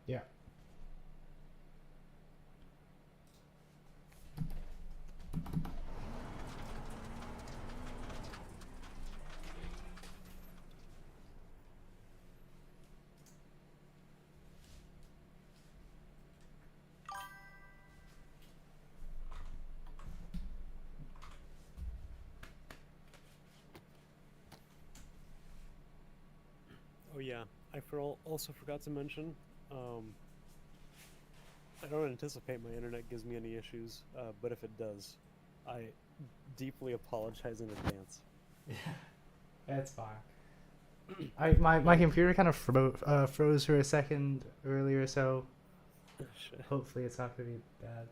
Yeah. Oh yeah, also forgot to mention. Um, I don't anticipate my internet gives me any issues, but if it does, I deeply apologize in advance. Yeah. It's fine. My Like, computer kind of froze for a second earlier, so shit. hopefully it's not gonna be bad.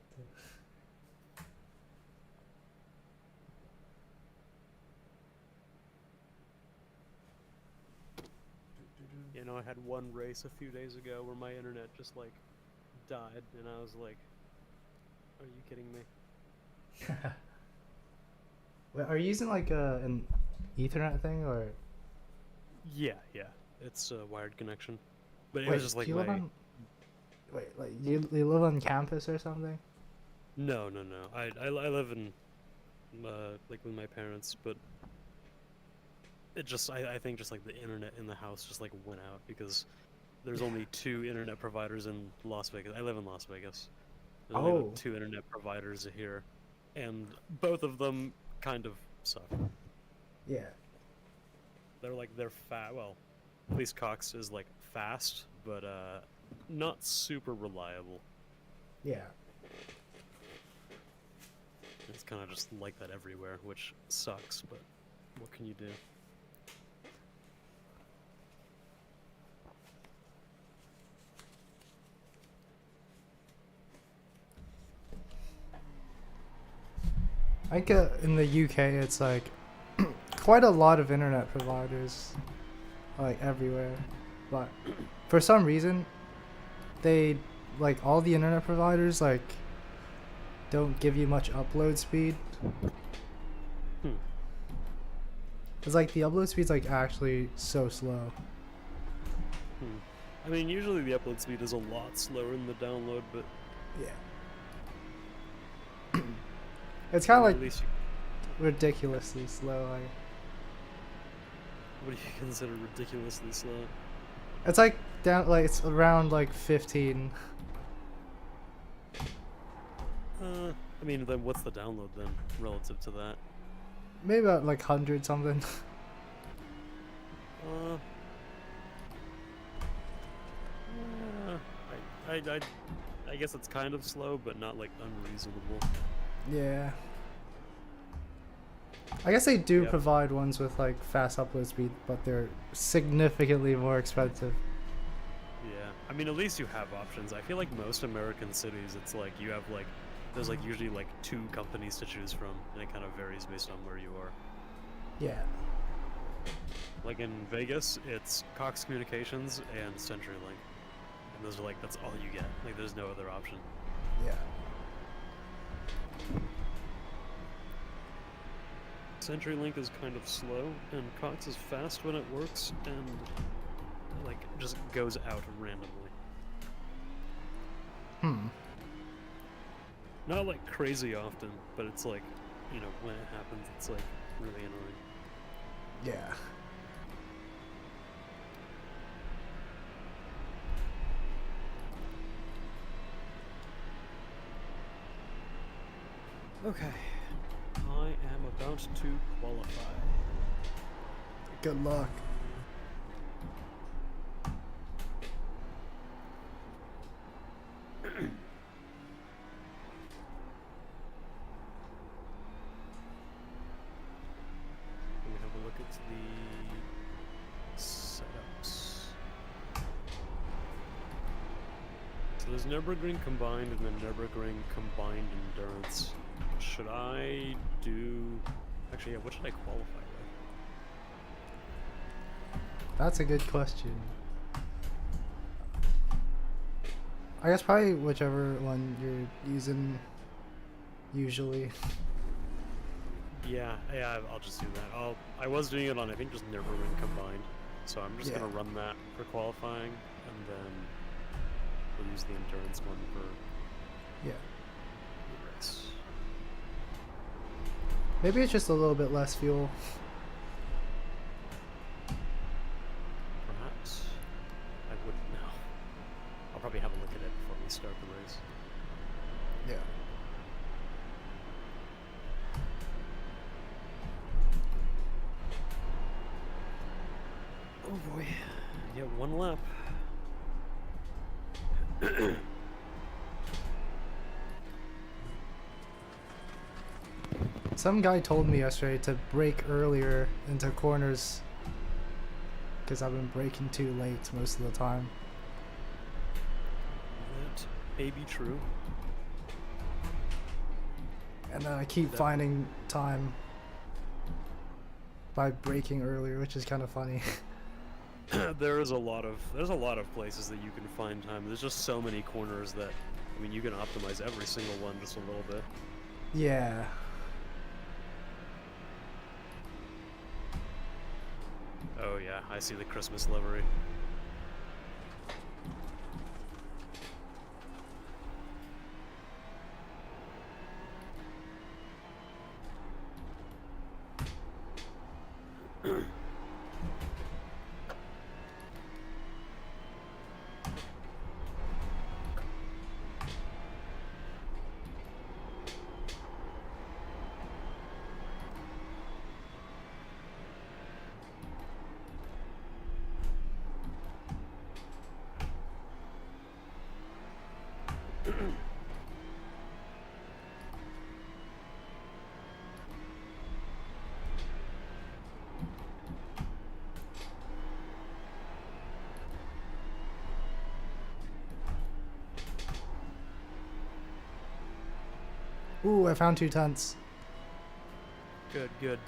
You know, I had one race a few days ago where my internet just like died, and I was like, "Are you kidding me?" Wait, are you using like an Ethernet thing or? Yeah, yeah, it's a wired connection, but it was Wait, just do like you live my on? Wait, like you live on campus or something? no, no, no. I live in like with my parents, but it just I think just like the internet in the house just like went out because there's Yeah. only two internet providers in Las Vegas. I live in Las Vegas. There's only like Oh, two internet providers here, and both of them kind of suck. yeah, They're fat. Well, at least Cox is like fast, but not super reliable. yeah. It's kind of just like that everywhere, which sucks. But what can you do? I think in the UK it's like quite a lot of internet providers, like everywhere, but for some reason they like all the internet providers like don't give you much upload speed. Hmm. It's like the upload speed's like actually so slow. Hmm. I mean, usually the upload speed is a lot slower than the download, but Yeah. It's I kind of mean, like at least you, ridiculously slow. Like what do you consider ridiculously slow? it's like down like it's around like 15. I mean, then what's the download then relative to that? Maybe about like 100 something. Uh, I guess it's kind of slow, but not like unreasonable. Yeah. I guess they do Yep. provide ones with like fast upload speed, but they're significantly more expensive. Yeah. I mean, at least you have options. I feel like most American cities, it's like you have like there's like usually like two companies to choose from, and it kind of varies based on where you are. Yeah. Like in Vegas, it's Cox Communications and CenturyLink, and those are like that's all you get. Like there's no other option. Yeah. CenturyLink is kind of slow, and Cox is fast when it works, and like just goes out randomly. Hmm. Not like crazy often, but it's like, you know, when it happens, it's like really annoying. Yeah. Okay, I am about to qualify. Good luck. Let me have a look at the setups. So there's Nurburgring combined and then Nurburgring combined endurance. Should I do? Actually, yeah. What should I qualify with? That's a good question. I guess probably whichever one you're using usually. Yeah, yeah. I'll just do that. I was doing it on I think just Nurburgring combined, so I'm just Yeah. gonna run that for qualifying, and then use the endurance one for Yeah. the race. Maybe it's just a little bit less fuel. Perhaps. I wouldn't know. I'll probably have a look at it before we start the race. Yeah. Oh boy. Yeah, one lap. Some guy told me yesterday to brake earlier into corners because I've been braking too late most of the time. That may be true. And then I keep finding time by braking earlier, which is kind of funny. There's a lot of places that you can find time. There's just so many corners that, I mean, you can optimize every single one just a little bit. Yeah. Oh yeah, I see the Christmas livery. Ooh, I found 2 tents. Good, good.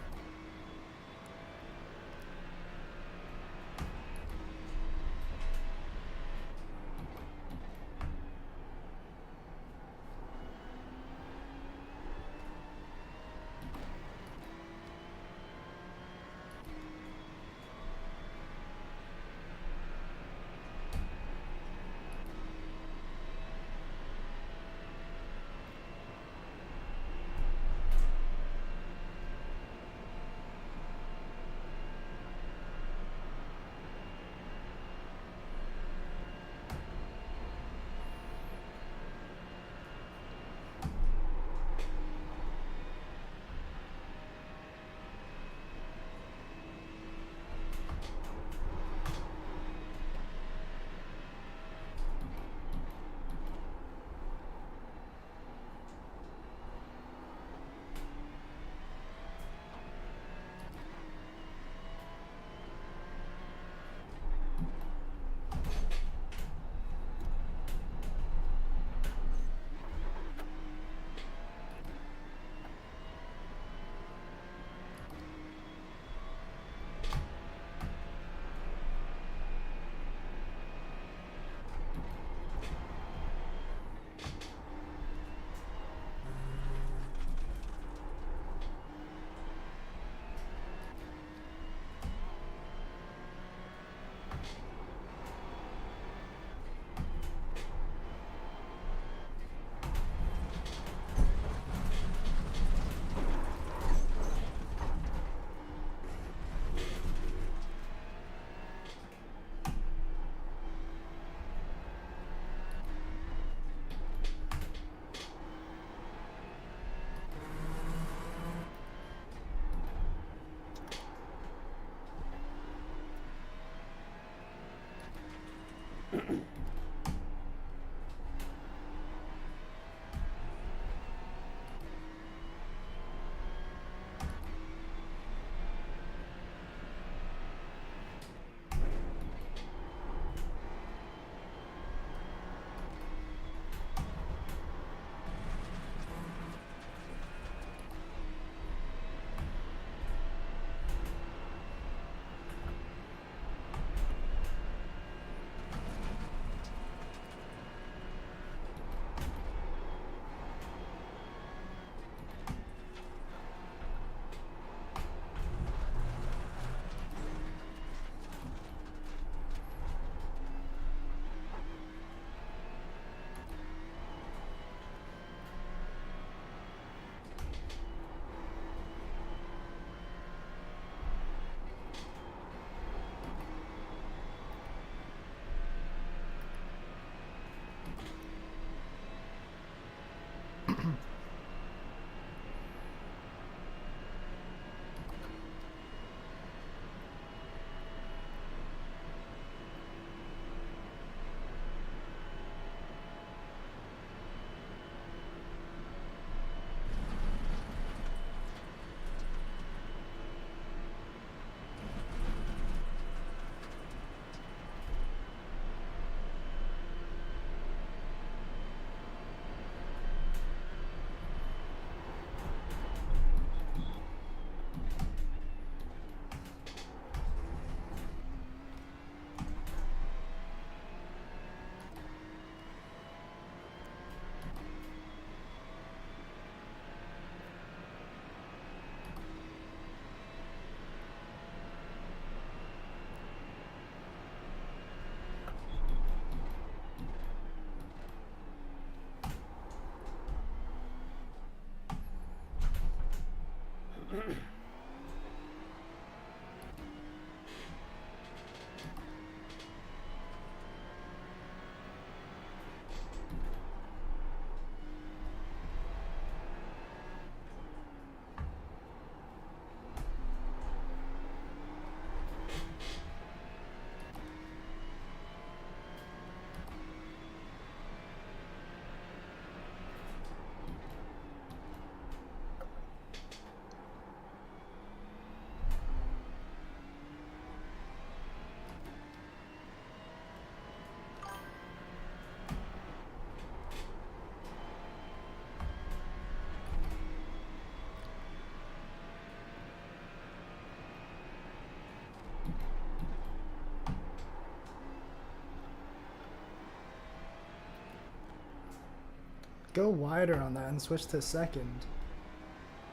go wider on that and switch to second.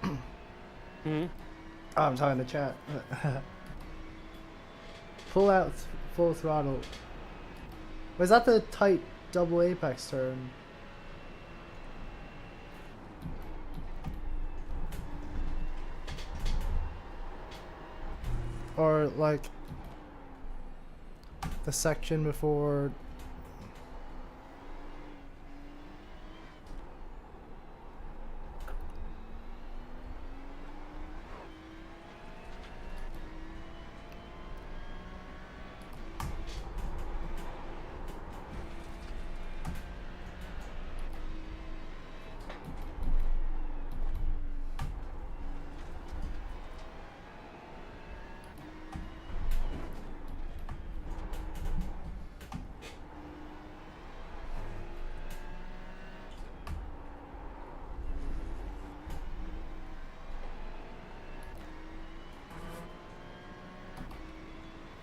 Hmm. Oh, I'm talking to chat. Pull out full throttle. Was that the tight double apex turn? Or like the section before.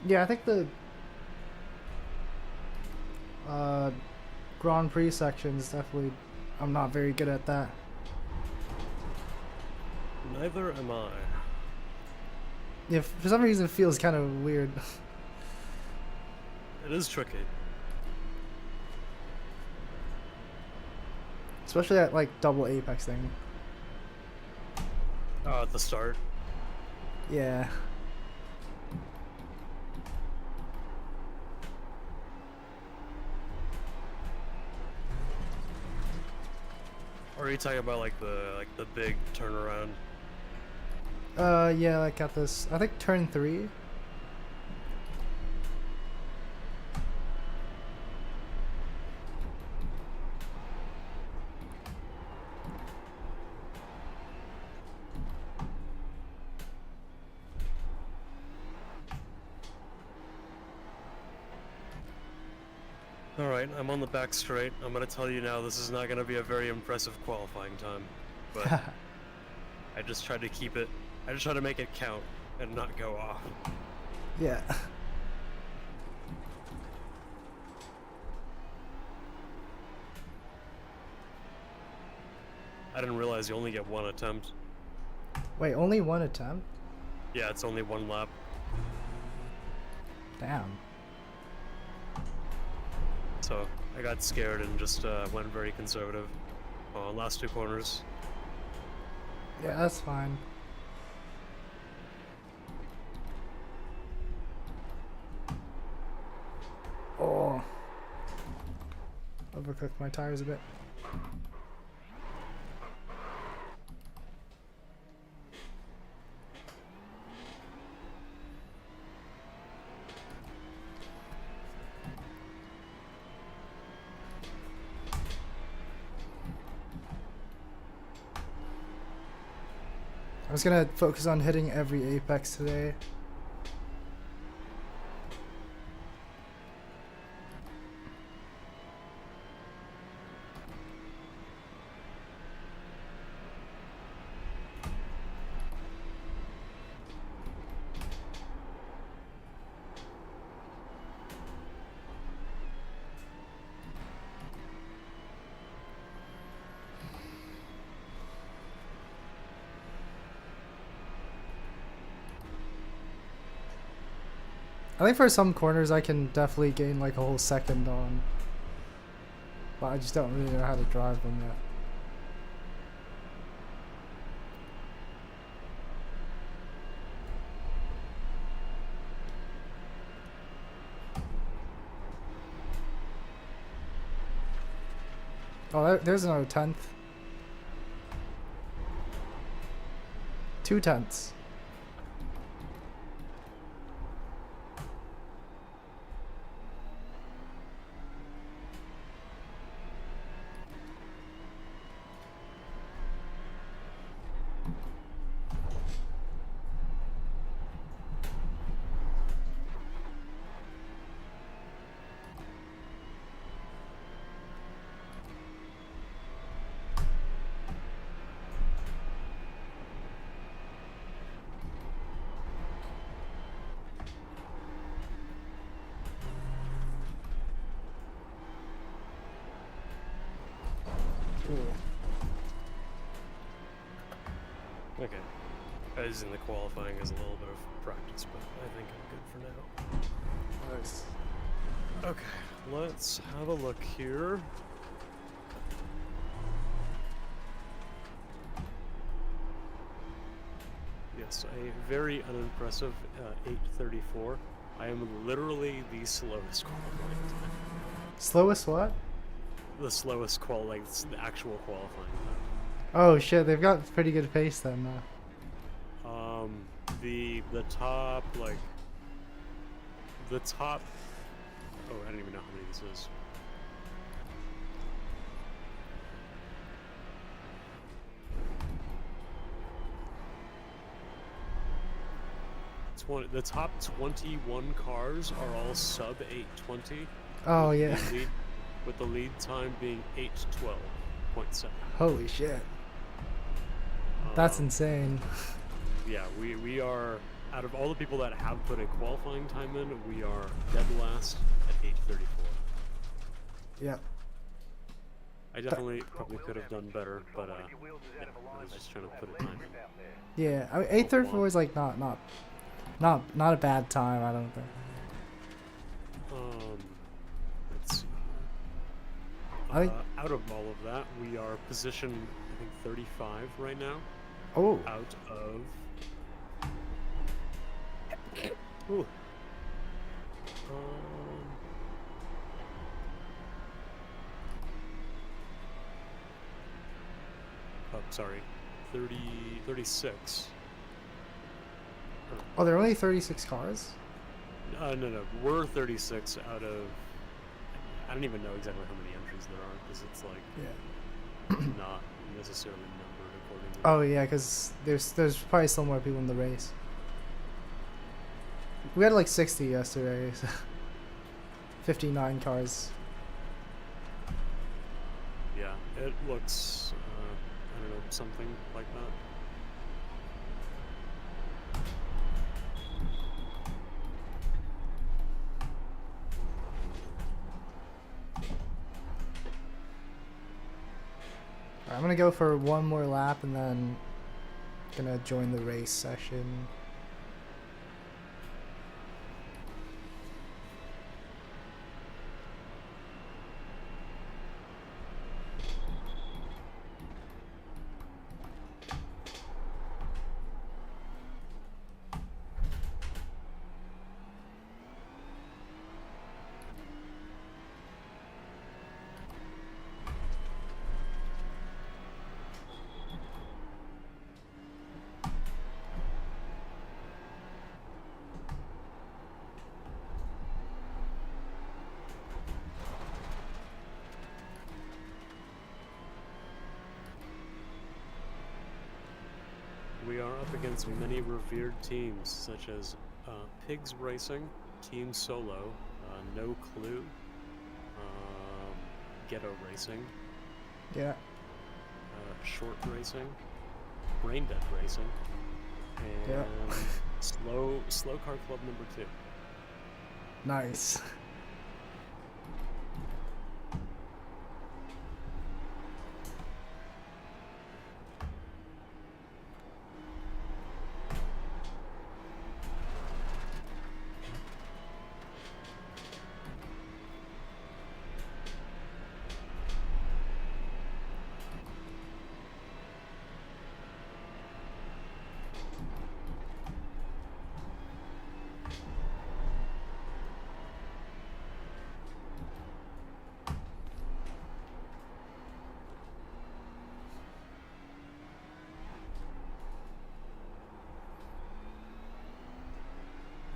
Yeah, I think the Grand Prix sections definitely. I'm not very good at that. Neither am I. Yeah, for some reason it feels kind of weird. It is tricky. Especially that like double apex thing. Oh, at the start. Yeah. Or are you talking about like the big turnaround? Yeah, like at this, I think turn 3. Alright, I'm on the back straight. I'm gonna tell you now, this is not gonna be a very impressive qualifying time. But I just tried to keep it, I just tried to make it count and not go off. Yeah. I didn't realize you only get one attempt. Wait, only one attempt? Yeah, it's only one lap. Damn. So I got scared and just went very conservative on last 2 corners. Yeah, that's fine. Oh. Overcooked my tires a bit. I was gonna focus on hitting every apex today. I think for some corners I can definitely gain like a whole second on. But I just don't really know how to drive them yet. Oh, there's another 10th. 2 tenths. Okay. Using the qualifying as a little bit of practice, but I think I'm good for now. Nice. Okay, let's have a look here. Yes, a very unimpressive 8:34. I am literally the slowest qualifying time. Slowest what? The slowest the actual qualifying time. Oh shit, they've got pretty good pace then. The top the top. Oh, I don't even know how many this is. The top 21 cars are all sub 8:20. Oh yeah. With the lead time being 8:12.7. Holy shit. That's insane. Yeah, we are, out of all the people that have put a qualifying time in, we are dead last at 8:34. Yeah. I definitely probably could have done better, but yeah, I was just trying to put a time in. Yeah, I mean, 8:34 is like not a bad time, I don't think. Let's see. Out of all of that, we are position, I think, 35 right now. Oh. Out of. Ooh. Oh, sorry. 36. Oh, there are only 36 cars? No. We're 36 out of. I don't even know exactly how many entries there are, because it's like. Yeah. Not necessarily numbered according to. Oh, yeah, because there's probably still more people in the race. We had like 60 yesterday. So 59 cars. Yeah, it looks. I don't know, something like that. I'm gonna go for one more lap and then gonna join the race session. We are up against many revered teams, such as Pigs Racing, Team Solo, No Clue, Ghetto Racing, Yeah. Short Racing, Brain Dead Racing, and Yeah. Slow Car Club number 2. Nice.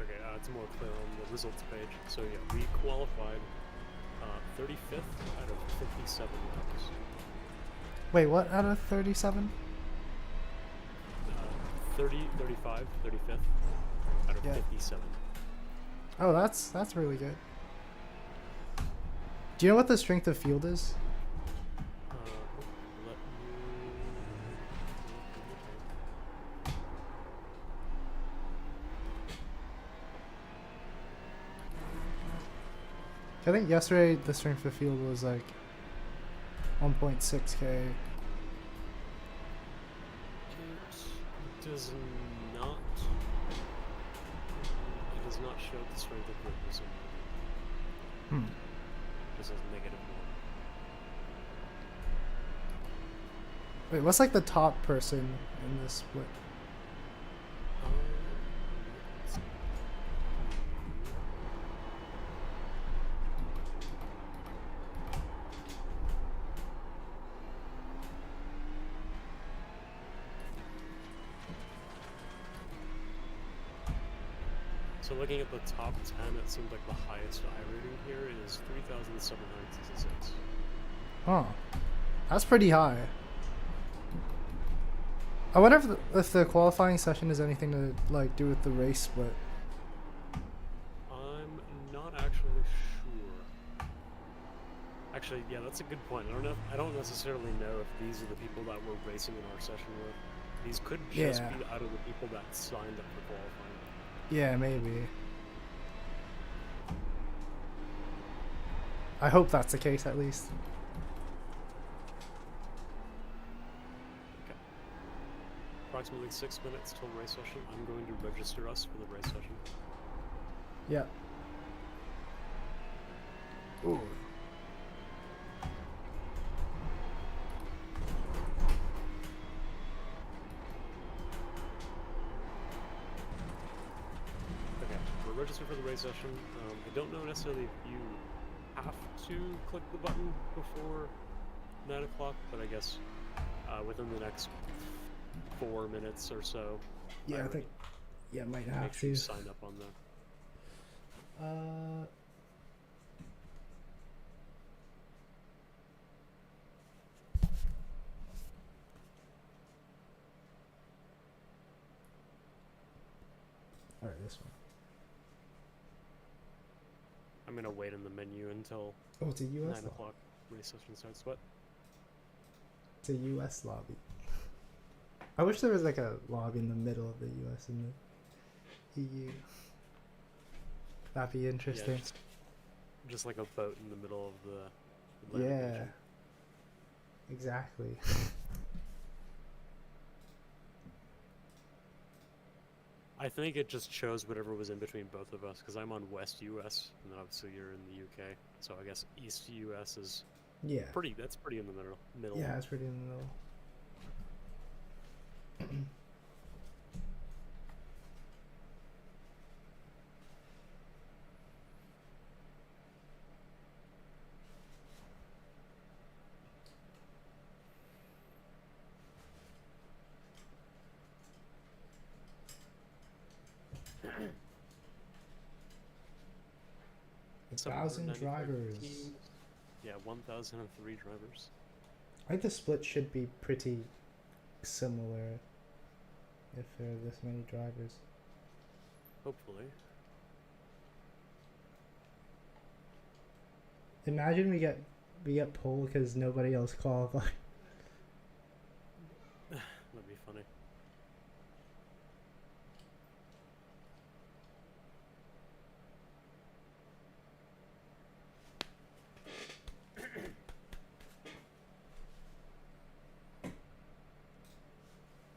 Okay, it's more clear on the results page. So yeah, we qualified 35th out of 57 laps. Wait, what out of 37? 35, 35th out of Yeah. 57. Oh, that's really good. Do you know what the strength of field is? Let I think yesterday the strength of field was like 1.6k. does not. It does not show the strength of group for some reason. Hmm. Just as negative Wait, what's like the top person in this split? 1. Let's see. So looking at the top 10, it seems like the highest I rating here is 3,766. Huh. That's pretty high. I wonder if the qualifying session has anything to like do with the race split. I'm not actually sure. Actually, yeah, that's a good point. I don't necessarily know if these are the people that we're racing in our session with. These could just Yeah. be out of the people that signed up for qualifying. Yeah, maybe. I hope that's the case at least. Okay. Approximately 6 minutes till race session. I'm going to register us for the race session. Yeah. Ooh. Okay, we're registered for the race session. I don't know necessarily if you have to click the button before 9 o'clock, but I guess within the next 4 minutes or so. Yeah, I think. Yeah, might have make sure to. you sign up on the. All right, this one. I'm gonna wait in the menu until Oh, it's a 9 U.S. o'clock race session starts. What? It's a U.S. lobby. I wish there was like a lobby in the middle of the U.S. and the EU. That'd be interesting. Yeah, just like a boat in the middle of the Atlantic Yeah. Ocean. Exactly. I think it just chose whatever was in between both of us, because I'm on West US, and then obviously you're in the UK. So I guess East US is Yeah. that's pretty in the middle. Yeah, it's pretty in the middle. A 1,000 drivers. Teams. Yeah, 1,003 drivers. I think the split should be pretty similar if there are this many drivers. Hopefully. Imagine we get pole because nobody else qualified. That'd be funny.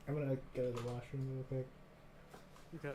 I'm gonna go to the washroom real quick. Okay.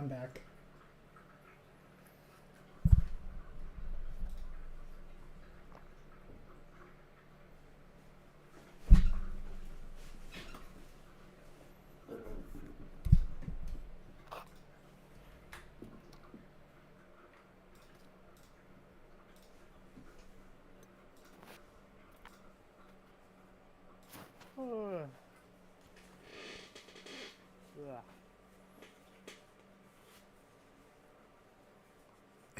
I'm back.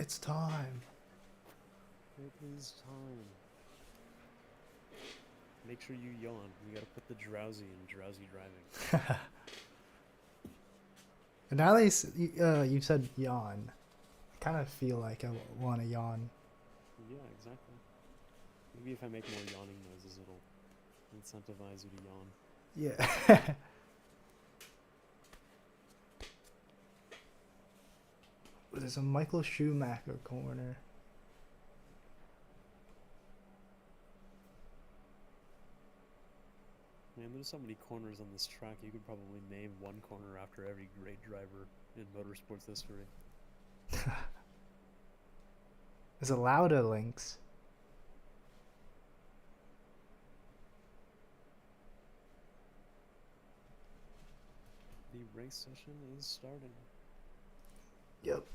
It's time. It is time. Make sure you yawn. You gotta put the drowsy in drowsy driving. And now you said yawn. I kind of feel like I want to yawn. Yeah, exactly. Maybe if I make more yawning noises, it'll incentivize you to yawn. Yeah. There's a Michael Schumacher corner. Man, there's so many corners on this track. You could probably name one corner after every great driver in motorsports history. There's a Lauda links. The race session is starting. Yep.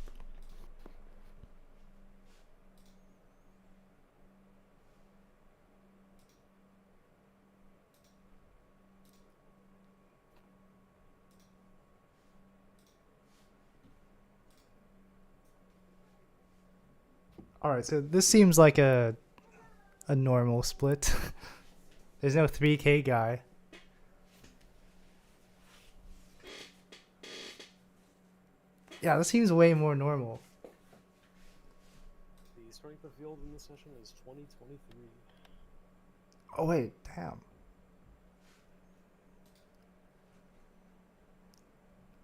All right, so this seems like a normal split. There's no 3K guy. Yeah, this seems way more normal. The strength of field in this session is 2023. Oh wait, damn.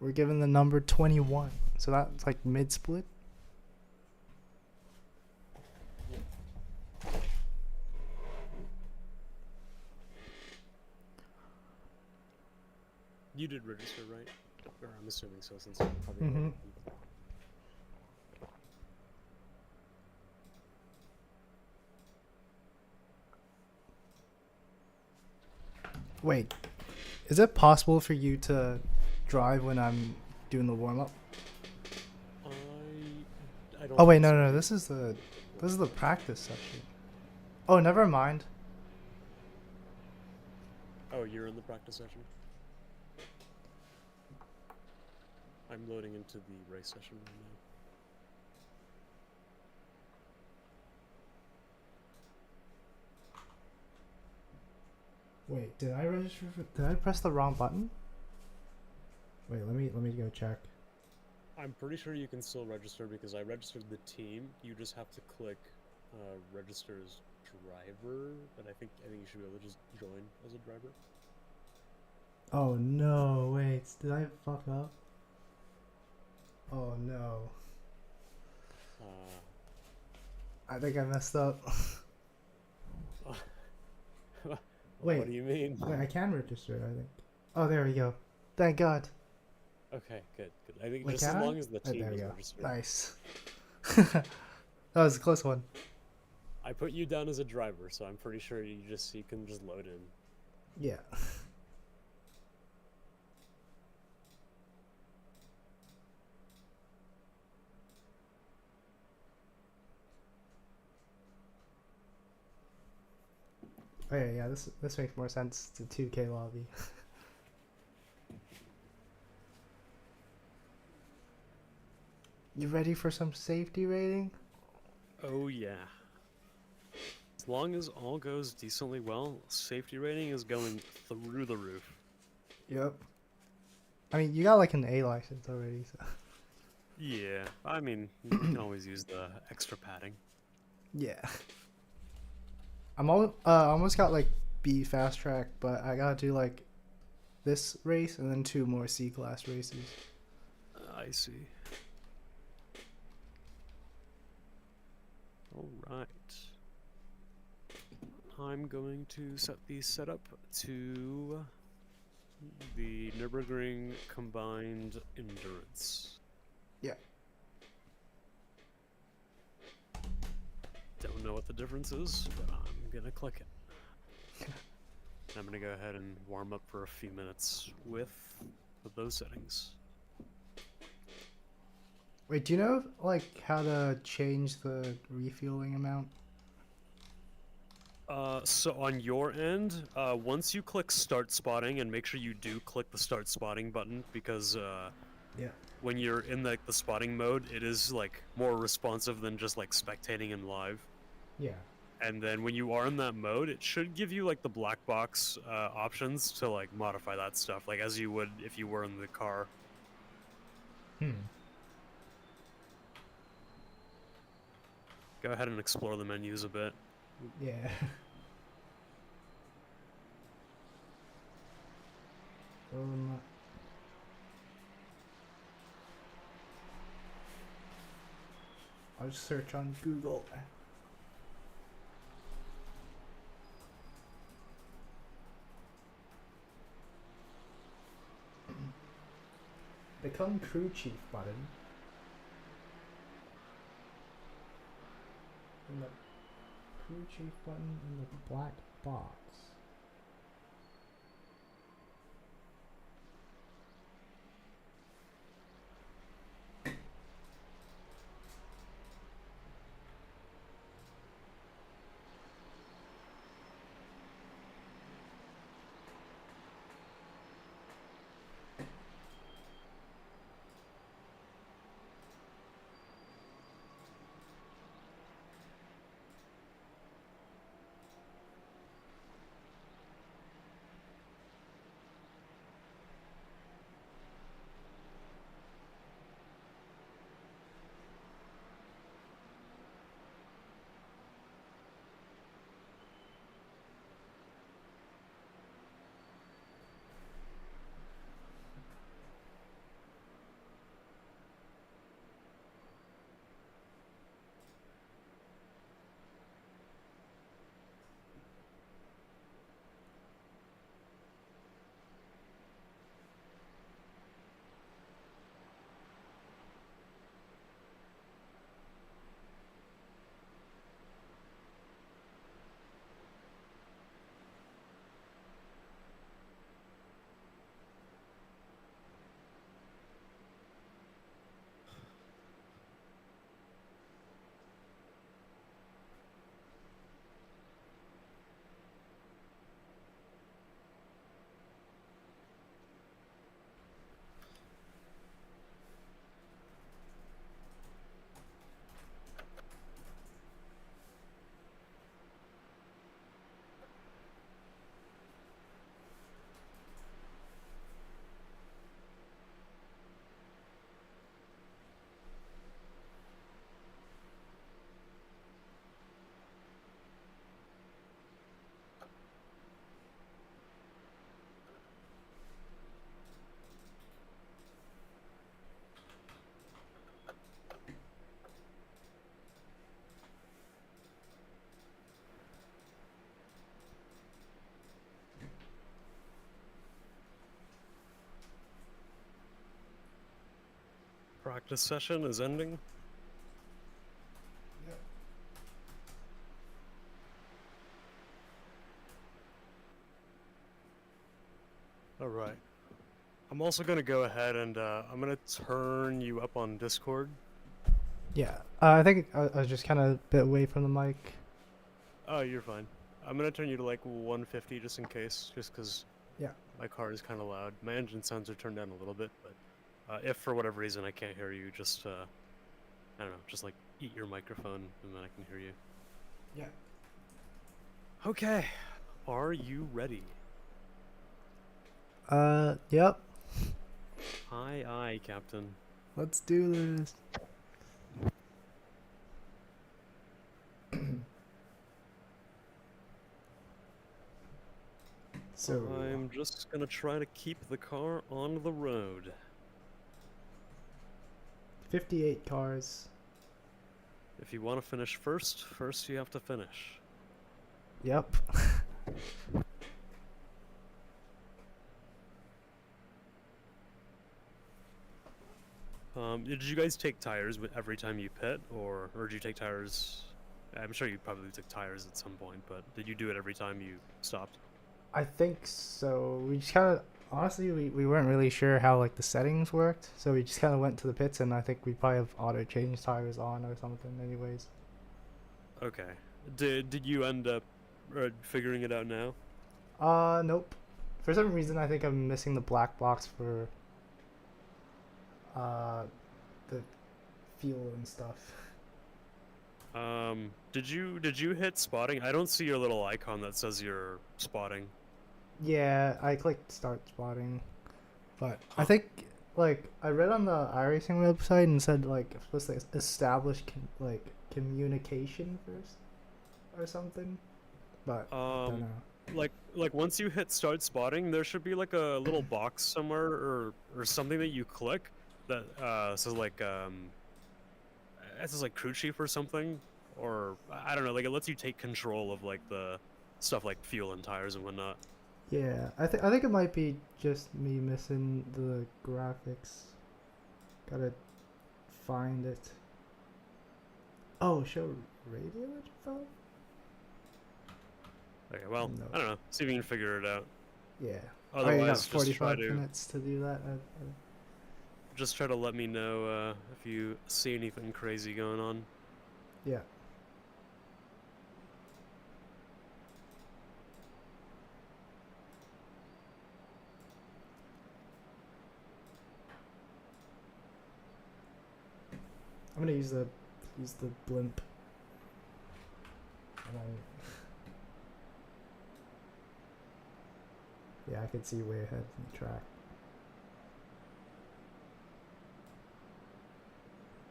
We're given the number 21. So that's like mid-split? You did register, right? Or I'm assuming so, since you're probably Mm-hmm. Wait, is it possible for you to drive when I'm doing the warm-up? I don't. Oh wait, think no, so. no, this is the practice section. Oh, never mind. Oh, you're in the practice session? I'm loading into the race session right now. Wait, did I register did I press the wrong button? Wait, let me go check. I'm pretty sure you can still register because I registered the team. You just have to click register as driver, but I think you should be able to just join as a driver. Oh no, wait, did I fuck up? Oh no. I think I messed up. Wait. What do you mean? Wait, I can register, I think. Oh, there we go. Thank God. Okay, good. I think Wait, just as can I? long as the Oh, team there we is go. registered. Nice. That was a close one. I put you down as a driver, so I'm pretty sure you can just load in. Yeah. Oh yeah, this makes more sense to 2K lobby. You ready for some safety rating? Oh yeah. As long as all goes decently well, safety rating is going through the roof. Yep. I mean, you got like an A license already, so. Yeah, I mean, you can always use the extra padding. Yeah. I'm almost got like B fast track, but I gotta do like this race and then 2 more C class races. I see. Alright. I'm going to set the setup to the Nurburgring Combined Endurance. Yeah. Don't know what the difference is, but I'm gonna click it. I'm gonna go ahead and warm up for a few minutes with those settings. Wait, do you know like how to change the refueling amount? So on your end, once you click start spotting, and make sure you do click the start spotting button, because Yeah. when you're in the spotting mode, it is like more responsive than just like spectating in live. Yeah. And then when you are in that mode, it should give you like the black box options to like modify that stuff, like as you would if you were in the car. Hmm. Go ahead and explore the menus a bit. Yeah. um. I'll just search on Google. Become crew chief button. And the crew chief button in the black box. Practice session is ending. Yep. Alright. I'm also gonna go ahead and I'm gonna turn you up on Discord. Yeah. I think I was just kind of a bit away from the mic. Oh, you're fine. I'm gonna turn you to like 150 just in case, just because Yeah. my car is kind of loud. My engine sounds are turned down a little bit, but if for whatever reason I can't hear you, just I don't know, just like eat your microphone and then I can hear you. Yeah. Okay, are you ready? Yep. Aye, aye, Captain. Let's do this. So I'm just gonna try to keep the car on the road. 58 cars. If you want to finish first you have to finish. Yep. Did you guys take tires every time you pit, or did you take tires? I'm sure you probably took tires at some point, but did you do it every time you stopped? I think so. We just kind of honestly we weren't really sure how like the settings worked, so we just kind of went to the pits, and I think we probably have auto change tires on or something. Anyways, Okay. Did you end up figuring it out now? nope. For some reason, I think I'm missing the black box for uh the fuel and stuff. Did you hit spotting? I don't see your little icon that says you're spotting. Yeah, I clicked start spotting, but I Huh. think like I read on the iRacing website and said like I'm supposed to establish like communication first or something, but I don't Um, know. like once you hit start spotting, there should be like a little box somewhere or something that you click that says like it says like crew chief or something, or I don't know, like it lets you take control of like the stuff like fuel and tires and whatnot. Yeah, I think it might be just me missing the graphics. Gotta find it. Oh, show radio info? Okay, well, No. I don't know. See if you can figure it out. Yeah. Oh, you got Otherwise, just try 45 to minutes to do that. let me know if you see anything crazy going on. Yeah. I'm gonna use the blimp. And yeah, I can see way ahead in the track.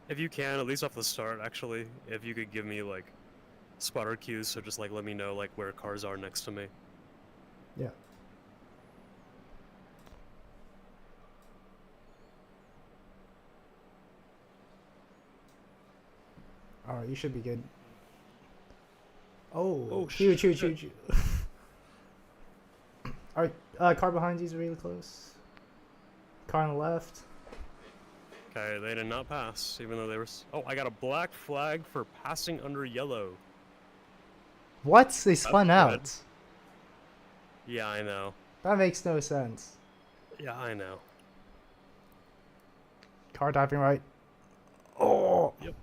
If you can, at least off the start, actually, if you could give me like spotter cues, so just like let me know like where cars are next to me. Yeah. All right, you should be good. Oh, Oh huge, huge, shit. huge. All right, car behind you is really close. Car on the left. Okay, they did not pass, even though they were. Oh, I got a black flag for passing under yellow. What? They That's spun good. out. Yeah, I know. That makes no sense. Yeah, I know. Car diving right. Oh. Yep,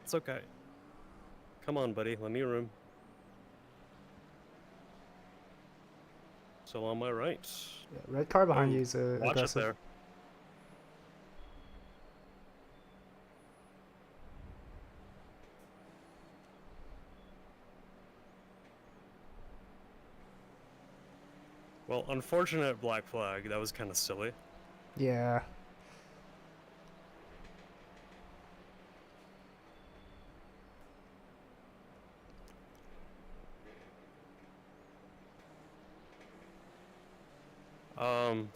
it's okay. Come on, buddy, let me room. Still on my right. Yeah, red car behind Oh, you is watch it aggressive. there. Well, unfortunate black flag. That was kind of silly. Yeah.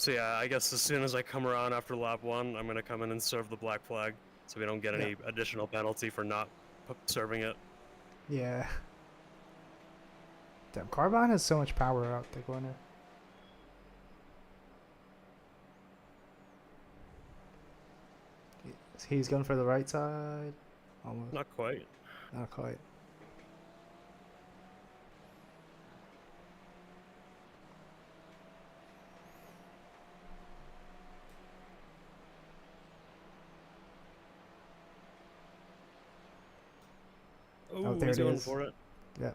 So yeah, I guess as soon as I come around after lap 1, I'm gonna come in and serve the black flag, so we don't get Yeah. any additional penalty for not serving it. Yeah. Damn, car behind has so much power out the corner. He's going for the right side. Almost. Not quite. Not quite. Oh, Oh, there he's it going is. for it. Yeah.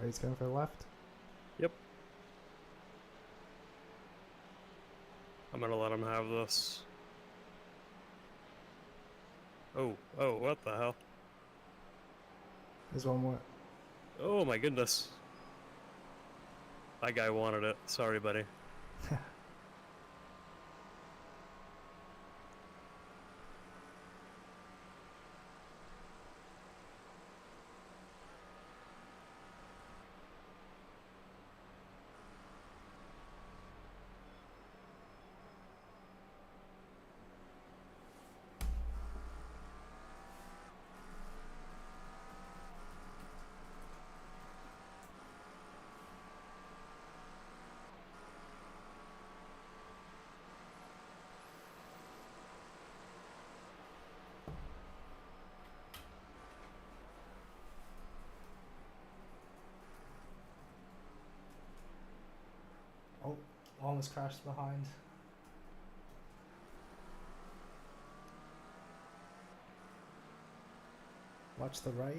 Oh, he's going for the left. Yep. I'm gonna let him have this. Oh, oh, what the hell? There's one more. Oh my goodness. That guy wanted it. Sorry, buddy. Oh, almost crashed behind. Watch the right.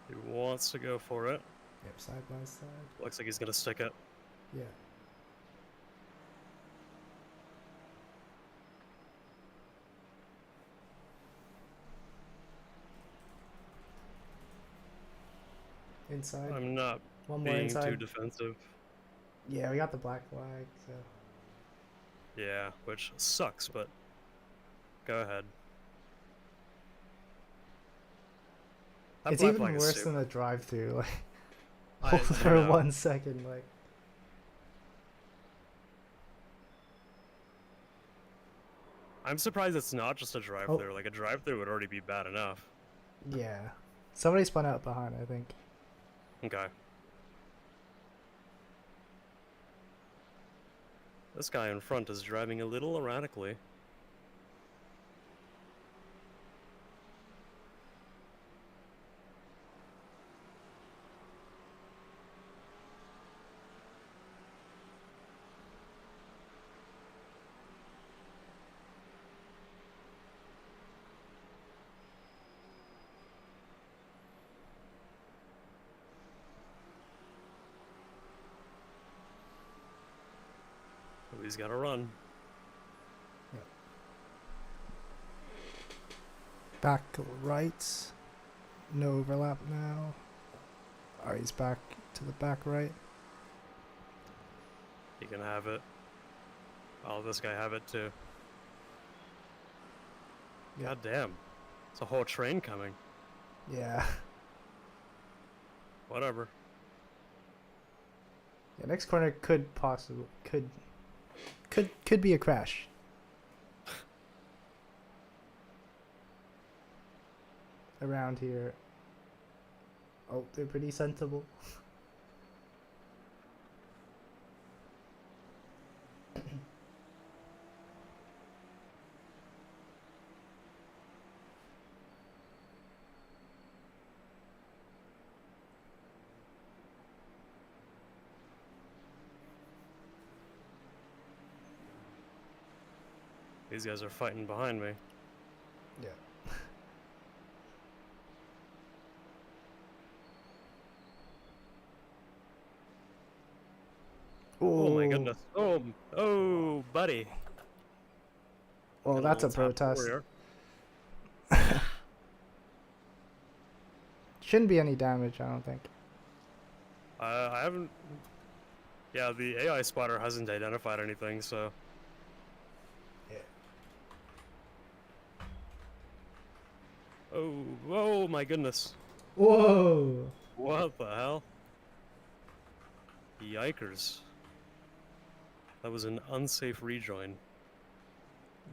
He wants to go for it. Yep, side by side. Looks like he's gonna stick it. Yeah. Inside. I'm not One more being inside. too defensive. Yeah, we got the black flag, so. Yeah, which sucks, but go ahead. That It's black even flag is worse stupid. than the drive-through. Like, I hold for know. 1 second, like. I'm surprised it's not just a drive-through. Like a drive-through would already be bad enough. Yeah. Somebody spun out behind, I think. Okay. This guy in front is driving a little erratically. Oh, he's gotta run. Yep. Back right. No overlap now. Alright, he's back to the back right. He can have it. Oh, this guy have it too. Yep. God damn. It's a whole train coming. Yeah. Whatever. Yeah, next corner could possibly could be a crash. Around here. Oh, they're pretty sensible. These guys are fighting behind me. Yeah. Oh my goodness. Oh, oh, buddy. Well, Got that's a little tap protest. warrior. Shouldn't be any damage, I don't think. I haven't. Yeah, the AI spotter hasn't identified anything, so. Yeah. Oh, oh my goodness. Whoa! What the hell? Yikers. That was an unsafe rejoin.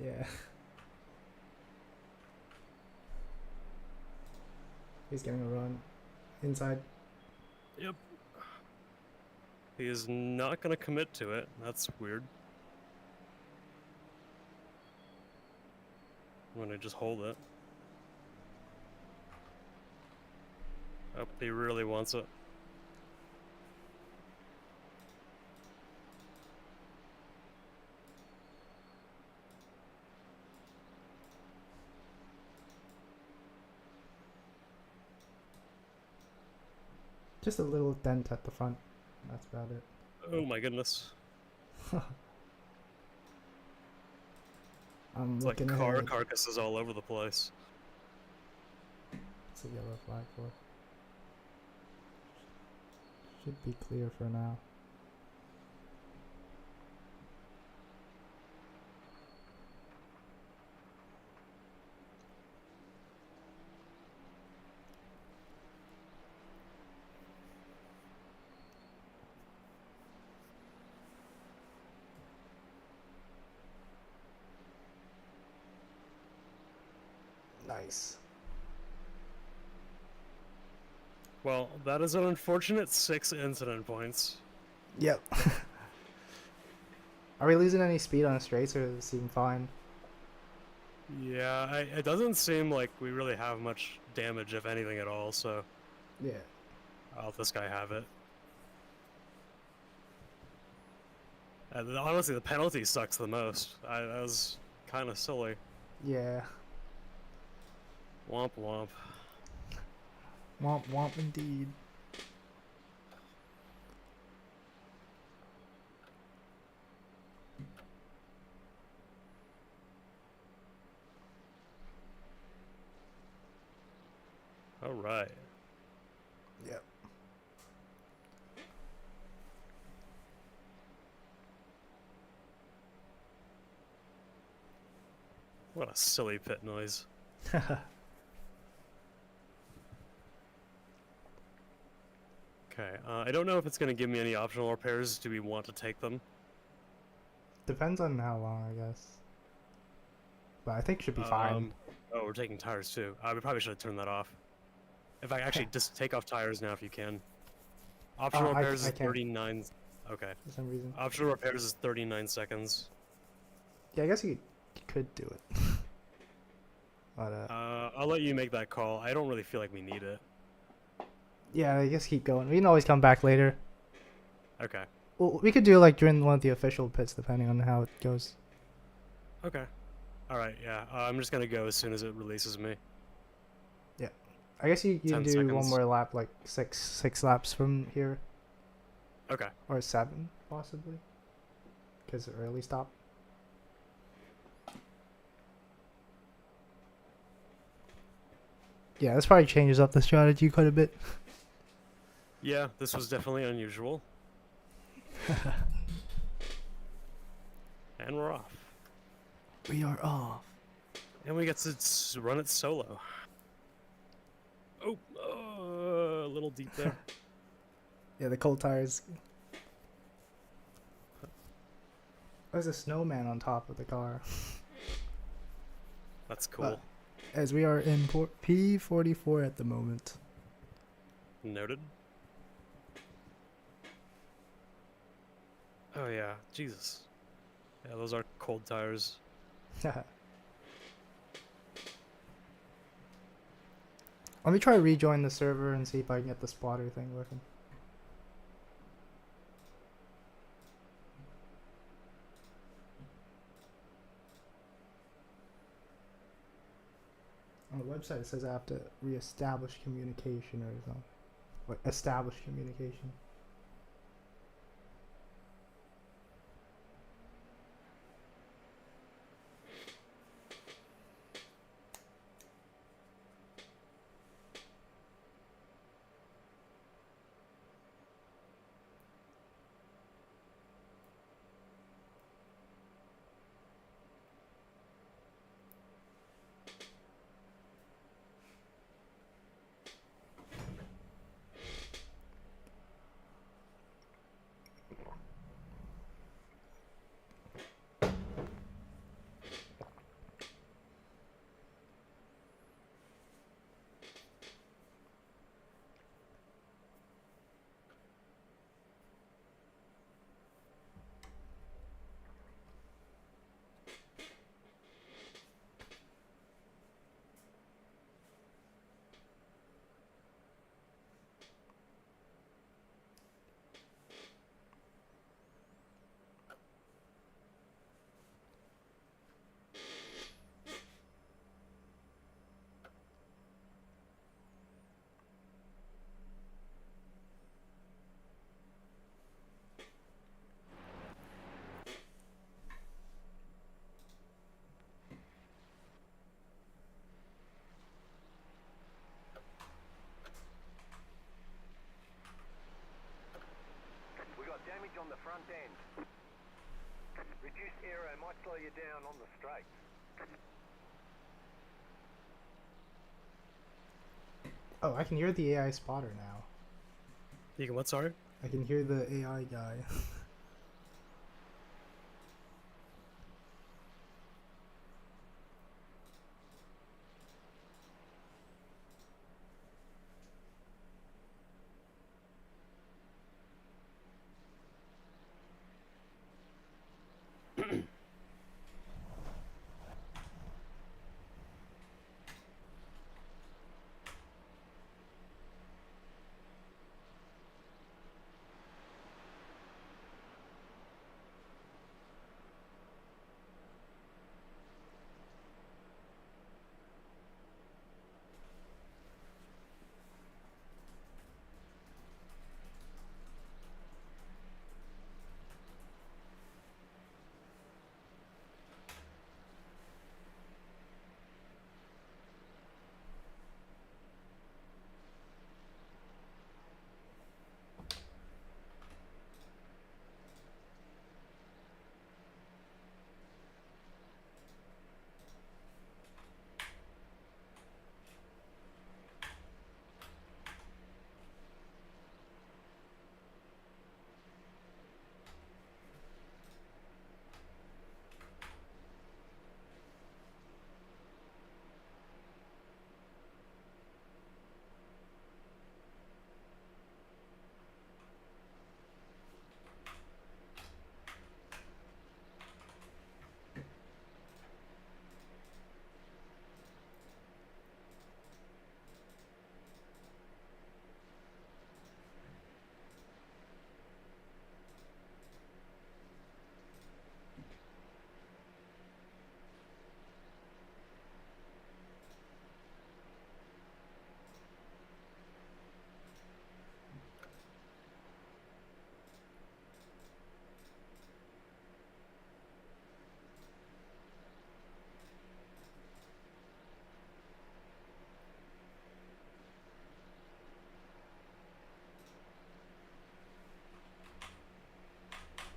Yeah. He's getting a run. Inside. Yep. He is not gonna commit to it. That's weird. I'm gonna just hold it. Oh, he really wants it. Just a little dent at the front. That's about it. Oh my goodness. I'm It's like looking car ahead. carcasses all over the place. What's the yellow flag for? Should be clear for now. Nice. Well, that is an unfortunate 6 incident points. Yep. Are we losing any speed on the straights, or does it seem fine? Yeah, it doesn't seem like we really have much damage, if anything at all, so Yeah. I'll let this guy have it. Honestly, the penalty sucks the most. That was kind of silly. Yeah. Womp womp. Womp womp indeed. Alright. Yep. What a silly pit noise. Okay, I don't know if it's going to give me any optional repairs. Do we want to take them? Depends on how long, I guess. But I think it should be fine. Oh, we're taking tires too. We probably should have turned that off. In fact, actually, just take off tires now if you can. Optional repairs I is can't. 39. Okay. For some reason. Optional repairs is 39 seconds. Yeah, I guess you could do it. But I'll let you make that call. I don't really feel like we need it. yeah, I guess keep going. We can always come back later. Okay. Well, we could do like during one of the official pits, depending on how it goes. Okay. Alright, yeah. I'm just gonna go as soon as it releases me. Yeah. I guess you 10 can do seconds. one more lap, like six laps from here. Okay. Or 7, possibly. Because it early stop. Yeah, this probably changes up the strategy quite a bit. Yeah, this was definitely unusual. And we're off. We are off. And we get to run it solo. Oh, a little deep there. Yeah, the cold tires. There's a snowman on top of the car. That's cool. As we are in P44 at the moment. Noted. Oh yeah, Jesus. Yeah, those are cold tires. Let me try to rejoin the server and see if I can get the spotter thing working. On the website it says I have to reestablish communication or something. Like establish communication. on the front end. Reduced aero might slow you down on the straight. Oh, I can hear the AI spotter now. You can what? Sorry. I can hear the AI guy.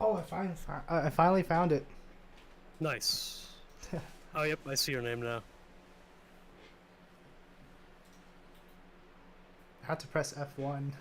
Oh, I finally found it. Nice. Oh, yep, I see your name now. I had to press F1.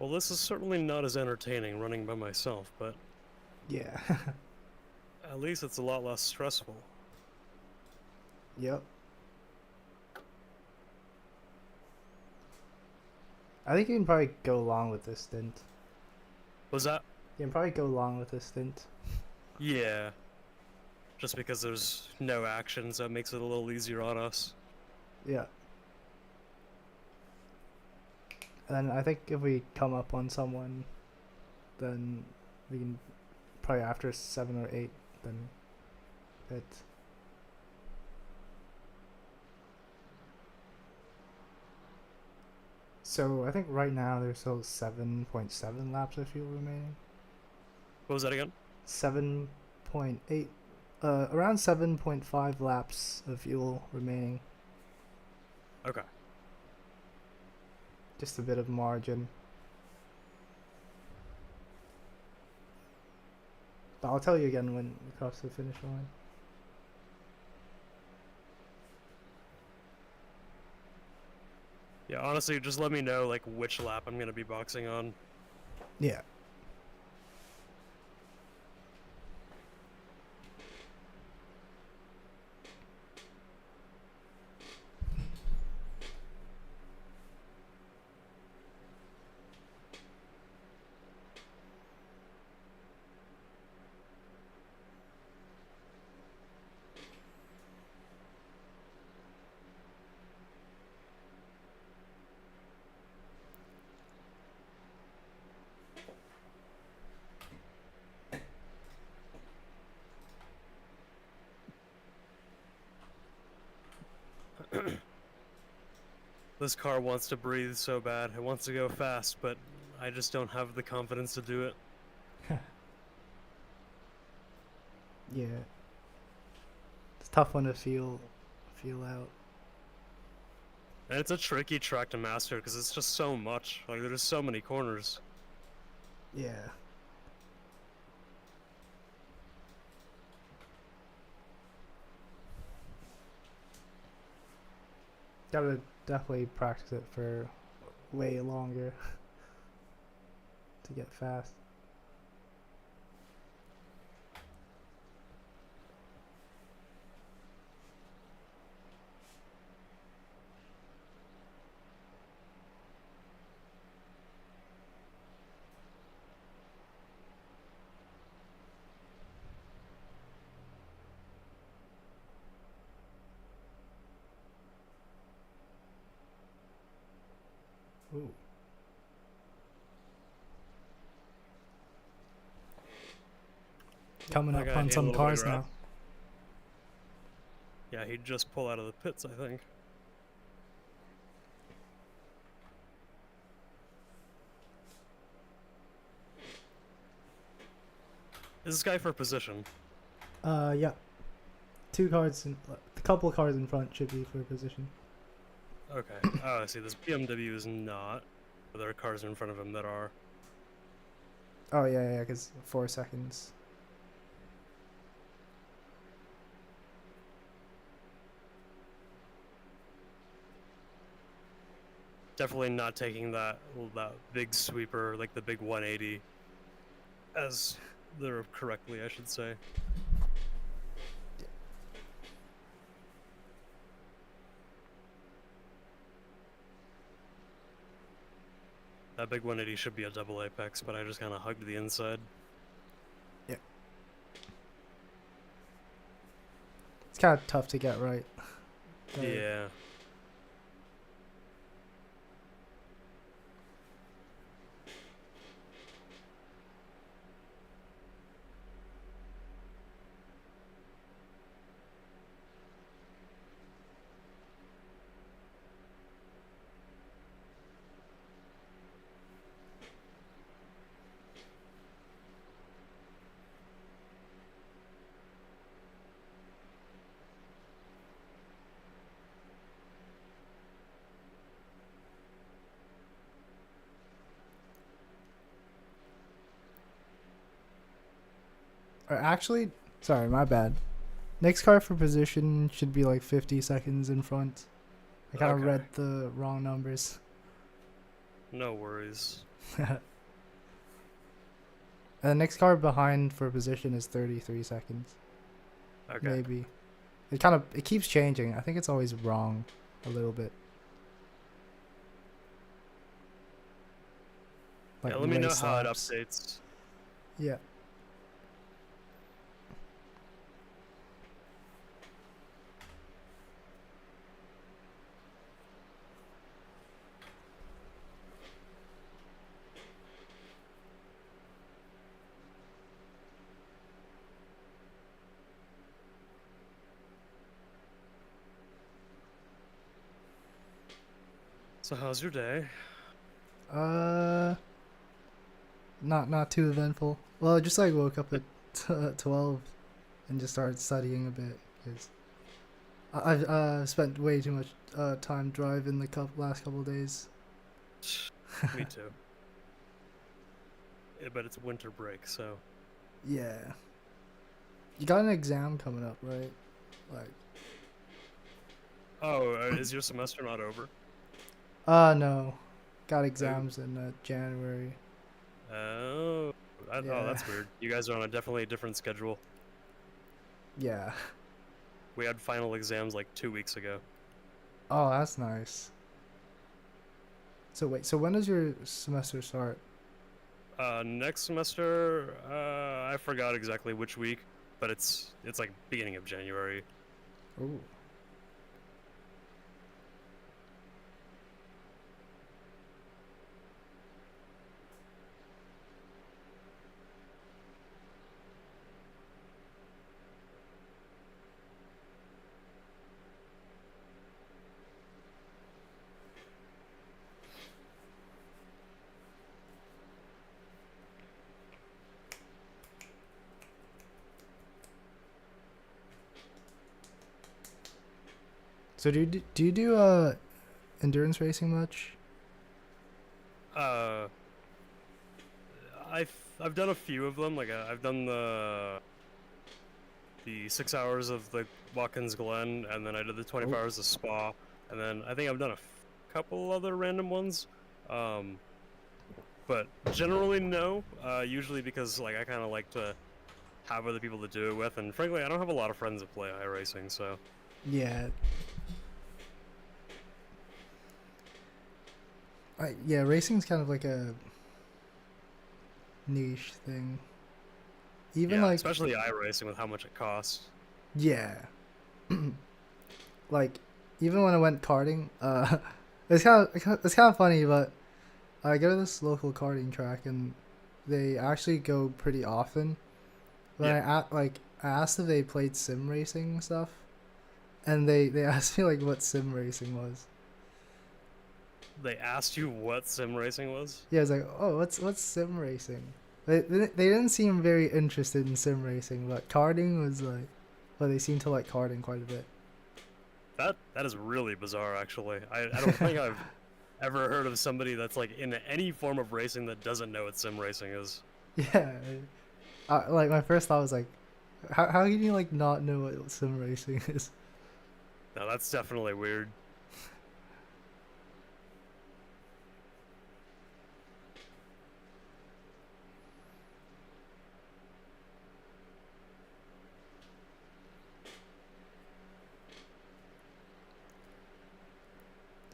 Well, this is certainly not as entertaining running by myself, but Yeah. at least it's a lot less stressful. Yep. I think you can probably go along with this stint. Was that? You can probably go along with this stint. Yeah. Just because there's no actions, that makes it a little easier on us. Yeah. And then I think if we come up on someone, then we can probably after 7 or 8, then it. So I think right now there's still 7.7 laps of fuel remaining. What was that again? 7.8, around 7.5 laps of fuel remaining. Okay. Just a bit of margin. But I'll tell you again when we cross the finish line. Yeah, honestly, just let me know, like, which lap I'm gonna be boxing on. Yeah. This car wants to breathe so bad. It wants to go fast, but I just don't have the confidence to do it. Yeah. It's a tough one to feel out. And it's a tricky track to master because it's just so much. Like, there's so many corners. Yeah. Gotta definitely practice it for way longer to get fast. Ooh. Coming That up guy on need a some little bit of cars grab. now. Yeah, he'd just pull out of the pits, I think. Is this guy for position? Yeah. Two cars in, a couple of cars in front should be for position. Okay. Oh, I see. This BMW is not. But there are cars in front of him that are. Oh yeah, because 4 seconds. Definitely not taking that big sweeper, like the big 180, as correctly, I should say. That big 180 should be a double apex, but I just kind of hugged the inside. Yeah. It's kind of tough to get right. Yeah. Or actually, sorry, my bad. Next car for position should be like 50 seconds in front. I kind of Okay. read the wrong numbers. No worries. And the next car behind for position is 33 seconds. Okay. Maybe. It keeps changing. I think it's always wrong a little bit. Like Yeah, let me know race how it laps. updates. Yeah. So how's your day? Not too eventful. Well, I just like woke up at 12 and just started studying a bit because I've spent way too much time driving the last couple of days. Me too. Yeah, but it's winter break, so. Yeah. You got an exam coming up, right? Like. Oh, is your semester not over? No. Got exams in January. Oh, oh, Yeah. that's weird. You guys are on a definitely different schedule. Yeah. We had final exams like 2 weeks ago. Oh, that's nice. So wait, so when does your semester start? Next semester, I forgot exactly which week, but it's like beginning of January. Ooh. So do you do endurance racing much? Uh, I've done a few of them. Like I've done the 6 hours of the Watkins Glen, and then I did the 24 Oh. hours of Spa, and then I think I've done a couple other random ones. Um, but generally no. Usually because like I kind of like to have other people to do it with, and frankly, I don't have a lot of friends that play iRacing, so Yeah. Yeah, racing's kind of like a niche thing. Even yeah, like especially iRacing with how much it costs. yeah, like even when I went karting, it's kind of funny, but I go to this local karting track and they actually go pretty often. But Yeah, I asked if they played sim racing and stuff, and they asked me like what sim racing was. they asked you what sim racing was. Yeah, I was like, oh, what's sim racing? They didn't seem very interested in sim racing, but karting was like, well, they seem to like karting quite a bit. That is really bizarre, actually. I don't think I've ever heard of somebody that's like in any form of racing that doesn't know what sim racing is. Yeah, like my first thought was like, how can you like not know what sim racing is? Now that's definitely weird.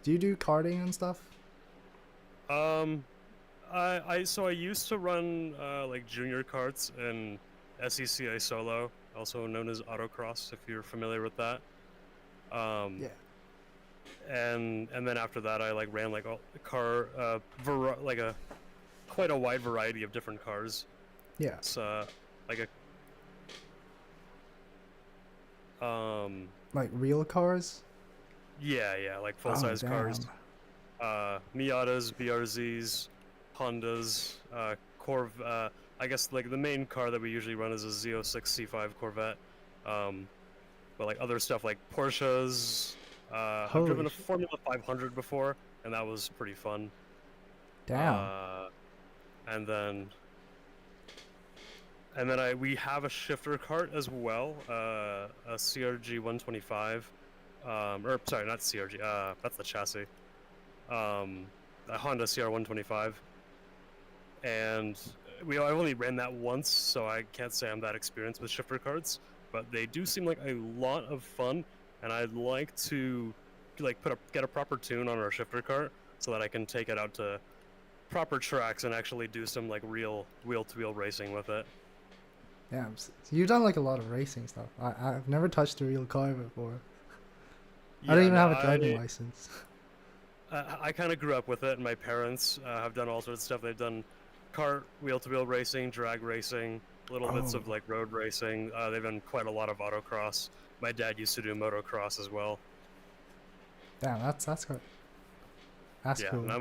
Do you do karting and stuff? Um, I used to run like junior karts in SECA Solo, also known as autocross, if you're familiar with that. Um, Yeah. and then after that, I like ran like a car, like a quite a wide variety of different cars. Yeah. It's like a Like real cars? yeah, like full Oh size cars. damn. Miatas, BRZs, Hondas, I guess like the main car that we usually run is a Z06 C5 Corvette. Um, but like other stuff like Porsches. I've Holy driven a Formula 500 before, and that was pretty fun. damn. Uh, and then we have a shifter cart as well, a CRG 125. Or sorry, not CRG. That's the chassis. A Honda CR 125, and I've only ran that once, so I can't say I'm that experienced with shifter carts, but they do seem like a lot of fun, and I'd like to like get a proper tune on our shifter cart so that I can take it out to proper tracks and actually do some like real wheel-to-wheel racing with it. Damn. So you've done like a lot of racing stuff. I've never touched a real car before. I don't Yeah, even no, have a driving license. I kind of grew up with it, and my parents have done all sorts of stuff. They've done kart, wheel-to-wheel racing, drag racing, little bits Oh of like road racing. They've done quite a lot of autocross. My dad used to do motocross as well. damn, that's good. That's Yeah, cool. now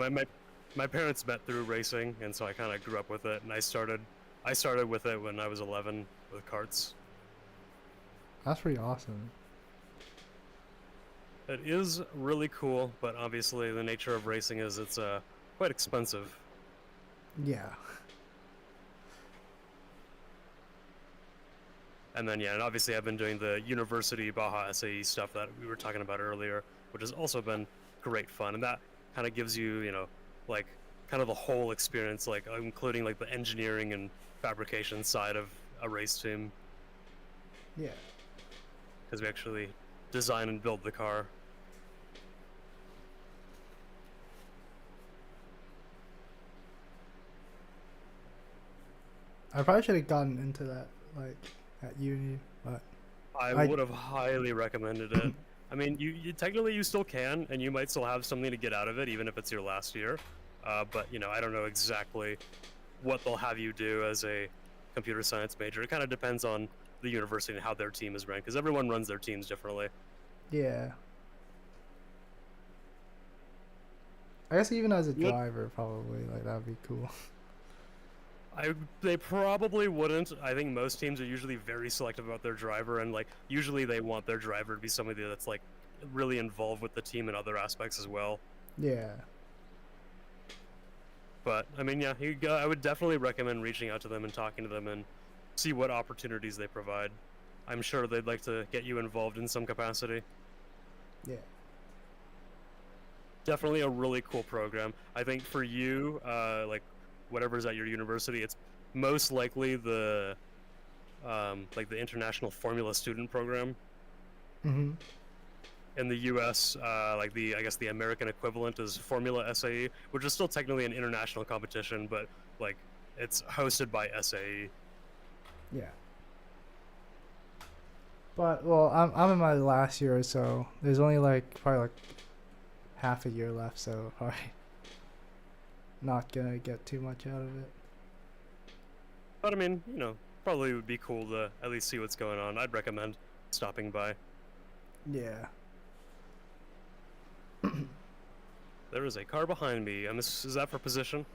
my parents met through racing, and so I kind of grew up with it. And I started with it when I was 11 with karts. That's pretty awesome. It is really cool, but obviously the nature of racing is it's quite expensive. Yeah. And then, yeah, and obviously I've been doing the University Baja SAE stuff that we were talking about earlier, which has also been great fun. And that kind of gives you, like, kind of the whole experience, like, including, like, the engineering and fabrication side of a race team, Yeah. because we actually design and build the car. I probably should have gotten into that like at uni, but I I would have highly recommended it. I mean, you technically you still can, and you might still have something to get out of it, even if it's your last year. But I don't know exactly what they'll have you do as a computer science major. It kind of depends on the university and how their team is ran, because everyone runs their teams differently. yeah. I guess even as a What driver, probably like that'd be cool. They probably wouldn't. I think most teams are usually very selective about their driver, and like usually they want their driver to be somebody that's like really involved with the team in other aspects as well. Yeah. But I mean, yeah, I would definitely recommend reaching out to them and talking to them and see what opportunities they provide. I'm sure they'd like to get you involved in some capacity. Yeah. Definitely a really cool program. I think for you, like whatever's at your university, it's most likely the like the International Formula Student Program. Mm-hmm. In the U.S., like I guess the American equivalent is Formula SAE, which is still technically an international competition, but like it's hosted by SAE. Yeah. But well, I'm in my last year or so. There's only like probably like half a year left, so probably not gonna get too much out of it. But I mean, probably would be cool to at least see what's going on. I'd recommend stopping by. Yeah. There is a car behind me. Is that for position?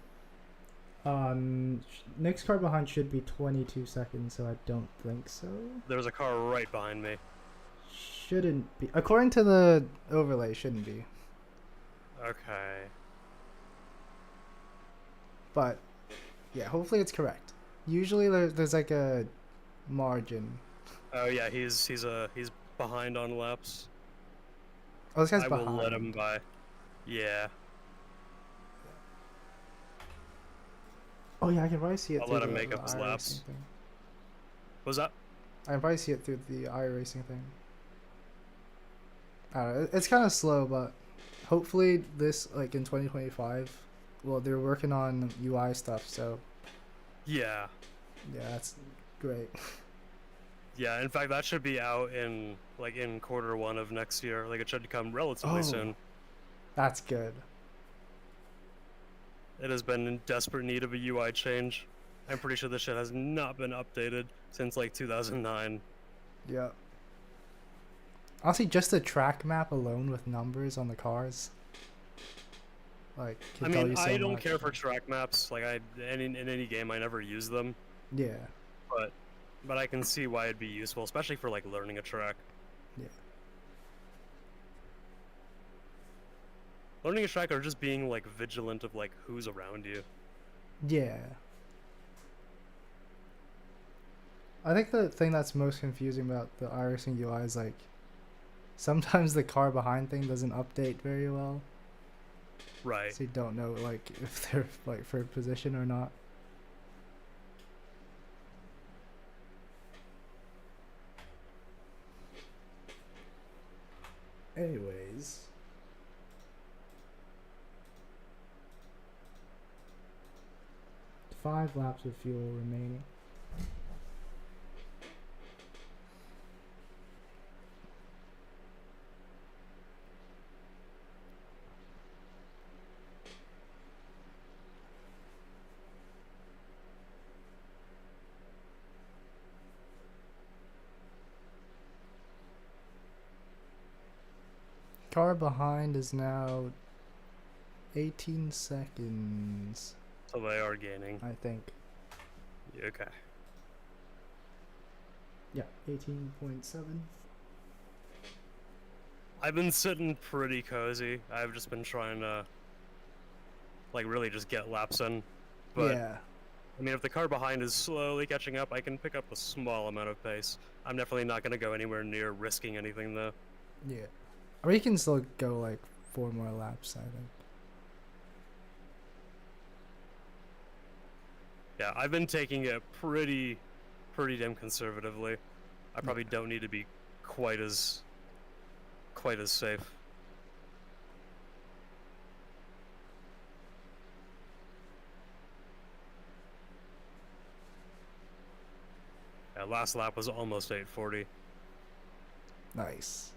Next car behind should be 22 seconds, so I don't think so. There's a car right behind me. Shouldn't be. According to the overlay, shouldn't be. Okay. But yeah, hopefully it's correct. Usually there's like a margin. Oh yeah, he's behind on laps. Oh, this guy's I behind. will let him by. Yeah. Oh yeah, I can probably see it I'll through let him the make up his iRacing laps. thing. What was that? I can probably see it through the iRacing thing. I don't know. It's kind of slow, but hopefully this, like in 2025, well, they're working on UI stuff, so Yeah. yeah, that's great. Yeah, in fact, that should be out in Q1 of next year. Like, it should come relatively soon. That's good. It has been in desperate need of a UI change. I'm pretty sure this shit has not been updated since like 2009. Yeah. Honestly, just the track map alone with numbers on the cars, like, can tell you so I don't much. care for track maps. Like, in any game, I never use them. Yeah. But I can see why it'd be useful, especially for like learning a track. Yeah. Learning a track or just being like vigilant of like who's around you. Yeah. I think the thing that's most confusing about the iRacing UI is like sometimes the car behind thing doesn't update very well. Right. So you don't know like if they're like for position or not. Anyways. Five laps of fuel remaining. Car behind is now 18 seconds, So they are gaining. I think. Okay. Yeah, 18.7. I've been sitting pretty cozy. I've just been trying to like really just get laps in. But Yeah. I mean, if the car behind is slowly catching up, I can pick up a small amount of pace. I'm definitely not going to go anywhere near risking anything, though. Yeah. Or you can still go like 4 more laps, I think. Yeah, I've been taking it pretty damn conservatively. I probably don't need to be quite as safe. Yeah, last lap was almost 840. Nice.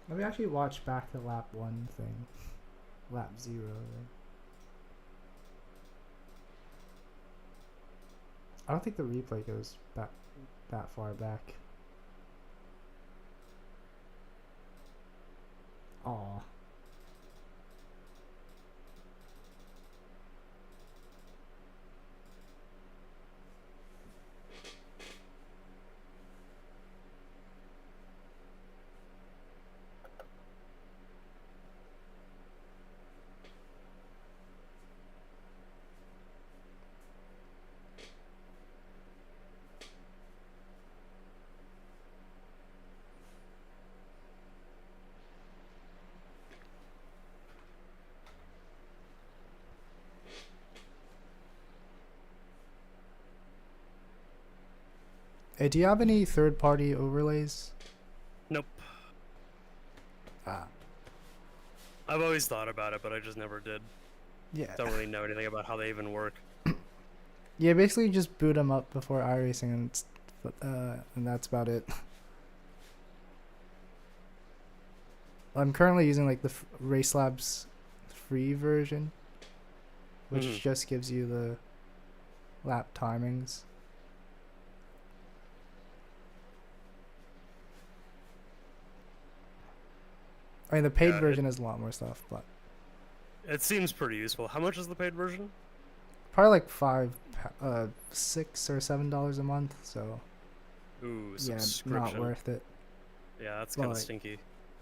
Let me actually watch back the lap 1 thing. Lap 0. I don't think the replay goes back that far back. Aw. Hey, do you have any third-party overlays? Nope. Ah, I've always thought about it, but I just never did. yeah. Don't really know anything about how they even work. Yeah, basically just boot them up before iRacing, and that's about it. I'm currently using like the Race Labs free version, which Mhm. just gives you the lap timings. I mean, the paid Yeah, version has a lot more stuff, but It seems pretty useful. How much is the paid version? probably like $6 or $7 a month. So Ooh, yeah, subscription. not worth it. Yeah, that's But kind of like, stinky.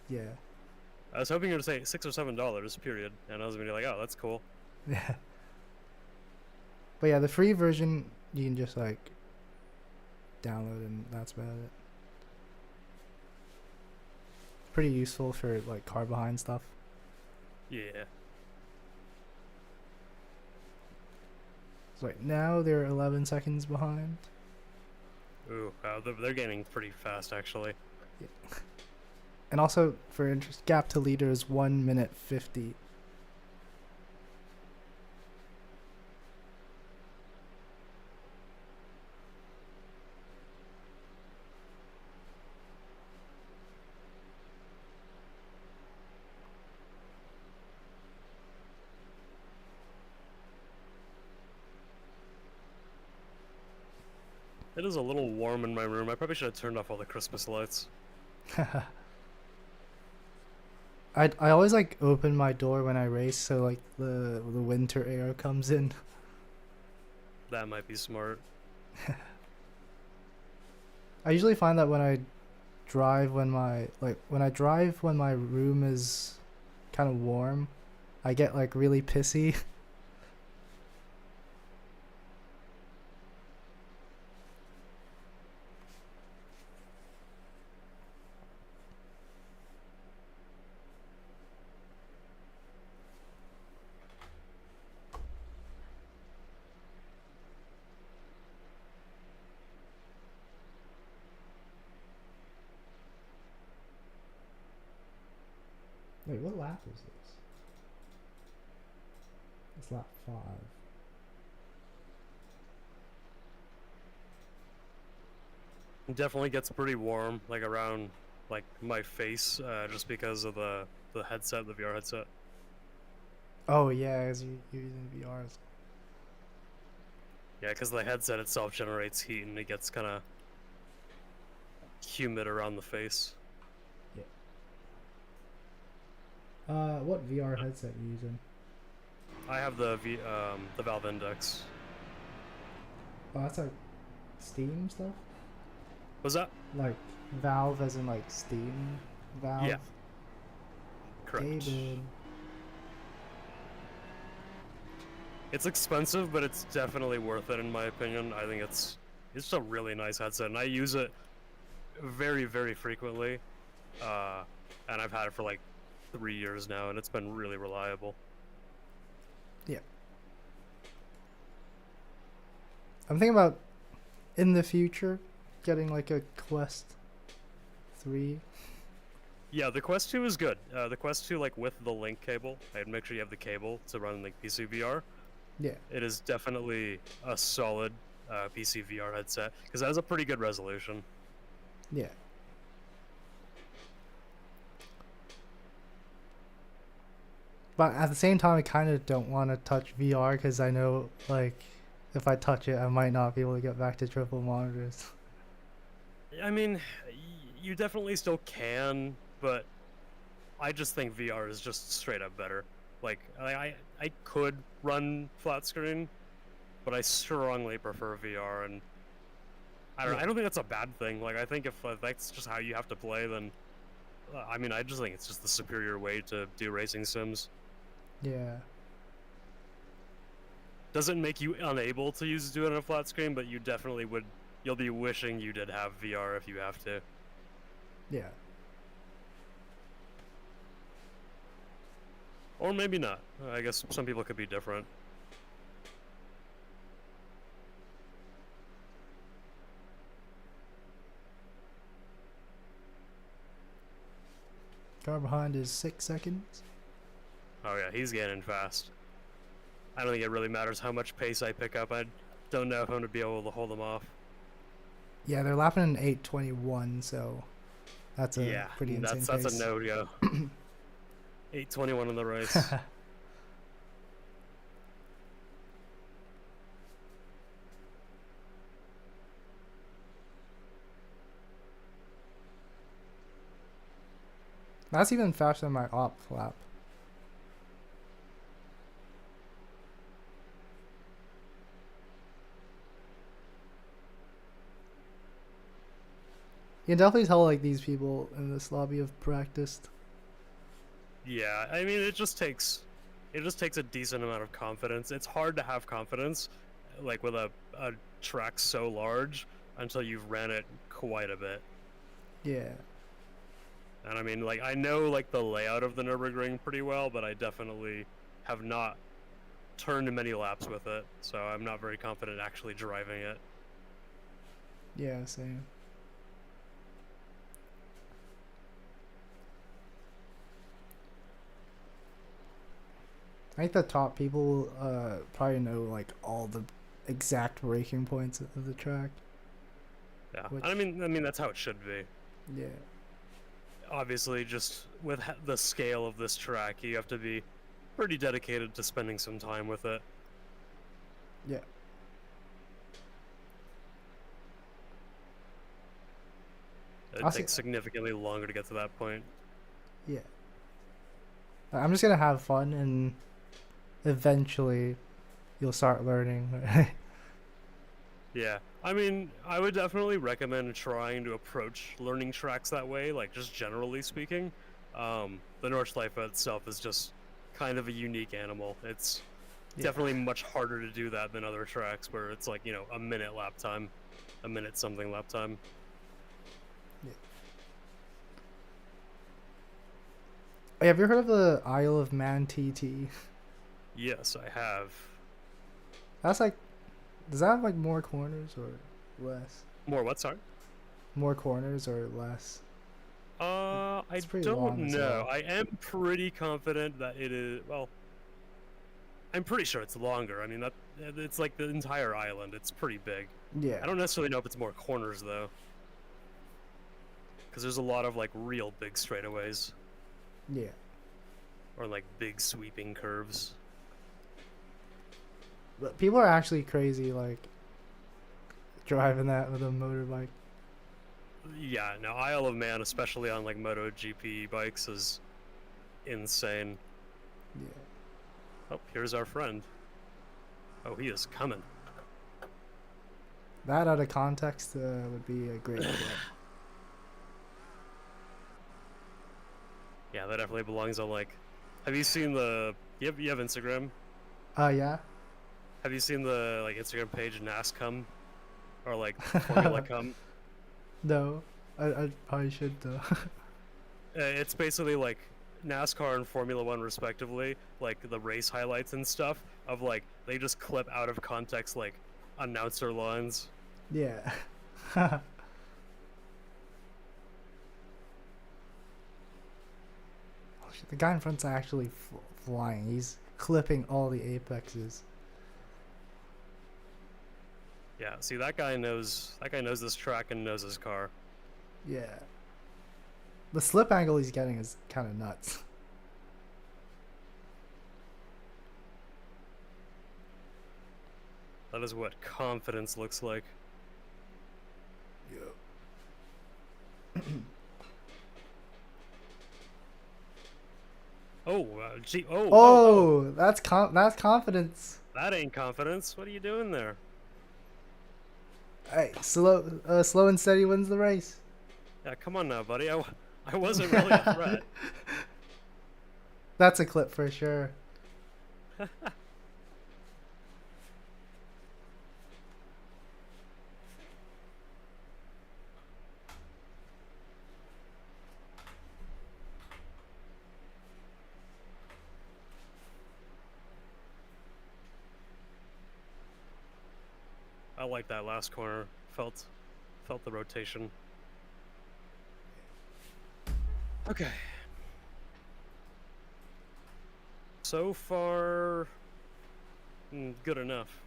yeah, I was hoping you were to say $6 or $7, period, and I was gonna be like, oh, that's cool. yeah. But yeah, the free version you can just like download, and that's about it. Pretty useful for like car behind stuff. Yeah. So like now they're 11 seconds behind. Ooh, wow, they're gaining pretty fast, actually. And also for interest, gap to leader is 1 minute 50. It is a little warm in my room. I probably should have turned off all the Christmas lights. I always like open my door when I race, so like the winter air comes in. That might be smart. I usually find that when I drive when my room is kind of warm, I get like really pissy. Wait, what lap is this? It's lap 5. It definitely gets pretty warm, like around like my face, just because of the headset, the VR headset. Oh yeah, as you're using VRs. Yeah, because the headset itself generates heat and it gets kind of humid around the face. What VR headset you using? I have the Valve Index. Oh, that's like Steam stuff? Was that? Like Valve as in like Steam Valve? Yeah. Correct. David. It's expensive, but it's definitely worth it in my opinion. I think it's just a really nice headset, and I use it very, very frequently. And I've had it for like 3 years now, and it's been really reliable. Yeah. I'm thinking about in the future getting like a Quest 3. Yeah, the Quest 2 is good. The Quest 2, like with the link cable, I'd make sure you have the cable to run like PC VR. Yeah. It is definitely a solid PC VR headset because it has a pretty good resolution. Yeah. But at the same time, I kind of don't want to touch VR because I know, like, if I touch it, I might not be able to get back to triple monitors. I mean, you definitely still can, but I just think VR is just straight up better. Like I could run flat screen, but I strongly prefer VR, and I don't know. Yeah. I don't think that's a bad thing. Like I think if that's just how you have to play, then I mean, I just think it's just the superior way to do racing sims. Yeah. Doesn't make you unable to do it on a flat screen, but you definitely would. You'll be wishing you did have VR if you have to. Yeah. Or maybe not. I guess some people could be different. Car behind is 6 seconds. Oh yeah, he's getting fast. I don't think it really matters how much pace I pick up. I don't know if I'm going to be able to hold them off. Yeah, they're lapping in 8:21, so that's a Yeah, pretty insane that's pace. a no-go. 8:21 in the race. That's even faster than my op lap. You can definitely tell like these people in this lobby have practiced. Yeah, I mean it just takes a decent amount of confidence. It's hard to have confidence like with a track so large until you've ran it quite a bit. Yeah. And I mean, like, I know like the layout of the Nurburgring pretty well, but I definitely have not turned many laps with it, so I'm not very confident actually driving it. Yeah, same. I think the top people probably know like all the exact braking points of the track. Yeah, Which, I mean that's how it should be. yeah. Obviously, just with the scale of this track, you have to be pretty dedicated to spending some time with it. Yeah. It takes significantly longer to get to that point. Yeah. I'm just gonna have fun and eventually you'll start learning. Yeah, I mean, I would definitely recommend trying to approach learning tracks that way, like just generally speaking. The Nordschleife itself is just kind of a unique animal. It's Yeah. definitely much harder to do that than other tracks where it's like, you know, a minute lap time, a minute something lap time. Yeah. Hey, have you heard of the Isle of Man TT? Yes, I have. That's like, does that have like more corners or less? More what, sorry? More corners or less? I It's pretty don't long as know. well. I am pretty confident that it is, well, I'm pretty sure it's longer. I mean, that it's like the entire island. It's pretty big. Yeah. I don't necessarily know if it's more corners though, because there's a lot of like real big straightaways Yeah. or like big sweeping curves. But people are actually crazy, like driving that with a motorbike. Yeah, now Isle of Man, especially on like MotoGP bikes, is insane. Yeah. Oh, here's our friend. Oh, he is coming. That out of context would be a great clip. Yeah, that definitely belongs on like. Have you seen the? You have Instagram? Yeah. Have you seen the like Instagram page NASCOM or like Formula Com? No, I probably should though. It's basically like NASCAR and Formula One respectively, like the race highlights and stuff of like they just clip out of context like announcer lines. Yeah. Oh, shit, the guy in front's actually flying. He's clipping all the apexes. Yeah, see that guy knows this track and knows his car. Yeah. The slip angle he's getting is kind of nuts. That is what confidence looks like. Yeah. Gee. Oh, oh, oh. Oh, that's confidence. That ain't confidence. What are you doing there? Hey, slow and steady wins the race. Yeah, come on now, buddy. I wasn't really a threat. That's a clip for sure. I like that last corner. Felt the rotation. Okay. So far, good enough.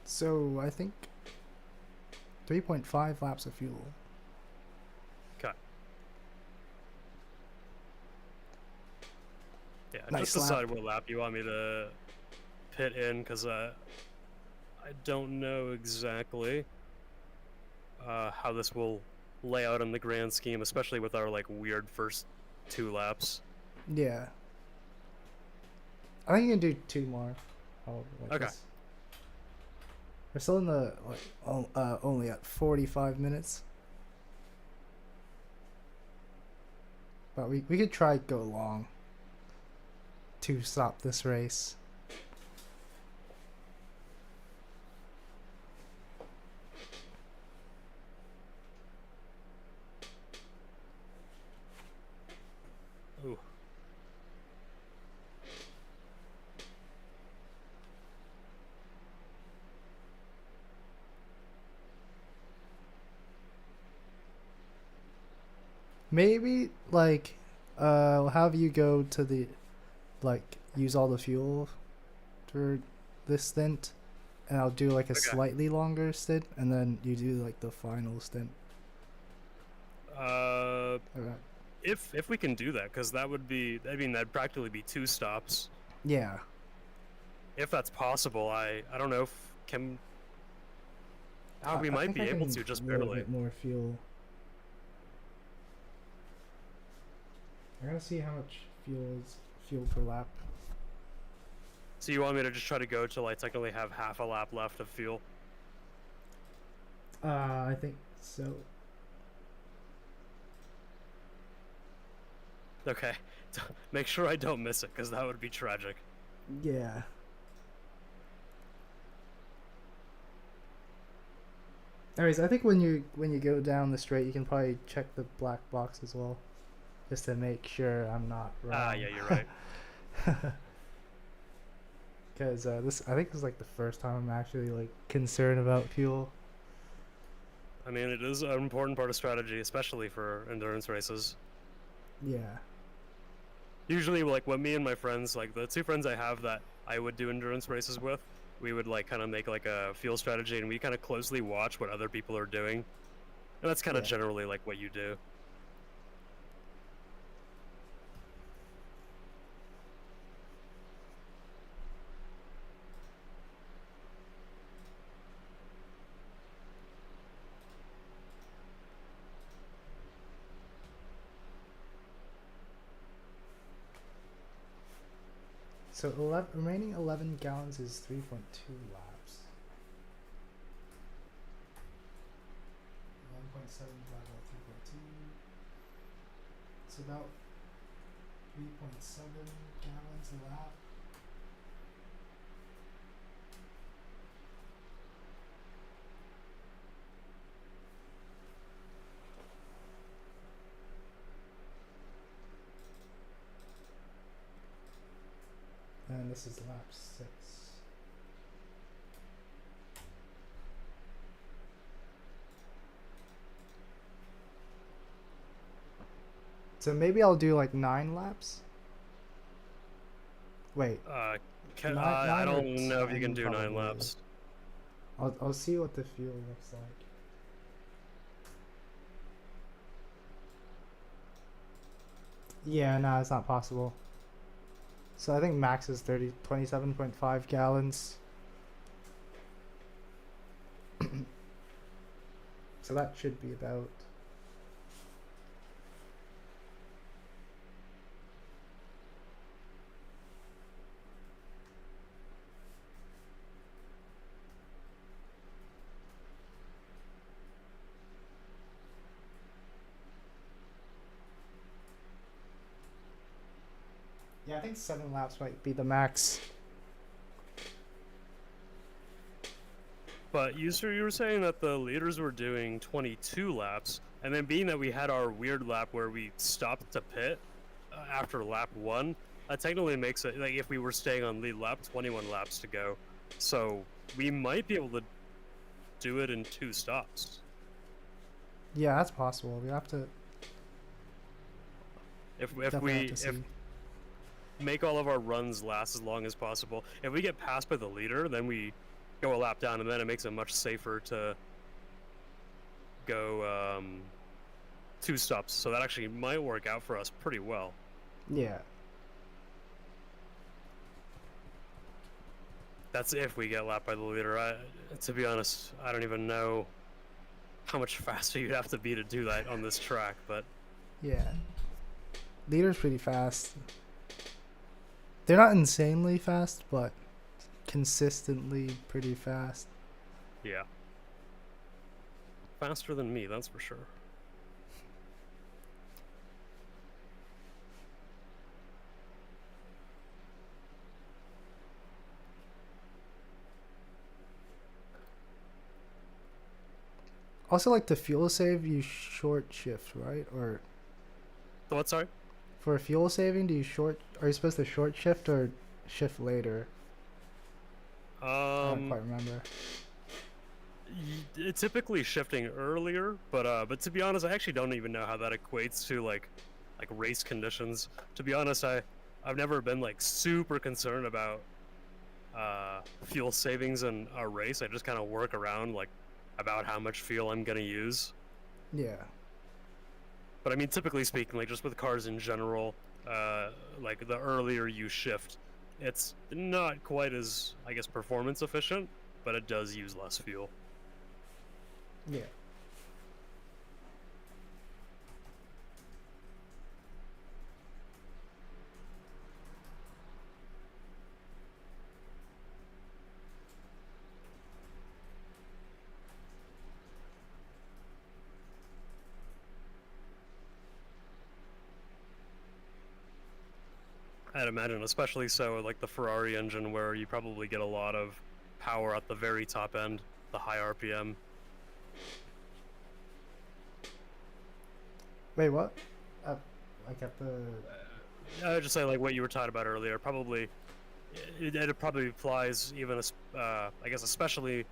So I think 3.5 laps of fuel. Okay. Yeah, Nice just decide lap. what lap you want me to pit in, because I don't know exactly how this will lay out in the grand scheme, especially with our like weird first 2 laps. Yeah. I think you can do 2 more. Okay. This. We're still in the only at 45 minutes. But we could try go long to stop this race. Ooh. Maybe like have you go to the use all the fuel for this stint, and I'll do like a Okay. slightly longer stint, and then you do like the final stint. Alright. If we can do that, because that would be, I mean, that'd practically be 2 stops. Yeah. If that's possible, I don't know if can. We I might think be I able can to just a little barely. bit more fuel. I gotta see how much fuel per lap. So you want me to just try to go till I technically have half a lap left of fuel? I think so. Okay. Make sure I don't miss it, because that would be tragic. Yeah. Anyways, I think when you go down the straight, you can probably check the black box as well, just to make sure I'm not wrong. Yeah, you're right. Because I think this is like the first time I'm actually like concerned about fuel. I mean, it is an important part of strategy, especially for endurance races. Yeah. Usually, like, when me and my friends, like, the 2 friends I have that I would do endurance races with, we would, like, kind of make, like, a fuel strategy, and we kind of closely watch what other people are doing. And that's kind of Yeah. generally, like, what you do. So remaining 11 gallons is 3.2 laps. 1.7 divided by 3.2. It's about 3.7 gallons a lap. And this is lap 6. So maybe I'll do like 9 laps. Wait, I nine or don't know if you can 10 do 9 probably. laps. I'll see what the fuel looks like. Yeah, no, it's not possible. So I think max is 27.5 gallons. So that should be about. Yeah, I think 7 laps might be the max. But you were saying that the leaders were doing 22 laps, and then being that we had our weird lap where we stopped to pit after lap 1, that technically makes it, like, if we were staying on lead lap, 21 laps to go. So we might be able to do it in 2 stops. Yeah, that's possible. We have to If definitely have to see. make all of our runs last as long as possible. If we get passed by the leader, then we go a lap down, and then it makes it much safer to go 2 stops. So that actually might work out for us pretty well. Yeah. That's if we get lapped by the leader. To be honest, I don't even know how much faster you'd have to be to do that on this track, but Yeah. Leader's pretty fast. They're not insanely fast, but consistently pretty fast. yeah. Faster than me, that's for sure. Also, like the fuel save, you short shift, right? Or So what, sorry? for fuel saving, are you supposed to short shift or shift later? I don't quite remember. It's typically shifting earlier, but to be honest, I actually don't even know how that equates to like race conditions. To be honest, I've never been like super concerned about fuel savings in a race. I just kind of work around like about how much fuel I'm gonna use. Yeah. But I mean, typically speaking, like just with cars in general, like the earlier you shift, it's not quite as, I guess, performance efficient, but it does use less fuel. Yeah. I'd imagine, especially so like the Ferrari engine, where you probably get a lot of power at the very top end, the high RPM. Wait, what? Like at the. I would just say like what you were talking about earlier. Probably, it probably applies even, I guess, especially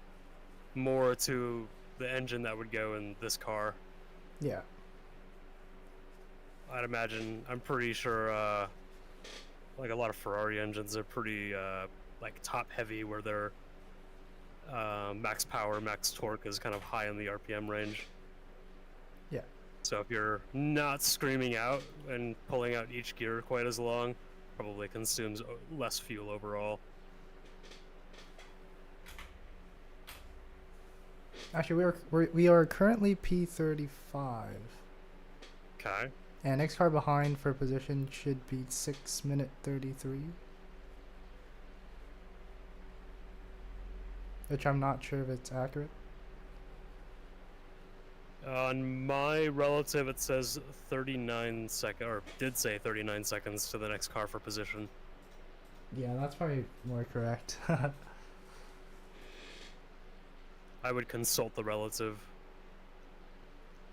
more to the engine that would go in this car. Yeah. I'd imagine. I'm pretty sure. Like a lot of Ferrari engines are pretty like top heavy, where their max power, max torque is kind of high in the RPM range. Yeah. So if you're not screaming out and pulling out each gear quite as long, probably consumes less fuel overall. Actually, we are currently P35. Okay. And next car behind for position should be 6 minute 33. Which I'm not sure if it's accurate. On my relative, it says 39 seconds, or did say 39 seconds to the next car for position. Yeah, that's probably more correct. I would consult the relative.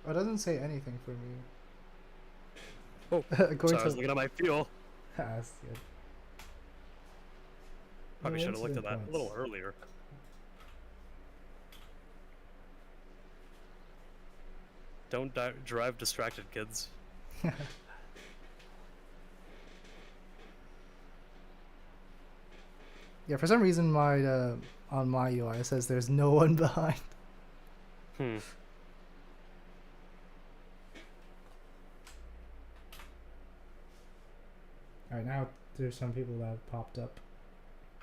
It doesn't say anything for me. Oh, According so I was looking at my fuel. That's good. Probably No should have looked at that incident a little points. earlier. Don't drive distracted, kids. Yeah, for some reason my on my UI it says there's no one behind. Hmm. Alright, now there's some people that have popped up.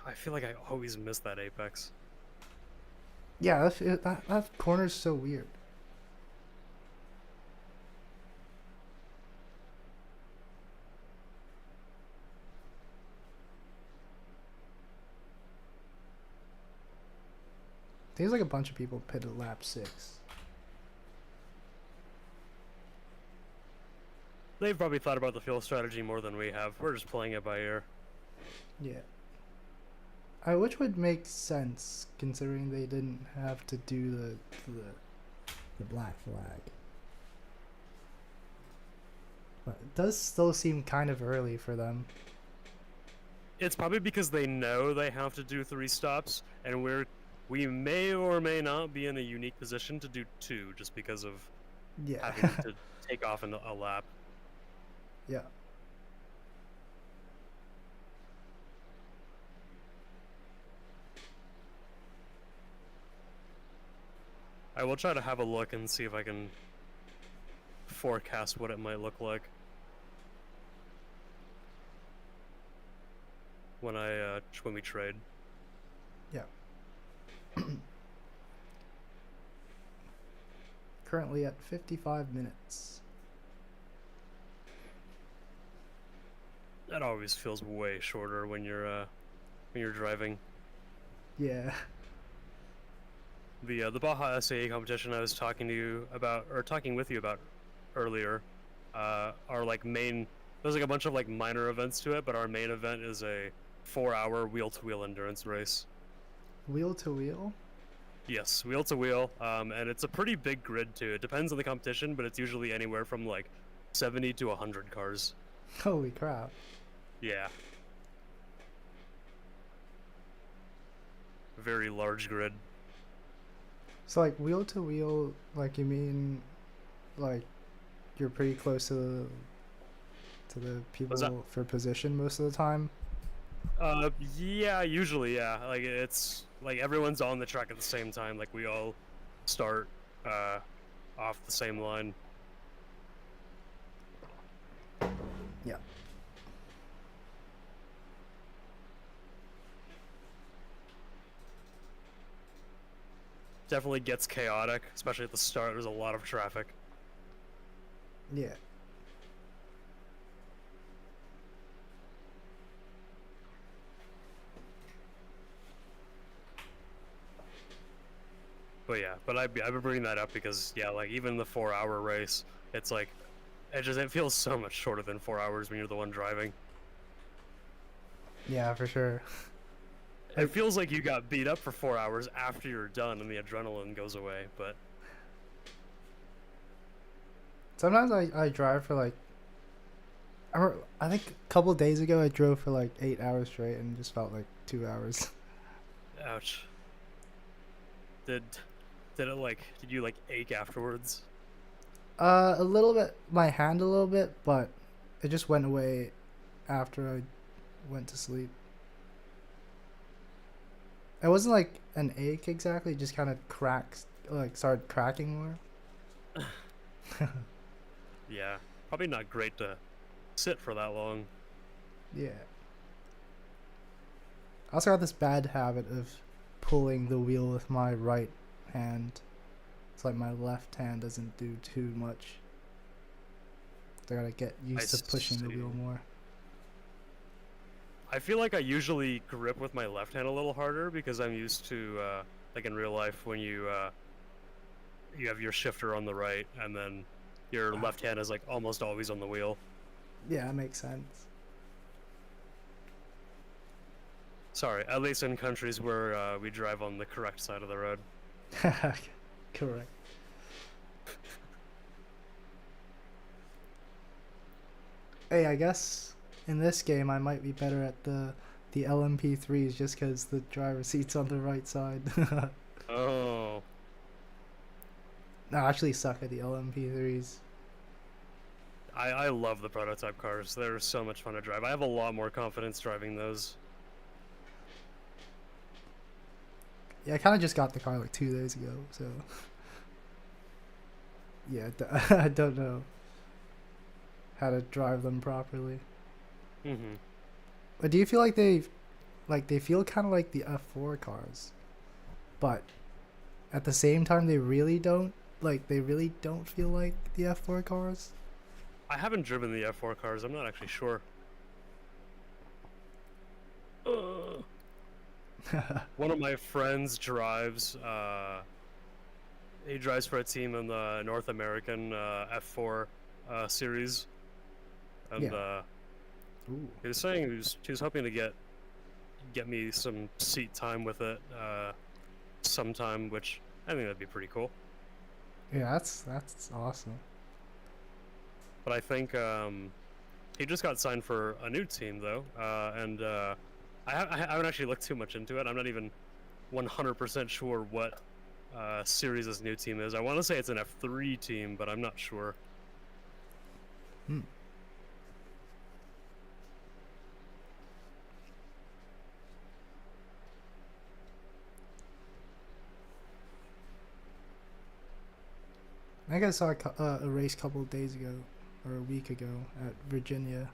I feel like I always miss that apex. Yeah, that corner's so weird. There's like a bunch of people pitted lap 6. They've probably thought about the fuel strategy more than we have. We're just playing it by ear. Yeah. Which would make sense considering they didn't have to do the black flag. But it does still seem kind of early for them. It's probably because they know they have to do 3 stops, and we may or may not be in a unique position to do 2 just because of Yeah. having to take off in a lap. Yeah. I will try to have a look and see if I can forecast what it might look like when we trade. Yeah. Currently at 55 minutes. That always feels way shorter when you're driving. Yeah. The Baja SAE competition I was talking with you about earlier, are like there's like a bunch of like minor events to it, but our main event is a 4-hour wheel-to-wheel endurance race. Wheel to wheel? Yes, wheel-to-wheel, and it's a pretty big grid too. It depends on the competition, but it's usually anywhere from like 70 to 100 cars. Holy crap. Yeah. Very large grid. So like wheel to wheel, like you mean like you're pretty close to the people for position most of the time? Yeah, usually, yeah. Like it's like everyone's on the track at the same time. Like we all start off the same line. Yeah. Definitely gets chaotic, especially at the start. There's a lot of traffic. Yeah. But yeah, I've been bringing that up because yeah, like even the 4-hour race, it's like it feels so much shorter than 4 hours when you're the one driving. Yeah, for sure. It feels like you got beat up for 4 hours after you're done and the adrenaline goes away, but Sometimes I drive for like I think a couple days ago I drove for like 8 hours straight and just felt like 2 hours. ouch. Did you like ache afterwards? A little bit, my hand a little bit, but it just went away after I went to sleep. It wasn't like an ache exactly, it just kind of started cracking more. Yeah, probably not great to sit for that long. Yeah. I also got this bad habit of pulling the wheel with my right hand. It's like my left hand doesn't do too much. I gotta get used to pushing the wheel more. I feel like I usually grip with my left hand a little harder because I'm used to, like in real life, when you have your shifter on the right and then your left hand is like almost always on the wheel. Yeah, that makes sense. Sorry, at least in countries where we drive on the correct side of the road. Correct. Hey, I guess in this game I might be better at the LMP3s just because the driver's seat's on the right side. Oh. No, I actually suck at the LMP3s. I love the prototype cars. They're so much fun to drive. I have a lot more confidence driving those. Yeah, I kind of just got the car like 2 days ago, so yeah, I don't know how to drive them properly. Mm-hmm. But do you feel like they feel kind of like the F4 cars, but at the same time they really don't feel like the F4 cars? I haven't driven the F4 cars. I'm not actually sure. One of my friends drives. He drives for a team in the North American F4 series, and Yeah. Ooh. he was saying he was hoping to get me some seat time with it sometime, which I think that'd be pretty cool. Yeah, that's awesome. But I think he just got signed for a new team though, and I haven't actually looked too much into it. I'm not even 100% sure what series this new team is. I want to say it's an F3 team, but I'm not sure. Hmm. I think I saw a race a couple of days ago, or a week ago, at Virginia.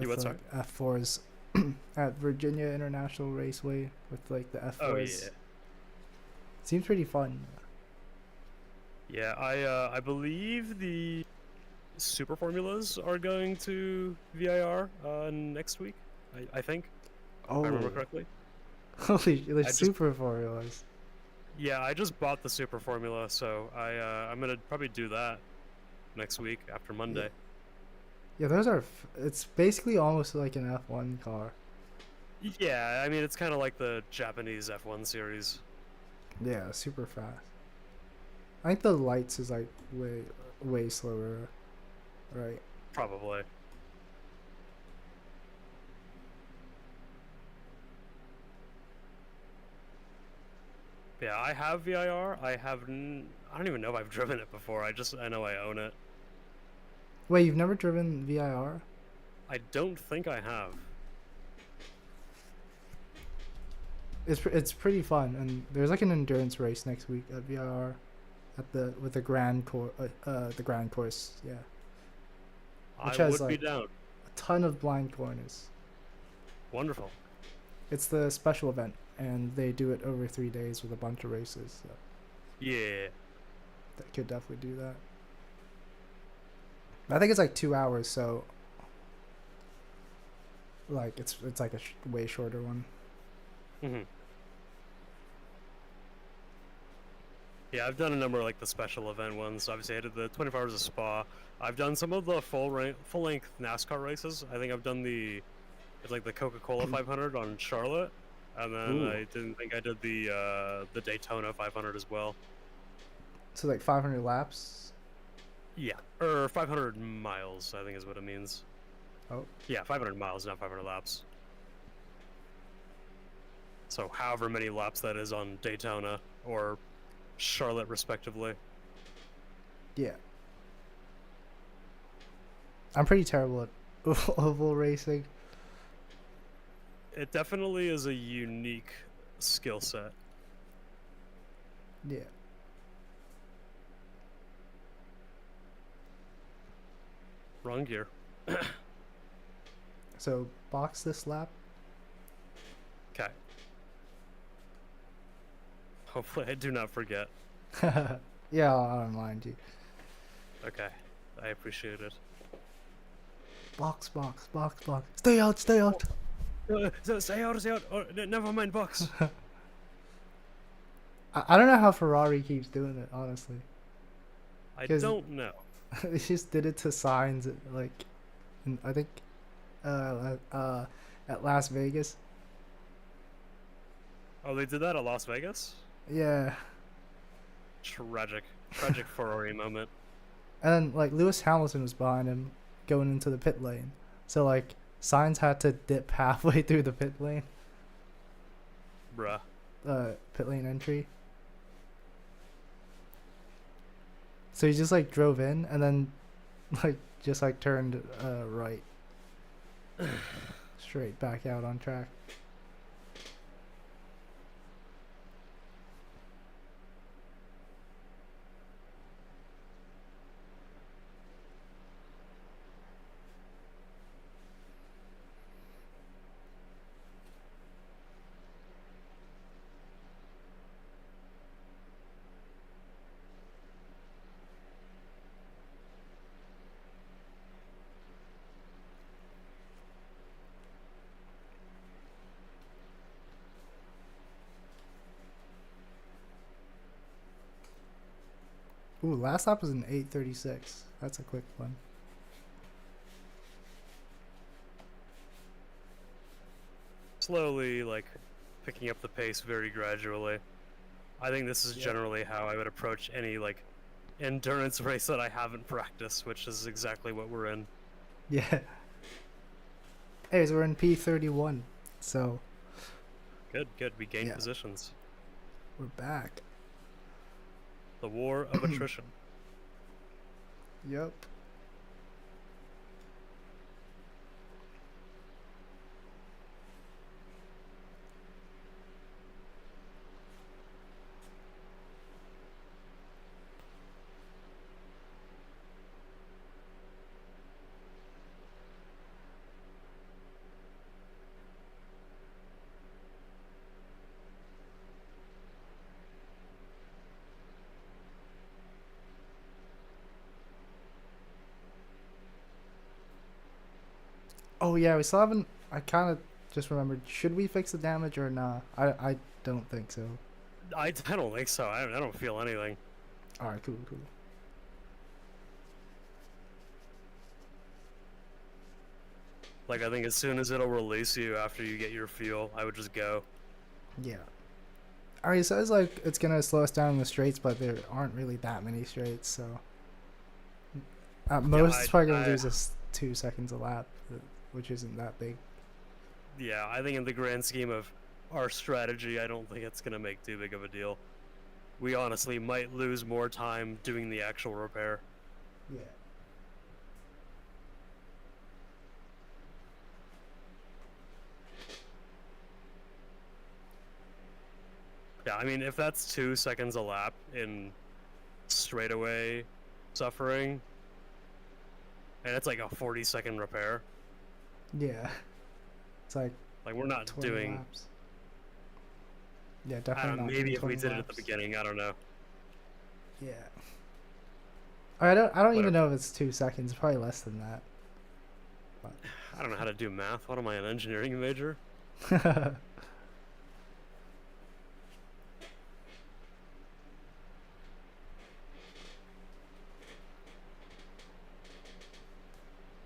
You what, With sorry? F4s at Virginia International Raceway with like the F4s. Oh yeah. Seems pretty fun. Yeah, I believe the Super Formulas are going to VIR next week. I think, if I remember correctly. Holy, the I just- super formulas. Yeah, I just bought the Super Formula, so I'm gonna probably do that next week after Monday. Yeah, those are. It's basically almost like an F1 car. Yeah, I mean it's kind of like the Japanese F1 series. Yeah, super fast. I think the lights is like way slower, right? Probably. Yeah, I have VIR. I don't even know if I've driven it before. I know I own it. Wait, you've never driven VIR? I don't think I have. It's pretty fun, and there's like an endurance race next week at VIR, with the the grand course. Yeah, which I has would be like down. a ton of blind corners. Wonderful. It's the special event, and they do it over 3 days with a bunch of races. So Yeah. that could definitely do that. I think it's like 2 hours, so like it's like a way shorter one. Mhm. Yeah, I've done a number of like the special event ones. Obviously, I did the 24 hours of Spa. I've done some of the full length NASCAR races. I think I've done it's like the Coca-Cola 500 on Charlotte, and then Ooh. I didn't think I did the Daytona 500 as well. So like 500 laps. Yeah, or 500 miles, I think is what it means. Oh. Yeah, 500 miles, not 500 laps. So however many laps that is on Daytona or Charlotte, respectively. Yeah. I'm pretty terrible at oval racing. It definitely is a unique skill set. Yeah. Wrong gear. So box this lap. Okay. Hopefully I do not forget. Yeah, I'll remind you. Okay. I appreciate it. Box. Stay out. Stay out. Oh, never mind, box. I don't know how Ferrari keeps doing it, honestly. I 'Cause- don't know. They just did it to signs, like, I think, at Las Vegas. Oh, they did that at Las Vegas? Yeah. Tragic Ferrari moment. And then, like, Lewis Hamilton was behind him going into the pit lane. So, like, Sainz had to dip halfway through the pit lane. Bruh. Pit lane entry. So he just, like, drove in and then, like, just, like, turned right. Straight back out on track. Ooh, last lap was an 8:36. That's a quick one. Slowly, like, picking up the pace very gradually. I think this is generally how I would approach any, like, endurance race that I haven't practiced, which is exactly what we're in. Yeah. Hey, so we're in P31, so Good, good. We gained Yeah. positions. we're back. The war of attrition. Yep. Oh yeah, we still haven't. I kind of just remembered. Should we fix the damage or nah? I don't think so. I don't think so. I don't feel anything. All right, cool, cool. Like, I think as soon as it'll release you after you get your fuel, I would just go. Yeah. All right, it says like it's gonna slow us down in the straights, but there aren't really that many straights, so at most it's probably gonna lose us 2 seconds a lap, which isn't that big. Yeah, I think in the grand scheme of our strategy, I don't think it's going to make too big of a deal. We honestly might lose more time doing the actual repair. Yeah. Yeah, I mean, if that's 2 seconds a lap in straightaway suffering, and it's like a 40-second repair. Yeah. It's like we're not 20 doing. laps. Yeah, I definitely don't know, not. maybe doing if we 20 did it at the laps. beginning, I don't know. Yeah. I don't even Whatever. know if it's 2 seconds. Probably less than that. I don't know how to do math. What am I, an engineering major? But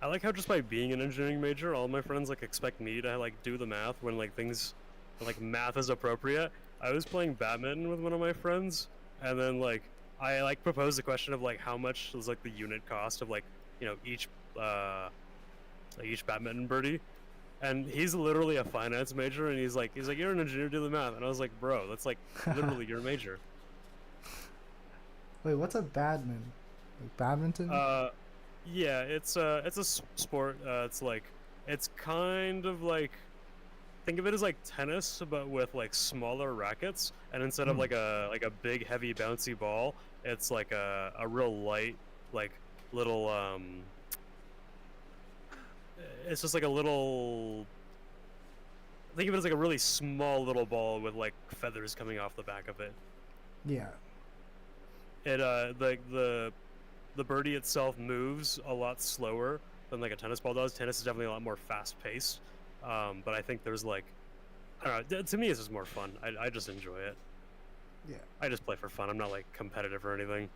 I like how just by being an engineering major, all my friends like expect me to like do the math when like things, like math is appropriate. I was playing badminton with one of my friends, and then like I like proposed the question of like how much is like the unit cost of like each badminton birdie, and he's literally a finance major, and he's like you're an engineer, do the math, and I was like, bro, that's like literally your major. wait, what's a badminton? Like badminton? Yeah, it's a sport. It's kind of like, think of it as like tennis, but with like smaller rackets, and instead of like a big heavy bouncy ball, it's like a real light like little It's just like a little. Think of it as like a really small little ball with like feathers coming off the back of it. Yeah. It the birdie itself moves a lot slower than like a tennis ball does. Tennis is definitely a lot more fast paced, but I think there's like, I don't know. To me, it's just more fun. I just enjoy it. Yeah. I just play for fun. I'm not like competitive or anything.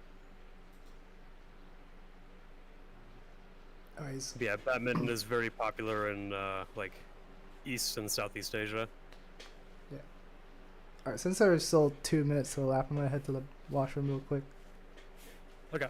Alright, But yeah, badminton is very popular in like East and Southeast Asia. yeah. Alright, since there's still 2 minutes to the lap, I'm gonna head to the washroom real quick. Okay.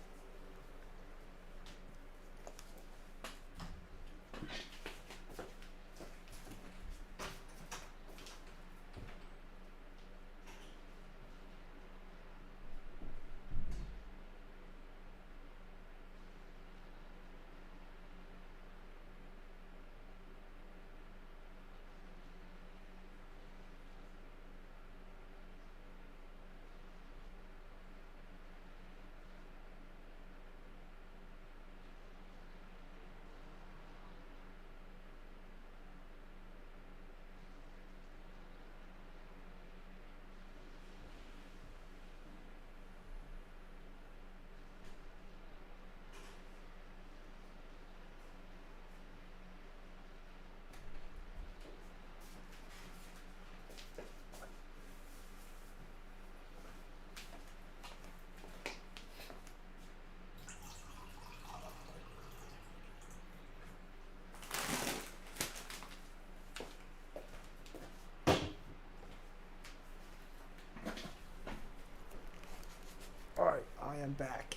back.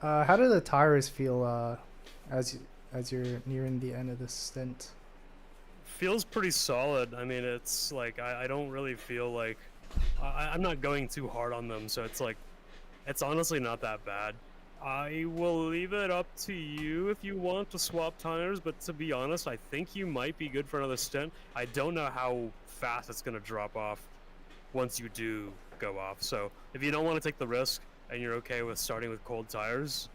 How do the tires feel as you're nearing the end of the stint? Feels pretty solid. I mean, it's like I don't really feel like I'm not going too hard on them, so it's like it's honestly not that bad. I will leave it up to you if you want to swap tires, but to be honest, I think you might be good for another stint. I don't know how fast it's gonna drop off once you do go off. So if you don't want to take the risk and you're okay with starting with cold tires,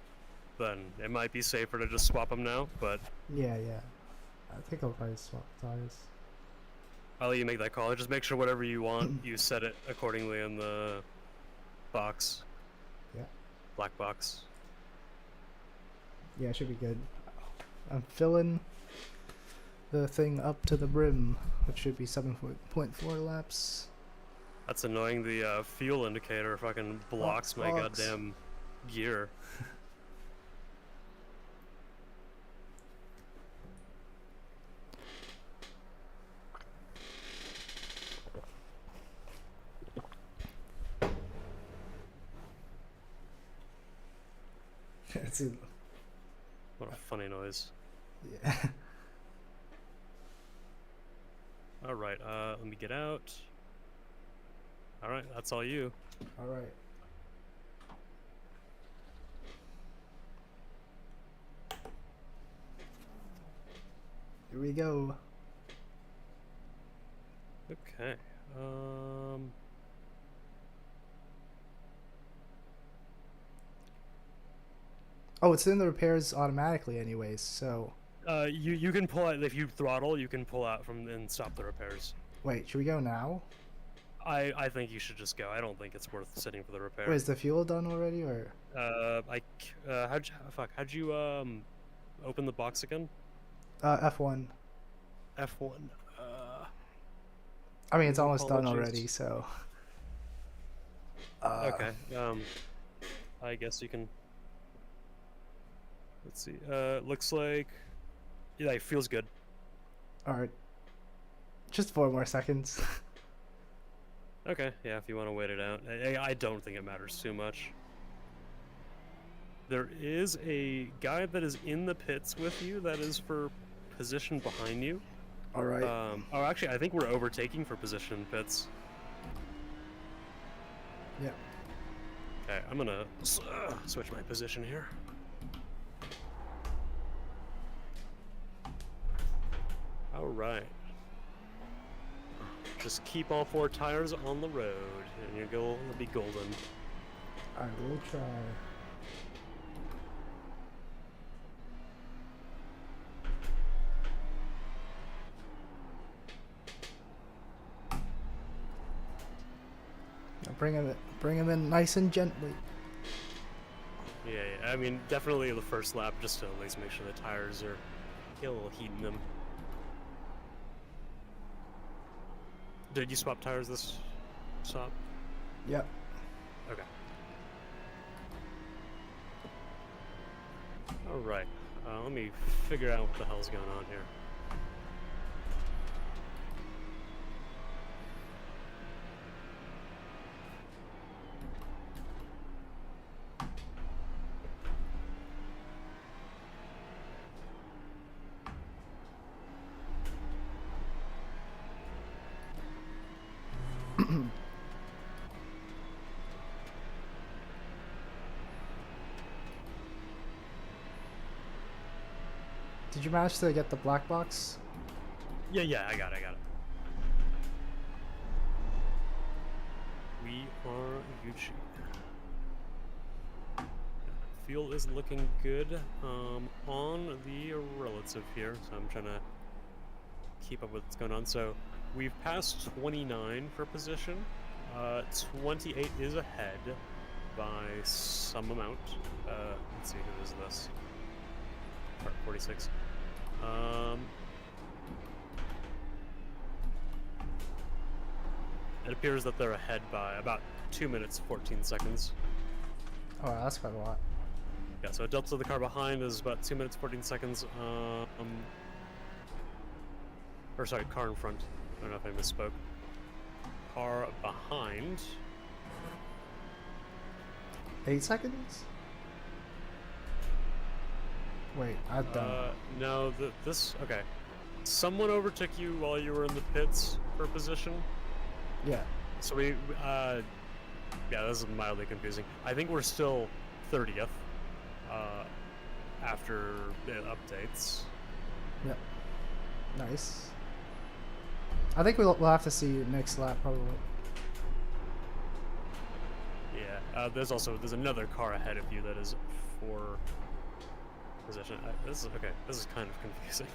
then it might be safer to just swap them now. But Yeah, yeah. I think I'll probably swap tires. I'll let you make that call. Just make sure whatever you want, you set it accordingly in the box. Yeah. Black box. Yeah, it should be good. I'm filling the thing up to the brim, which should be 7.4 laps. That's annoying. The fuel indicator fucking blocks my goddamn gear. It's a, What a funny noise. yeah. Alright, let me get out. Alright, that's all you. All right. Here we go. Okay. Oh, it's in the repairs automatically anyways, so... You can pull out, if you throttle, you can pull out from and stop the repairs. Wait, should we go now? I think you should just go. I don't think it's worth sitting for the repair. Wait, is the fuel done already, or...? How'd you open the box again? F1. F1. I mean, it's almost done Apologies. already, so... Okay, I guess you can... Let's see, looks like... Yeah, it feels good. Alright. Just 4 more seconds. Okay, yeah, if you want to wait it out. I don't think it matters too much. There is a guy that is in the pits with you that is for position behind you. Alright. Oh, actually, I think we're overtaking for position in pits. Yeah. Okay, I'm gonna switch my position here. Alright. Just keep all 4 tires on the road, and you'll be golden. I will try. Now bring him in nice and gently. Yeah, I mean, definitely the first lap, just to at least make sure the tires are get a little heat in them. Did you swap tires this stop? Yep. Okay. Alright, let me figure out what the hell's going on here. Did you manage to get the black box? Yeah, I got it. We are Gucci. Fuel is looking good on the relative here, so I'm trying to keep up with what's going on. So we've passed 29 for position. 28 is ahead by some amount. Let's see, who is this? 46. It appears that they're ahead by about 2 minutes, 14 seconds. Oh, that's quite a lot. Yeah, so delta to the car behind is about 2 minutes 14 seconds. Or sorry, car in front. I don't know if I misspoke. Car behind. 8 seconds? Wait, I've done. No, this. Okay. Someone overtook you while you were in the pits for position. Yeah. So yeah, this is mildly confusing. I think we're still 30th after the updates. Yep. Nice. I think we'll have to see next lap probably. Yeah, there's another car ahead of you that is for position. This is kind of confusing.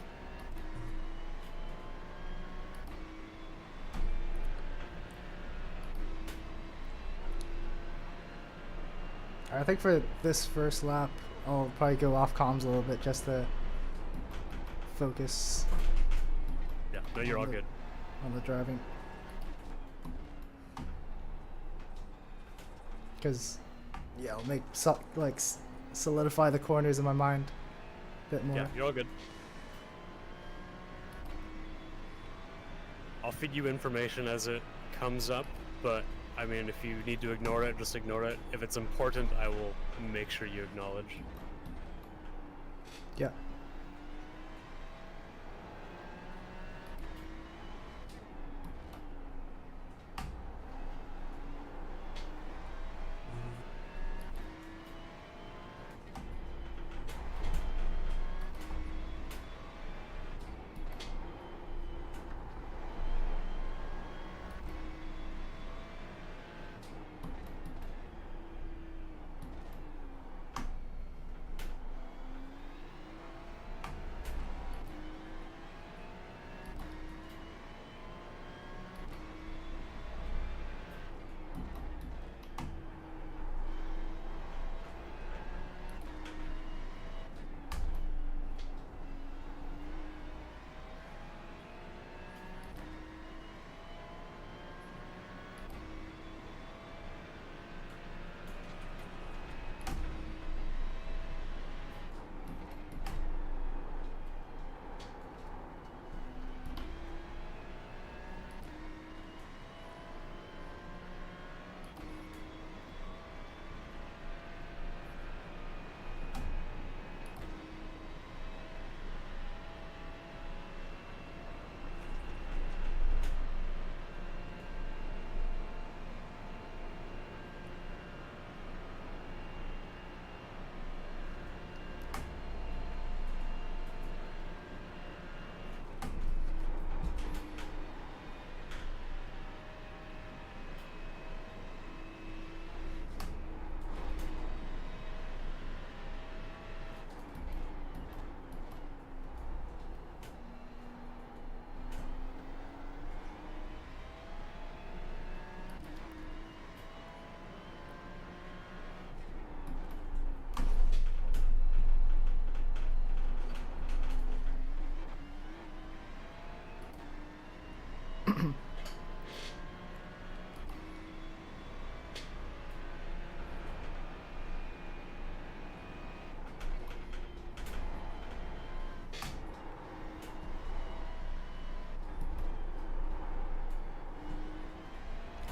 I think for this first lap, I'll probably go off comms a little bit just to focus Yeah, no, you're all good. on the driving. Because, yeah, it'll make solidify the corners in my mind a bit more. Yeah, you're all good. I'll feed you information as it comes up, but I mean, if you need to ignore it, just ignore it. If it's important, I will make sure you acknowledge. Yeah.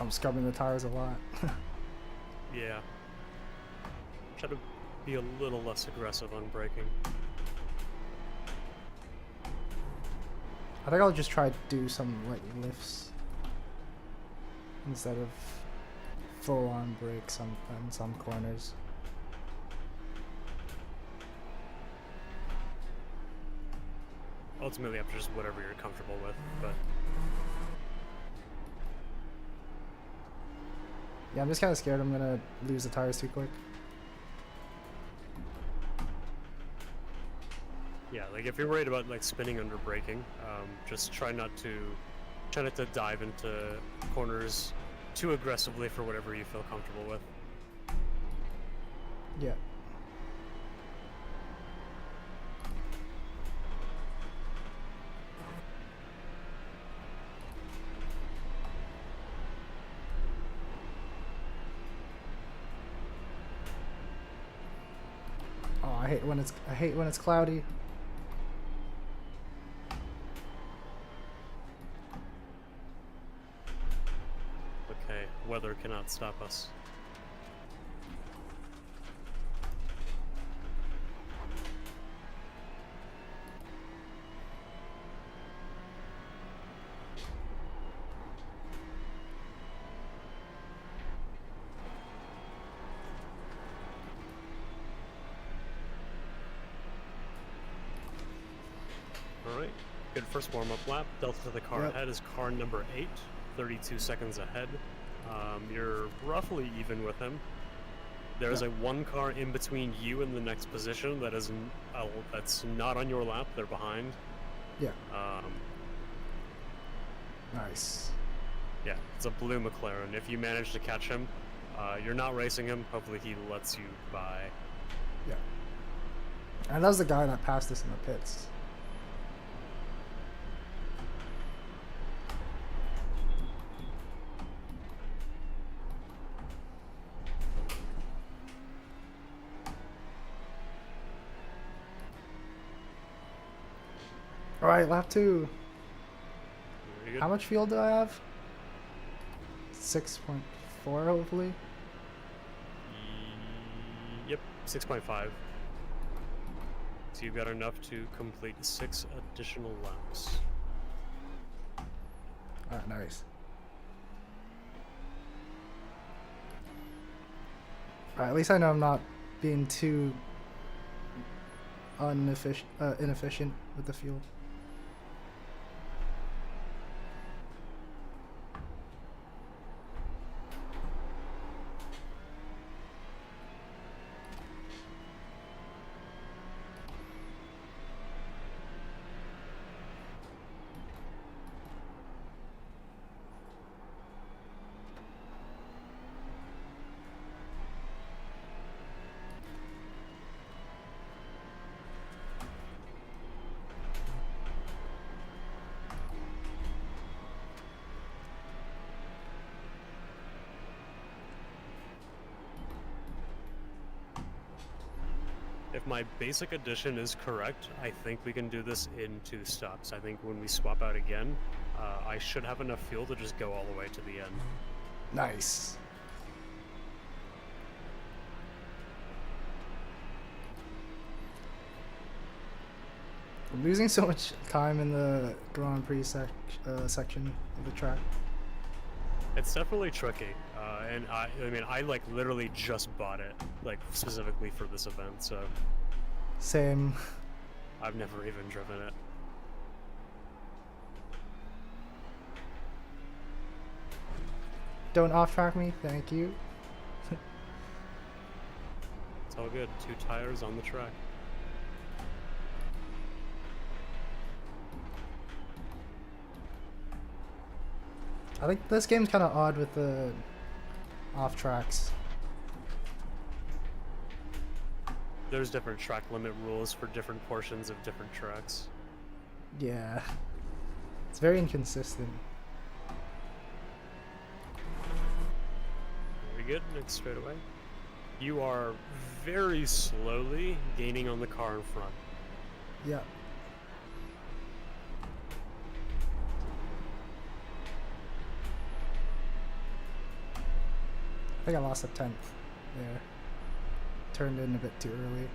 I'm scrubbing the tires a lot. Yeah. Try to be a little less aggressive on braking. I think I'll just try to do some like lifts instead of full on brakes on some corners. Ultimately, up to just whatever you're comfortable with, but Yeah, I'm just kind of scared I'm gonna lose the tires too quick. yeah, like if you're worried about like spinning under braking, just try not to dive into corners too aggressively for whatever you feel comfortable with. Yeah. I hate when it's cloudy. Okay, weather cannot stop us. Alright, good first warm-up lap. Delta to the car Yep. ahead is car number 8, 32 seconds ahead. You're roughly even with him. There is Yep. a one car in between you and the next position that is that's not on your lap. They're behind. Yeah. Um, Nice. yeah, it's a blue McLaren. If you manage to catch him, you're not racing him. Hopefully he lets you by. Yeah. And that was the guy that passed us in the pits. All right, lap 2. Very good. How much fuel do I have? 6.4, hopefully. Yep, 6.5. So you've got enough to complete 6 additional laps. All right, nice. All right, at least I know I'm not being too inefficient with the fuel. If my basic addition is correct, I think we can do this in 2 stops. I think when we swap out again, I should have enough fuel to just go all the way to the end. Nice. I'm losing so much time in the Grand Prix section of the track. It's definitely tricky, and I mean, I like literally just bought it, like specifically for this event, so Same. I've never even driven it. Don't off-track me, thank you. It's all good. 2 tires on the track. I think this game's kind of odd with the off-tracks. There's different track limit rules for different portions of different tracks. Yeah. It's very inconsistent. Very good. Next straightaway. You are very slowly gaining on the car in front. Yeah. I think I lost a 10th there. Turned in a bit too early.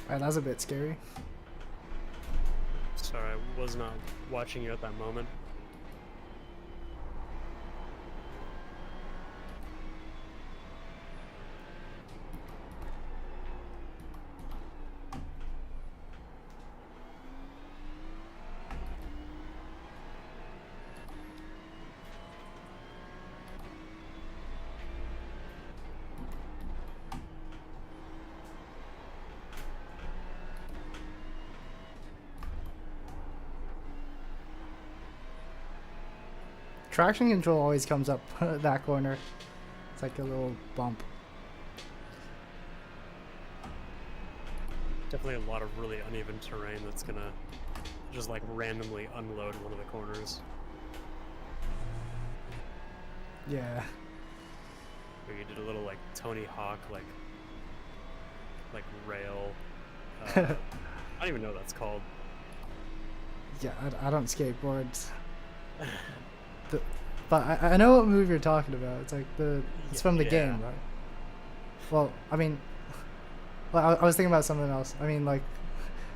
Alright, that's a bit scary. Sorry, I was not watching you at that moment. Traction control always comes up that corner. It's like a little bump. Definitely a lot of really uneven terrain that's gonna just like randomly unload one of the corners. Yeah. Where you did a little like Tony Hawk like rail. I don't even know what that's called. Yeah, I don't skateboard. But I know what movie you're talking about. It's like it's from the game, right? Well, I mean, well, I was thinking about something else. I mean, like,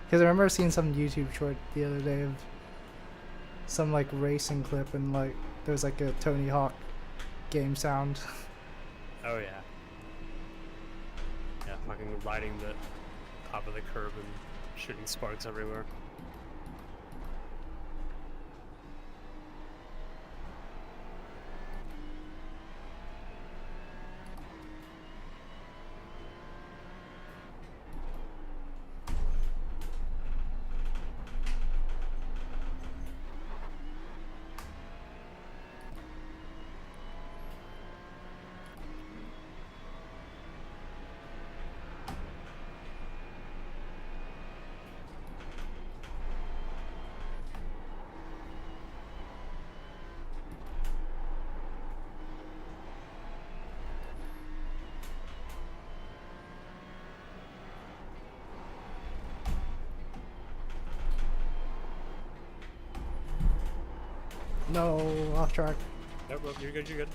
because I remember seeing some YouTube short the other day of some like racing clip, and like there was like a Tony Hawk game sound. Oh yeah. Yeah, fucking riding the top of the curb and shooting sparks everywhere. No, off track. Nope, nope, you're good, you're good.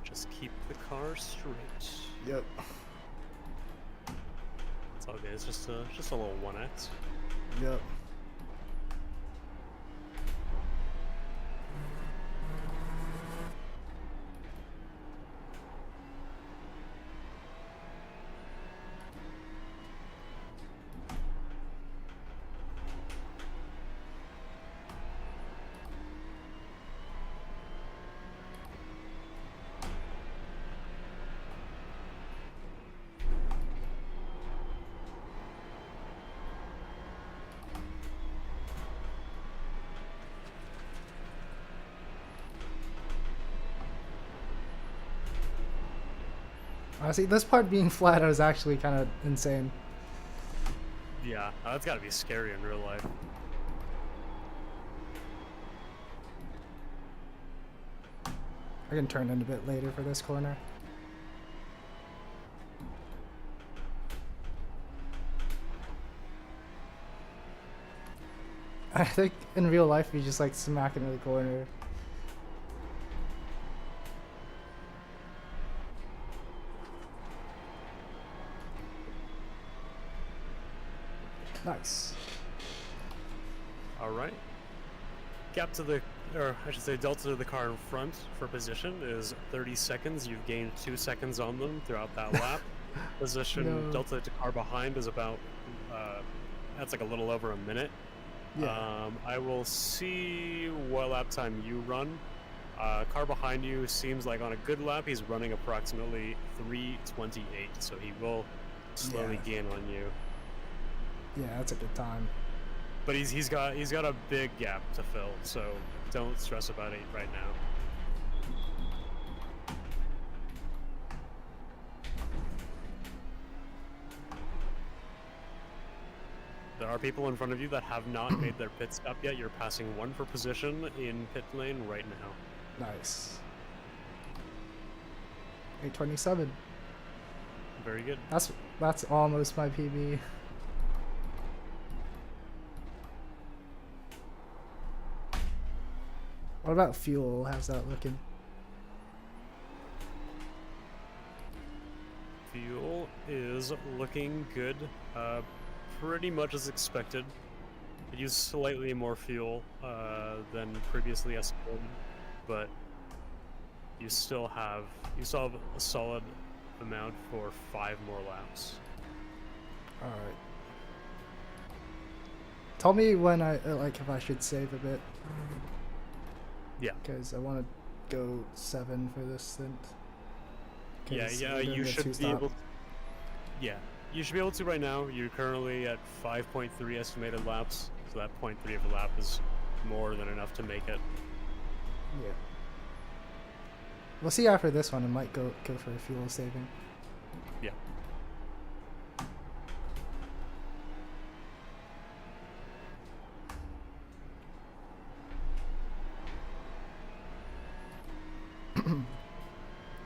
Just keep the car straight. Yep. It's all good, it's just a little 1x. Yep. Honestly, this part being flat was actually kind of insane. Yeah, that's gotta be scary in real life. I can turn in a bit later for this corner. I think in real life you just like smack into the corner. Nice. Alright. Gap to the, or I should say delta to the car in front for position is 30 seconds. You've gained 2 seconds on them throughout that lap. Position No. delta to car behind is about, that's like a little over a minute. Yeah. I will see what lap time you run. Car behind you seems like on a good lap he's running approximately 3:28, so he will slowly gain on you. Yeah, that's a good time. But he's got a big gap to fill, so don't stress about it right now. There are people in front of you that have not made their pit stop yet. You're passing one for position in pit lane right now. Nice. 827. Very good. That's almost my PB. What about fuel? How's that looking? Fuel is is looking good. Pretty much as expected. It used slightly more fuel than previously estimated, but you still have a solid amount for 5 more laps. All right. Tell me when if I should save a bit. Yeah. Because I want to go 7 for this stint. Yeah, you should be able. Yeah, you should be able to right now. You're currently at 5.3 estimated laps, so that 0.3 of a lap is more than enough to make it. Yeah. We'll see after this one. I might go for a fuel saving. Yeah.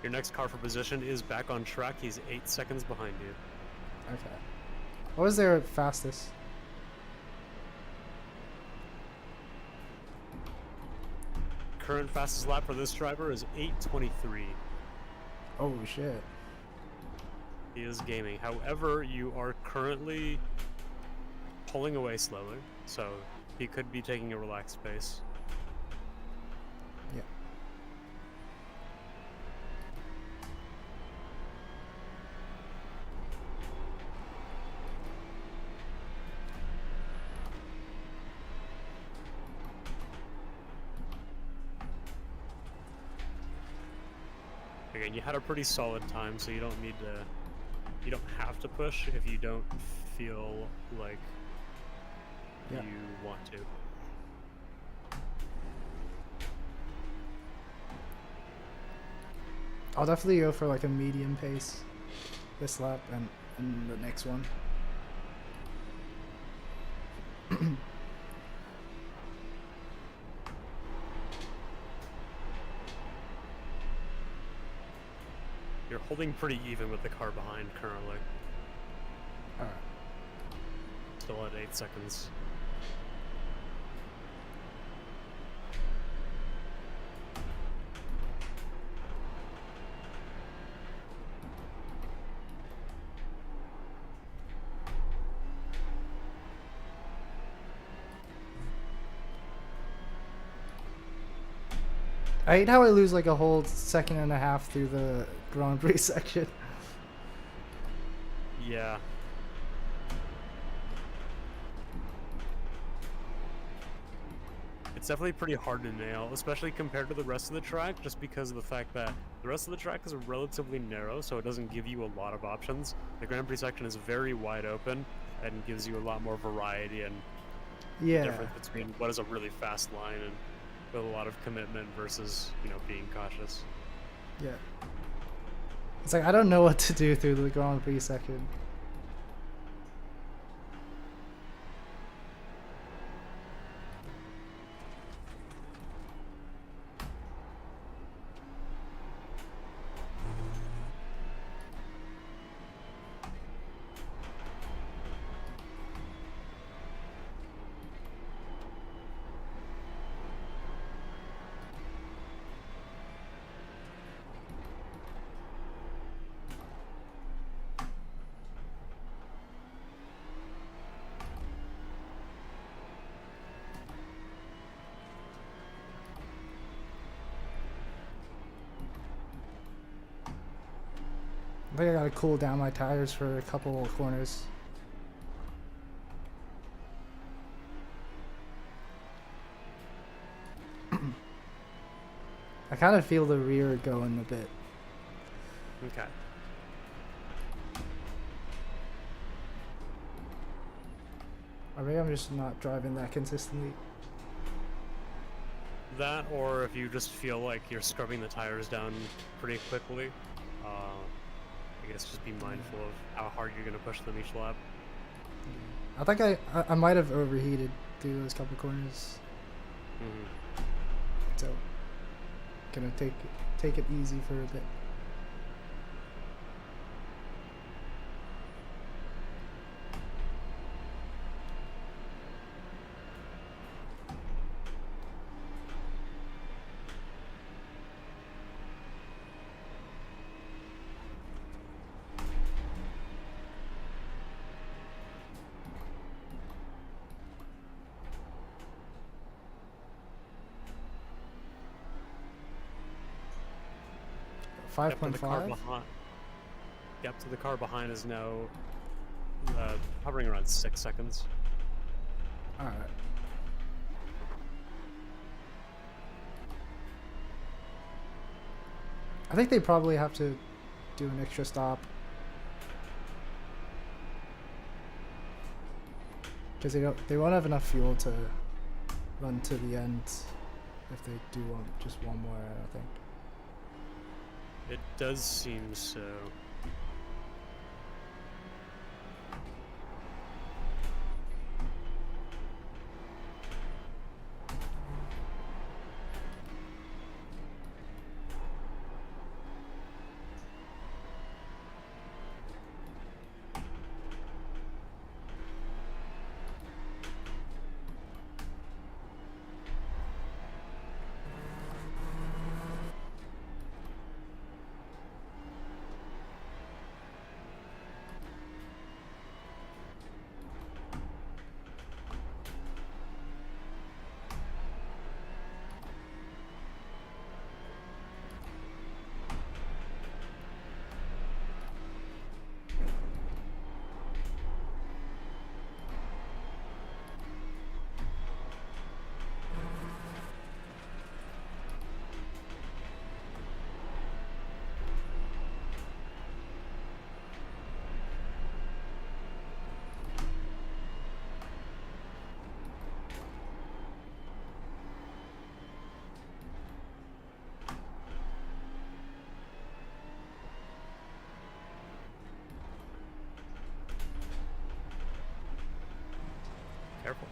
Your next car for position is back on track. He's 8 seconds behind you. Okay. What was their fastest? Current fastest lap for this driver is 8:23. Oh shit. He is gaming. However, you are currently pulling away slowly, so he could be taking a relaxed pace. Yeah. Again, you had a pretty solid time, so you don't have to push if you don't feel like Yeah. you want to. I'll definitely go for like a medium pace this lap and the next one. You're holding pretty even with the car behind currently. Alright. Still at 8 seconds. I hate how I lose like a whole second and a half through the Grand Prix section. Yeah. It's definitely pretty hard to nail, especially compared to the rest of the track, just because of the fact that the rest of the track is relatively narrow, so it doesn't give you a lot of options. The Grand Prix section is very wide open and gives you a lot more variety and Yeah. difference between what is a really fast line and with a lot of commitment versus, being cautious. Yeah. It's like I don't know what to do through the Grand Prix section. I think I gotta cool down my tires for a couple of corners. I kind of feel the rear going a bit. Okay. Or maybe I'm just not driving that consistently. That, or if you just feel like you're scrubbing the tires down pretty quickly, I guess just be mindful of how hard you're going to push them each lap. I think I might have overheated through those couple corners. Mm-hmm. So, gonna take it easy for a bit. Five Yep, to point the car five. behind. Yep, to the car behind is now hovering around 6 seconds. All right. I think they probably have to do an extra stop because they won't have enough fuel to run to the end if they do want just one more. I don't think. It does seem so. Careful.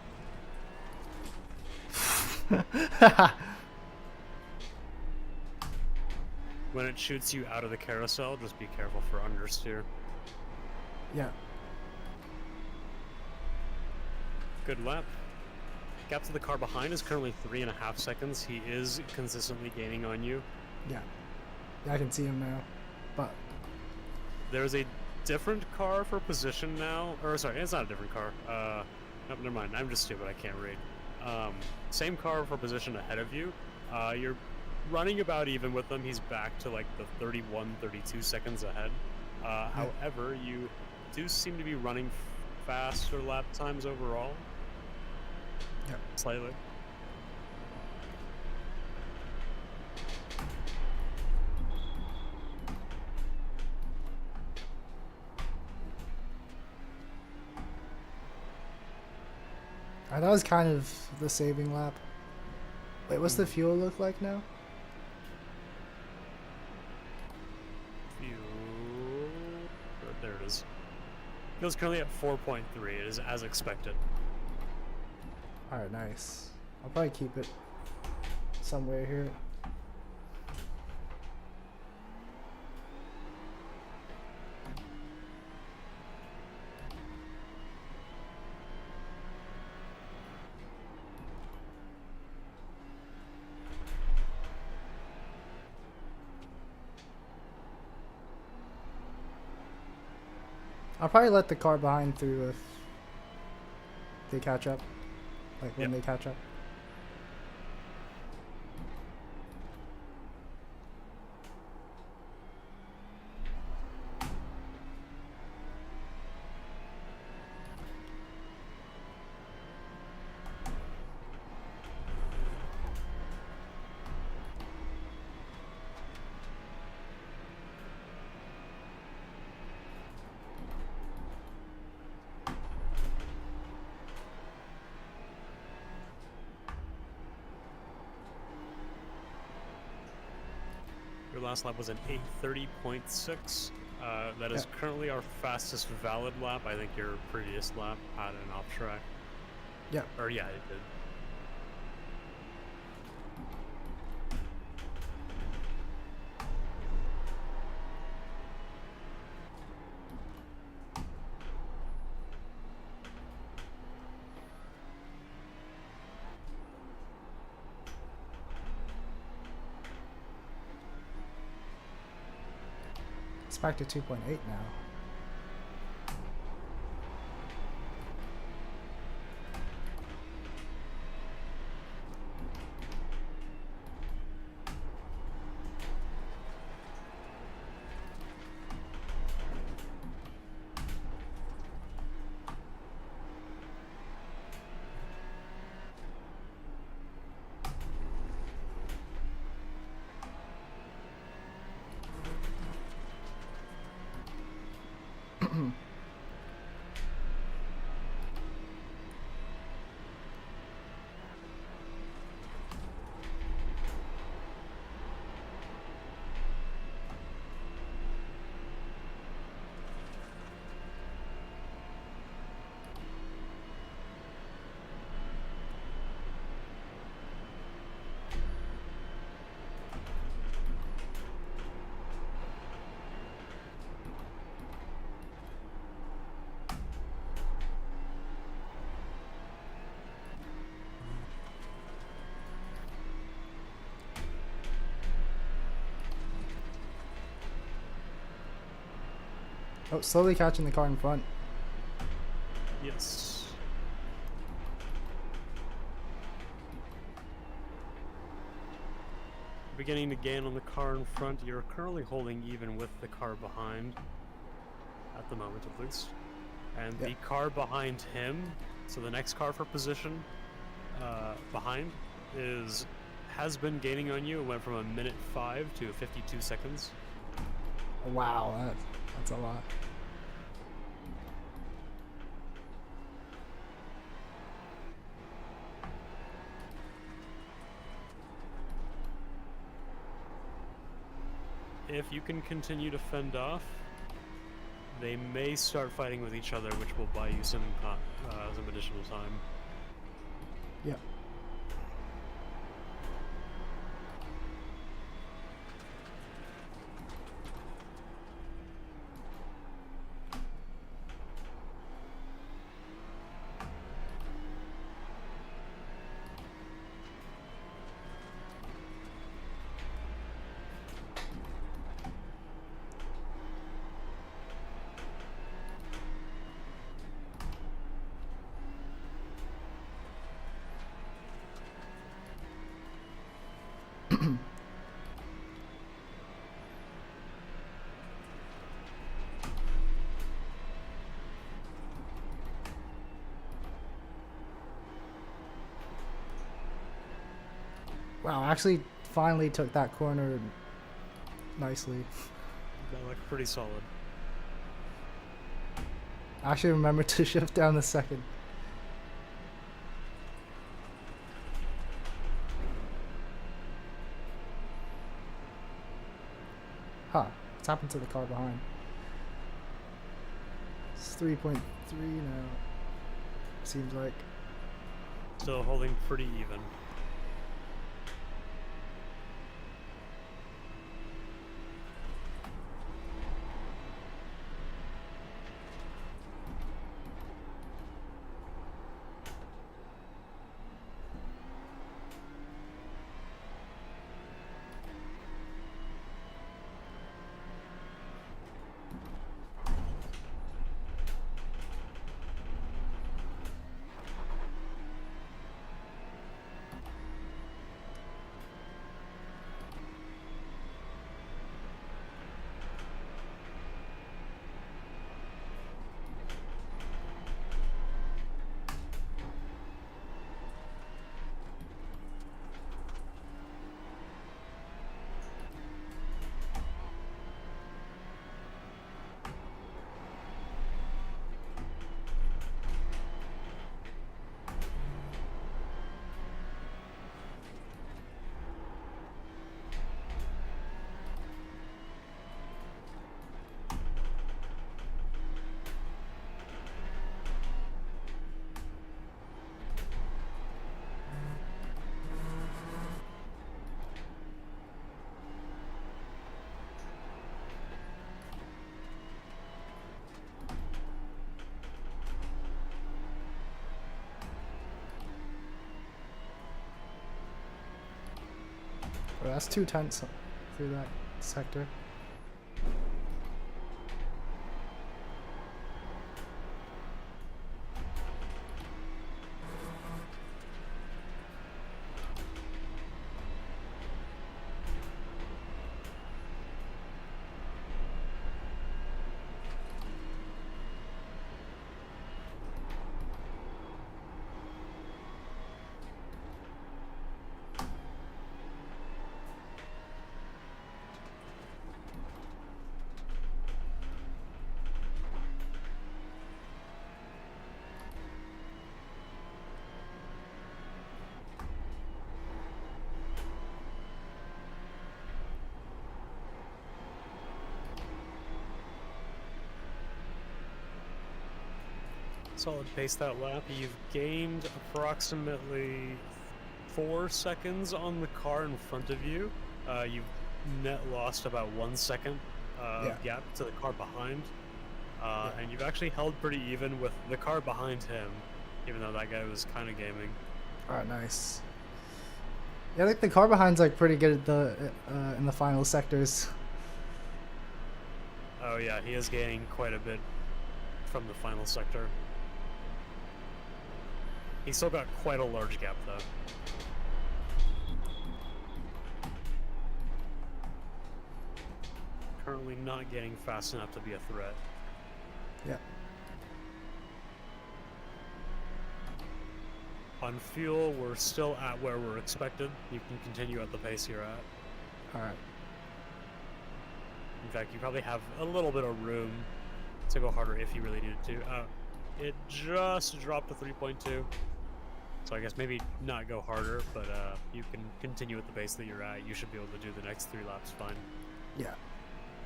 When it shoots you out of the carousel, just be careful for understeer. Yeah. Good lap. Gap to the car behind is currently 3.5 seconds. He is consistently gaining on you. Yeah. Yeah, I can see him now, but There's a different car for position now. Or sorry, it's not a different car. No, never mind. I'm just stupid. I can't read. Same car for position ahead of you. You're running about even with him. He's back to like the 31, 32 seconds ahead. However, you do seem to be running faster lap times overall. yeah. Slightly. That was kind of the saving lap. Wait, what's the fuel look like now? Fuel. There it is. Fuel's currently at 4.3. It is as expected. Alright, nice. I'll probably keep it somewhere here. I'll probably let the car behind through if they catch up. Like when they catch up. Your last lap was an 8:30.6. That is currently our fastest valid lap. I think your previous lap had an off track. Yeah. Or yeah, it did. It's back to 2.8 now. Oh, slowly catching the car in front. Yes. Beginning to gain on the car in front. You're currently holding even with the car behind. At the moment, at least. And Yep. the car behind him, so the next car for position behind, has been gaining on you. It went from a minute 5 to 52 seconds. Wow, that's a lot. If you can continue to fend off, they may start fighting with each other, which will buy you some additional time. Yep. Wow, actually finally took that corner nicely. That looked pretty solid. Actually remember to shift down the second. Huh, what's happened to the car behind? It's 3.3 now, seems like. Still holding pretty even. Well, that's 2 tenths through that sector. Solid pace that lap. You've gained approximately 4 seconds on the car in front of you. You've net lost about 1 second gap to the car behind. And you've actually held pretty even with the car behind him, even though that guy was kind of gaming. Alright, nice. Yeah, I think the car behind's like pretty good at the in the final sectors. Oh yeah, he is gaining quite a bit from the final sector. He's still got quite a large gap though. Currently not getting fast enough to be a threat. Yeah. On fuel, we're still at where we're expected. You can continue at the pace you're at. All right. In fact, you probably have a little bit of room to go harder if you really needed to. It just dropped to 3.2. So I guess maybe not go harder, but you can continue at the pace that you're at. You should be able to do the next 3 laps fine. Yeah.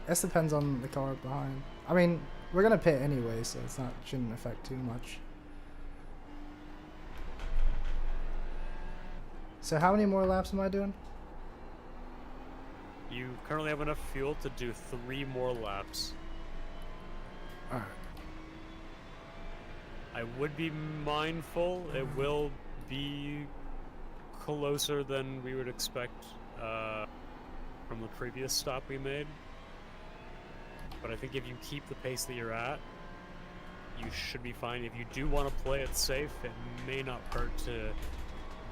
This depends on the car behind. I mean, we're gonna pit anyway, so shouldn't affect too much. So how many more laps am I doing? You currently have enough fuel to do 3 more laps. Alright. I would be mindful, it will be closer than we would expect from the previous stop we made. But I think if you keep the pace that you're at, you should be fine. If you do want to play it safe, it may not hurt to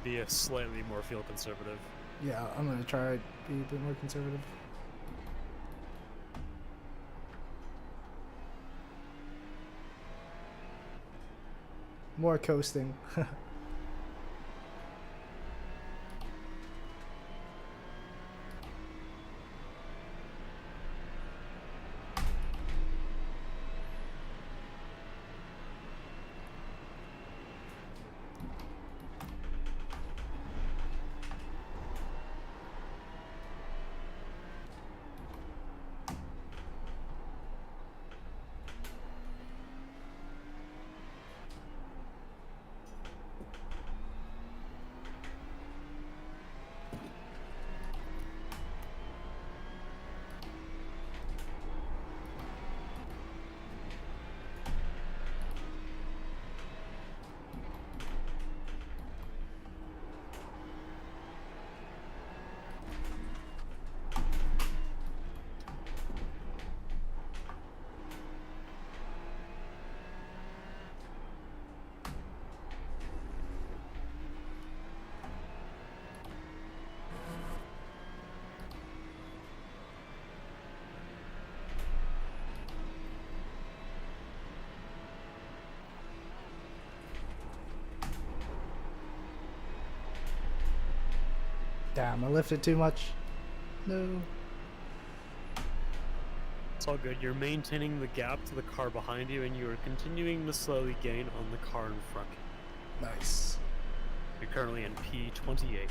be a slightly more fuel conservative. Yeah, I'm gonna try to be a bit more conservative. More coasting. Damn, I lifted too much. No. It's all good. You're maintaining the gap to the car behind you, and you are continuing to slowly gain on the car in front. Nice. You're currently in P28.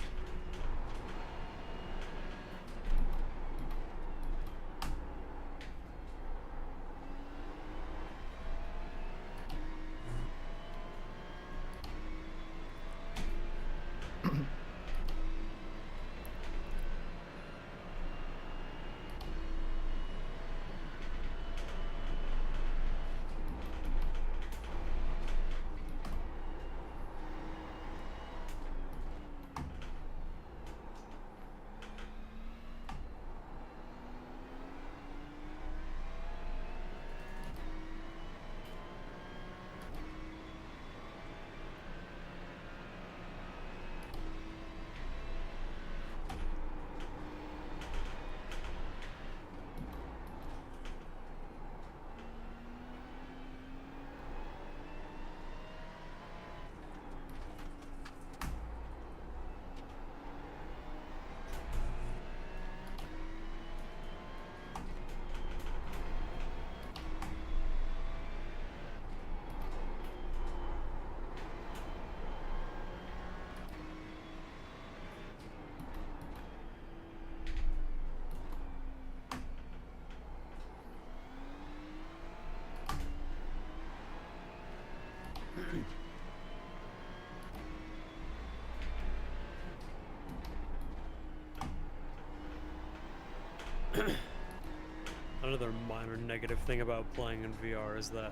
Another minor negative thing about playing in VR is that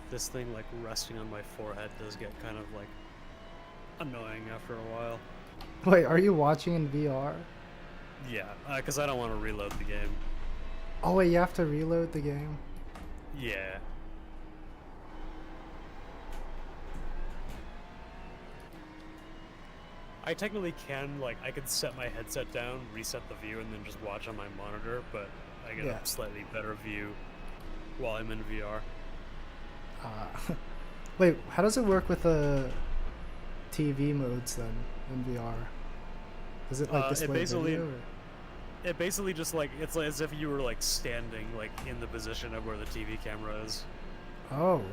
this thing like resting on my forehead does get kind of like annoying after a while. Wait, are you watching in VR? Yeah, because I don't want to reload the game. Oh wait, you have to reload the game? Yeah. I technically can, like, I could set my headset down, reset the view, and then just watch on my monitor, but I get Yeah. a slightly better view while I'm in VR. Wait, how does it work with the TV modes then in VR? Does it like It display basically video? Or? it basically just like it's like as if you were like standing like in the position of where the TV camera is. Oh, okay.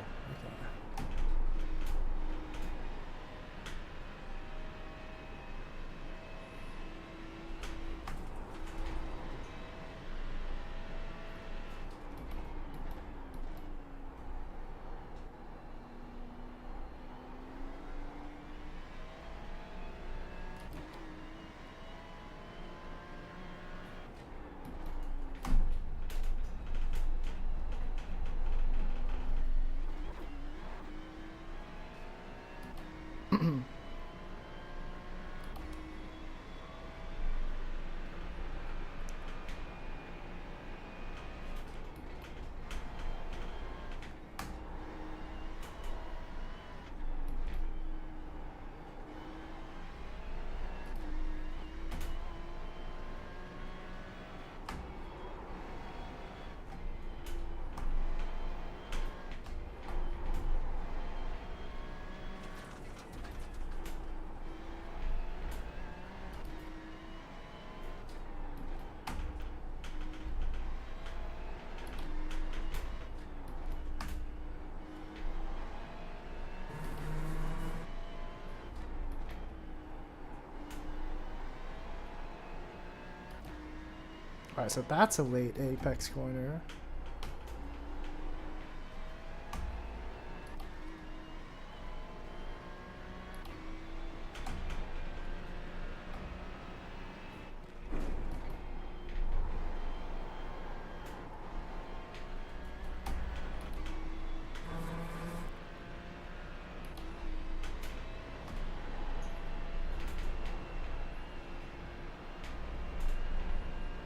Alright, so that's a late apex corner.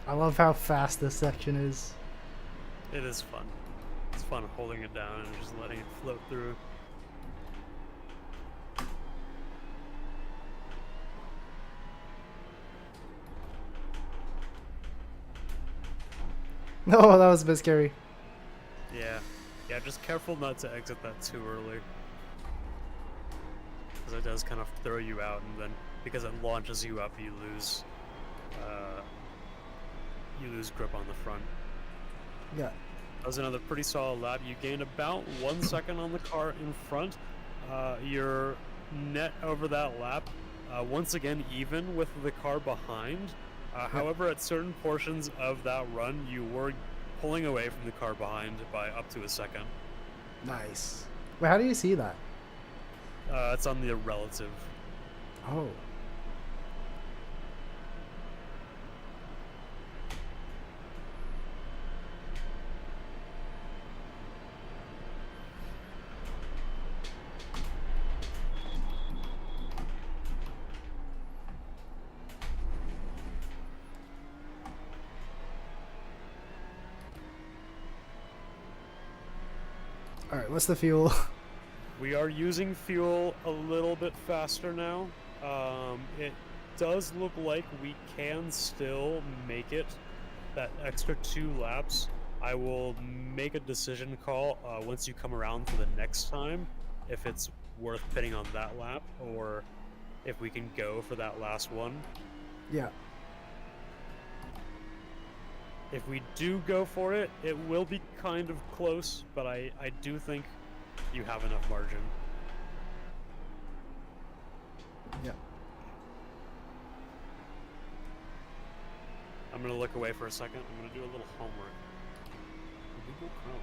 I love how fast this section is. It is fun. It's fun holding it down and just letting it float through. No, that was a bit scary. Yeah. Yeah, just careful not to exit that too early. Because it does kind of throw you out, and then because it launches you up, you lose grip on the front. Yeah. That was another pretty solid lap. You gained about 1 second on the car in front. Your net over that lap, once again, even with the car behind. However, at certain portions of that run, you were pulling away from the car behind by up to a second. Nice. Wait, how do you see that? It's on the relative. Oh. Alright, what's the fuel? We are using fuel a little bit faster now. It does look like we can still make it that extra 2 laps. I will make a decision call once you come around for the next time, if it's worth pitting on that lap or if we can go for that last one. Yeah. If we do go for it, it will be kind of close, but I do think you have enough margin. Yeah. I'm gonna look away for a second. I'm gonna do a little homework. Google Chrome.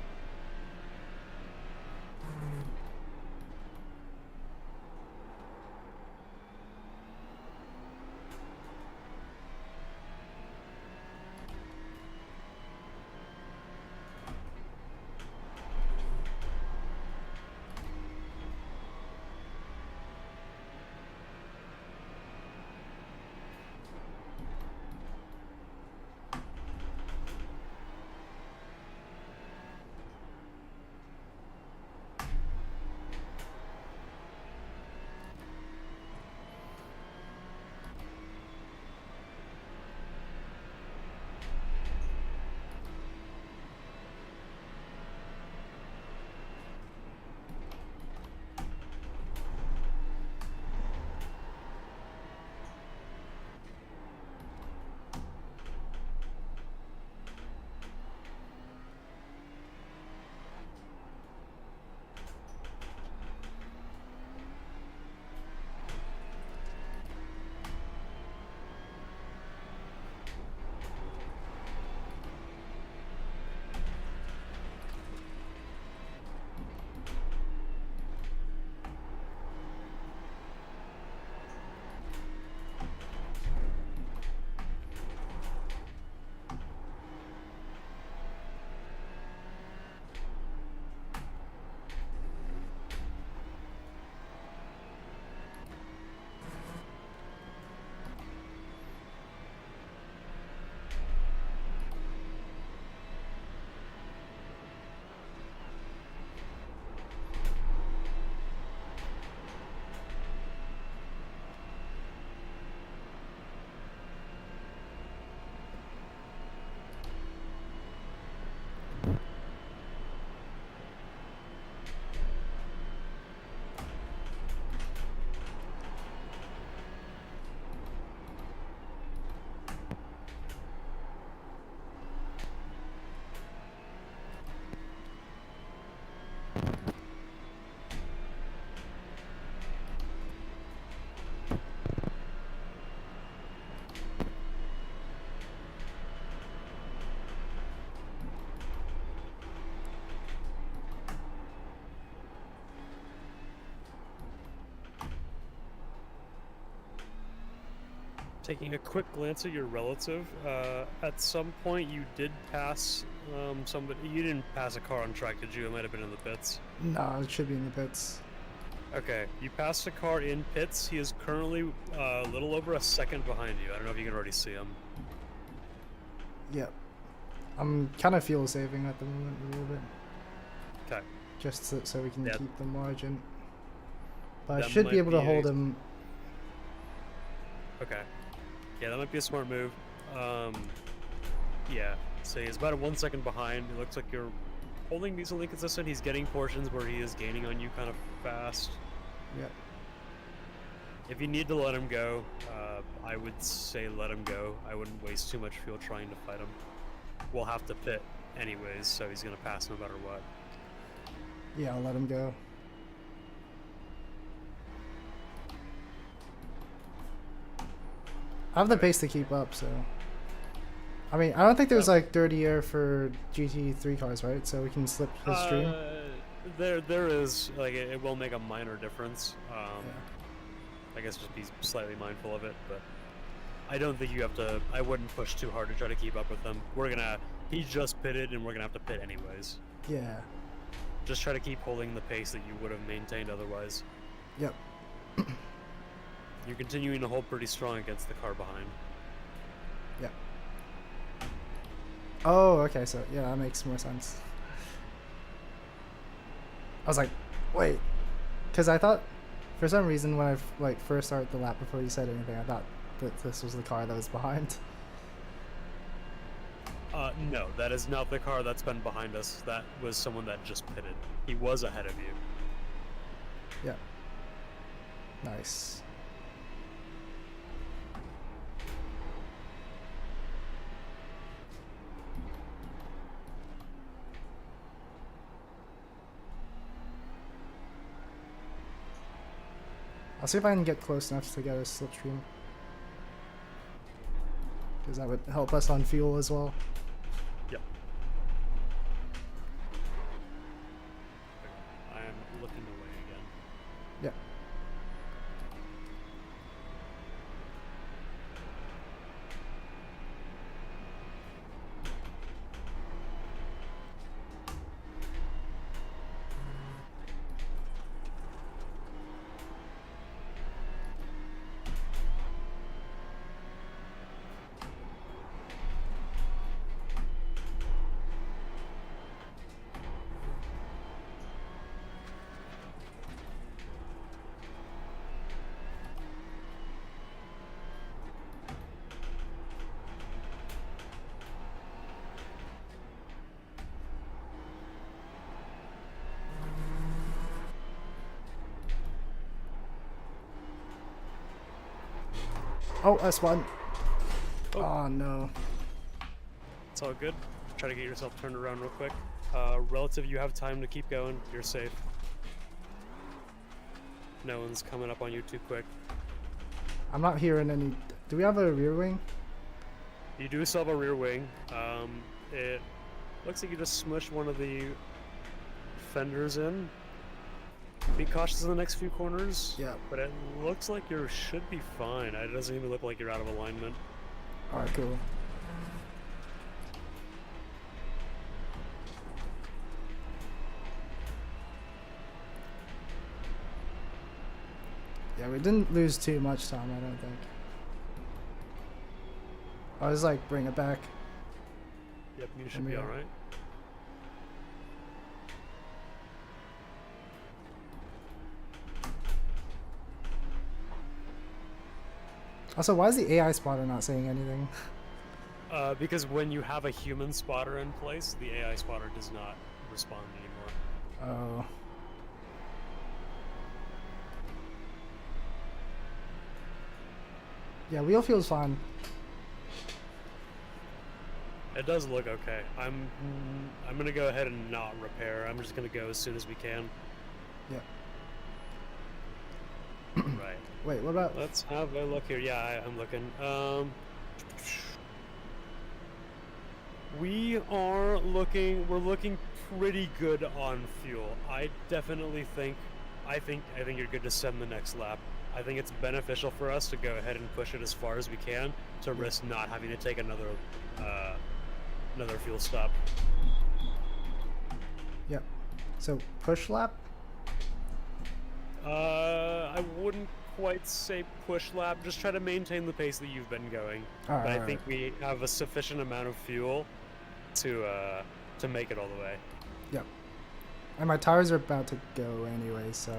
Taking a quick glance at your relative, at some point you did pass somebody. You didn't pass a car on track, did you? It might have been in the pits. No, it should be in the pits. Okay, you passed a car in pits. He is currently a little over a second behind you. I don't know if you can already see him. Yep. I'm kind of fuel saving at the moment a little bit. Okay. Just so we can Yeah. keep the margin. But I That should might be able to be hold a- him. Okay. Yeah, that might be a smart move. Yeah. So he's about 1 second behind. It looks like you're holding decently consistent. He's getting portions where he is gaining on you kind of fast. Yep. If you need to let him go, I would say let him go. I wouldn't waste too much fuel trying to fight him. We'll have to pit anyways, so he's gonna pass no matter what. Yeah, I'll let him go. I have the pace to keep up, so. I mean, I don't think there's like dirty air for GT3 cars, right? So we can slip his stream. There is, like, it will make a minor difference. Yeah. I guess just be slightly mindful of it, but I don't think you have to. I wouldn't push too hard to try to keep up with him. He just pitted, and we're gonna have to pit anyways. Yeah. Just try to keep holding the pace that you would have maintained otherwise. Yep. You're continuing to hold pretty strong against the car behind. Yep. Oh, okay. So yeah, that makes more sense. I was like, wait, because I thought, for some reason, when I first started the lap before you said anything, I thought that this was the car that was behind. No, that is not the car that's been behind us. That was someone that just pitted. He was ahead of you. Yeah. Nice. I'll see if I can get close enough to get a slipstream. Because that would help us on fuel as well. Yep. I am looking away again. Yep. Oh, S1. Oh no. It's all good. Try to get yourself turned around real quick. Relative, you have time to keep going. You're safe. No one's coming up on you too quick. I'm not hearing any. Do we have a rear wing? You do still have a rear wing. It looks like you just smushed one of the fenders in. Be cautious in the next few corners. Yeah. But it looks like you should be fine. It doesn't even look like you're out of alignment. Alright, cool. Yeah, we didn't lose too much time, I don't think. I was like, bring it back. Yep, you should be Yeah. alright. Also, why is the AI spotter not saying anything? Because when you have a human spotter in place, the AI spotter does not respond anymore. Oh. Yeah, wheel feels fine. It does look okay. I'm gonna go ahead and not repair. I'm just gonna go as soon as we can. Yep. Right. Wait, what about... Let's have a look here. Yeah, I'm looking. We're looking pretty good on fuel. I think you're good to send the next lap. I think it's beneficial for us to go ahead and push it as far as we can to risk not having to take another fuel stop. Yep. So push lap? I wouldn't quite say push lap. Just try to maintain the pace that you've been going. Alright, But I think we have a sufficient amount of fuel to make it all the way. Yep. And my tires are about to go anyway, so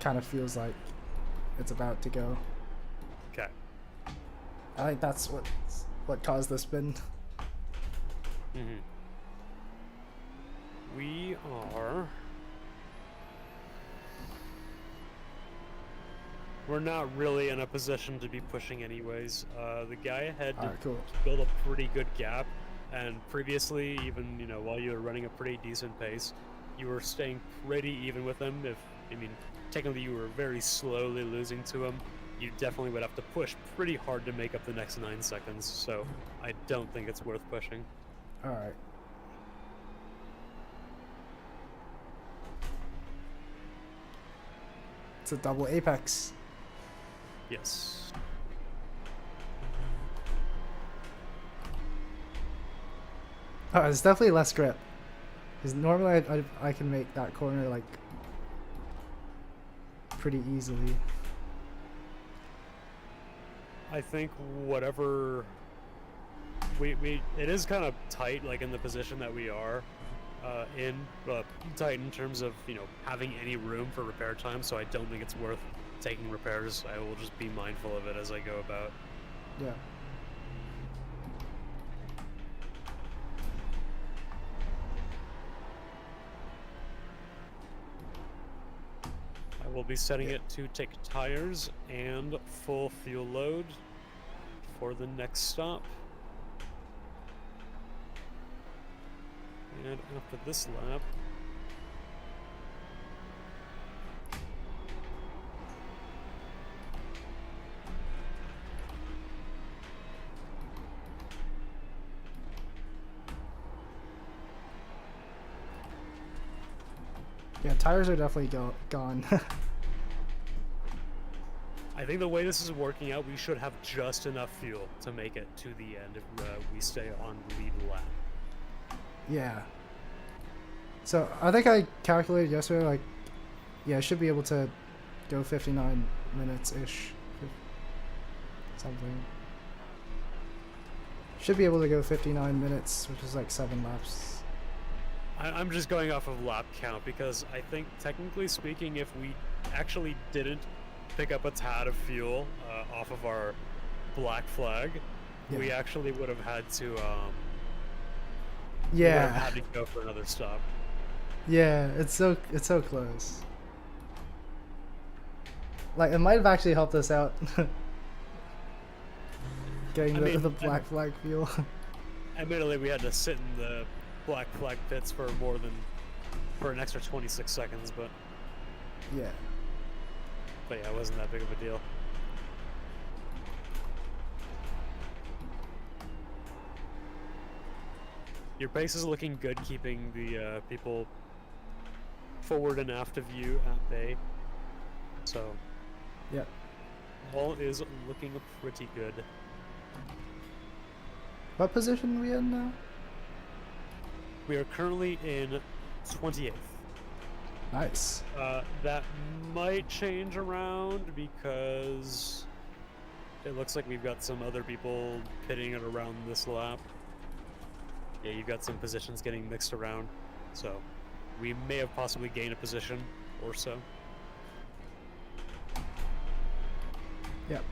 kind of feels like it's about to go. Okay. I think that's what caused the spin. Mm-hmm. We are. We're not really in a position to be pushing anyways. The guy ahead Alright, cool. built a pretty good gap, and previously, even while you were running a pretty decent pace, you were staying pretty even with him. Technically you were very slowly losing to him. You definitely would have to push pretty hard to make up the next 9 seconds. So I don't think it's worth pushing. Alright. It's a double apex. Yes. Oh, it's definitely less grip. Because normally I can make that corner like pretty easily. I think whatever it is kind of tight, like in the position that we are tight in terms of having any room for repair time. So I don't think it's worth taking repairs. I will just be mindful of it as I go about. Yeah. I will be setting it to take tires and full fuel load for the next stop. And after this lap, Yeah, tires are definitely gone. I think the way this is working out, we should have just enough fuel to make it to the end if we stay on the lead lap. Yeah. So I think I calculated yesterday, like, yeah, I should be able to go 59 minutes-ish. Something. Should be able to go 59 minutes, which is like 7 laps. I'm just going off of lap count because I think, technically speaking, if we actually didn't pick up a tad of fuel off of our black flag, we actually would have had to had to go for another stop. Yeah, it's so close. Like, it might have actually helped us out getting the black flag fuel. Admittedly, we had to sit in the black flag pits for an extra 26 seconds, but yeah, it wasn't that big of a deal. Your pace is looking good, keeping the people forward and aft of you at bay. So, yep. all is looking pretty good. What position are we in now? We are currently in 28th. Nice. That might change around because it looks like we've got some other people pitting it around this lap. Yeah, you've got some positions getting mixed around, so we may have possibly gained a position or so. Yep.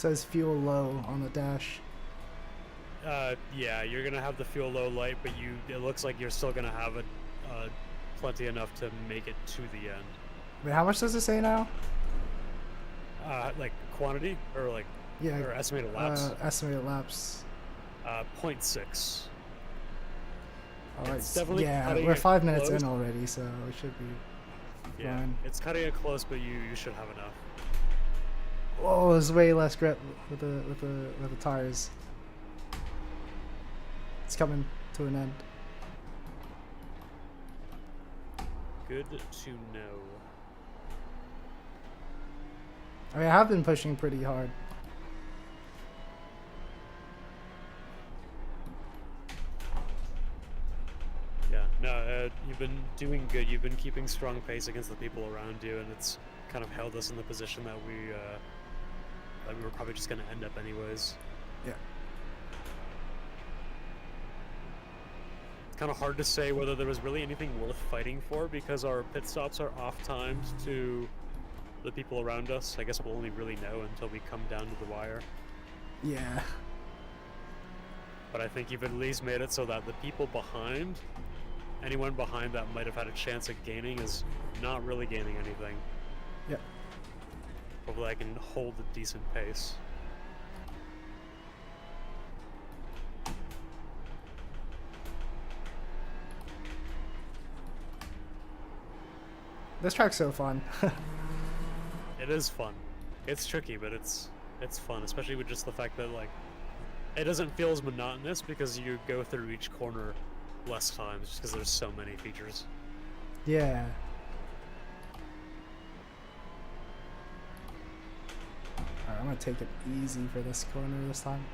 says fuel low on the dash. Yeah, you're gonna have the fuel low light, but it looks like you're still gonna have plenty enough to make it to the end. Wait, how much does it say now? Like quantity or like Yeah. or estimated laps. Estimated laps. 0.6. Oh, It's definitely yeah, cutting we're it 5 minutes close. in already, so it should be Yeah, fine. it's cutting it close, but you should have enough. Oh, there's way less grip with the tires. It's coming to an end. Good to know. I mean, I have been pushing pretty hard. Yeah, no, you've been doing good. You've been keeping strong pace against the people around you, and it's kind of held us in the position that we were probably just going to end up anyways. Yeah. It's kind of hard to say whether there was really anything worth fighting for because our pit stops are off-timed to the people around us. I guess we'll only really know until we come down to the wire. Yeah. But I think you've at least made it so that the people behind, anyone behind that might have had a chance at gaining is not really gaining anything. Yeah. Hopefully I can hold a decent pace. This track's so fun. It is fun. It's tricky, but it's fun, especially with just the fact that like it doesn't feel as monotonous because you go through each corner less times just because there's so many features. Yeah. Alright, I'm gonna take it easy for this corner this time.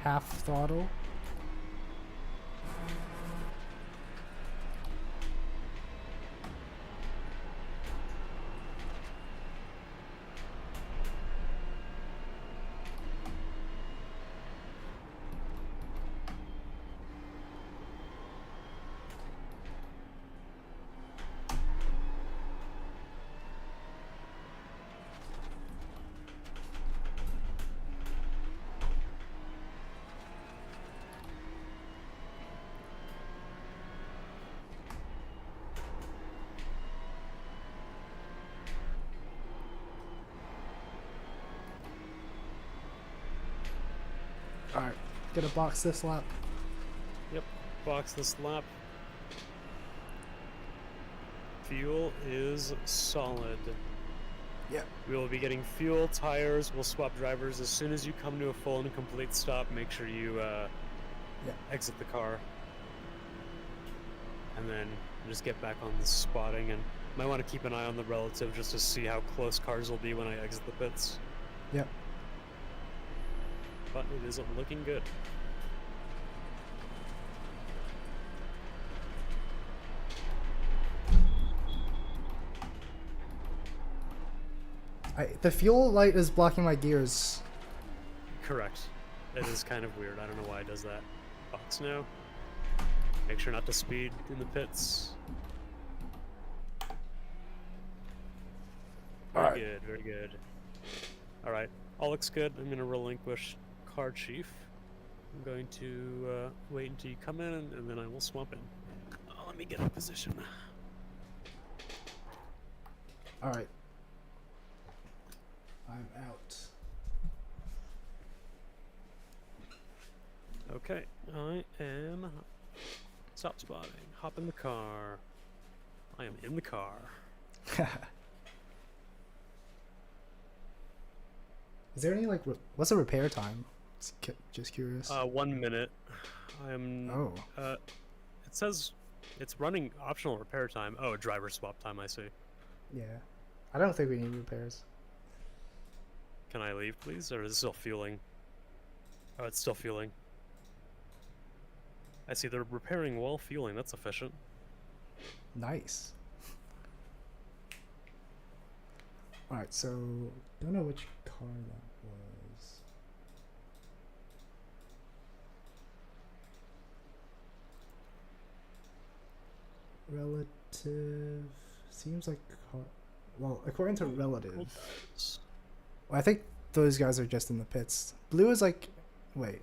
Half throttle. Alright, gonna box this lap. Yep, box this lap. Fuel is solid. Yep. We will be getting fuel, tires, we'll swap drivers. As soon as you come to a full and complete stop, make sure you exit the car. And then just get back on the spotting, and might want to keep an eye on the relative just to see how close cars will be when I exit the pits. Yep. But it isn't looking good. The fuel light is blocking my gears. Correct. It is kind of weird. I don't know why it does that. Box now. Make sure not to speed in the pits. Very good, very good. Alright, all looks good. I'm going to relinquish car chief. I'm going to wait until you come in, and then I will swamp in. Let me get in position. Alright. I'm out. Okay, I am stop spotting. Hop in the car. I am in the car. Is there any, like, what's the repair time? Just curious. 1 minute. I'm. Oh. It says it's running optional repair time. Oh, driver swap time. I see. Yeah. I don't think we need repairs. Can I leave, please, or is it still fueling? Oh, it's still fueling. I see they're repairing while fueling. That's efficient. Nice. Alright, so don't know which car that was. Relative seems like car. Well, according to relative, Bulldogs. well, I think those guys are just in the pits. Blue is like, wait,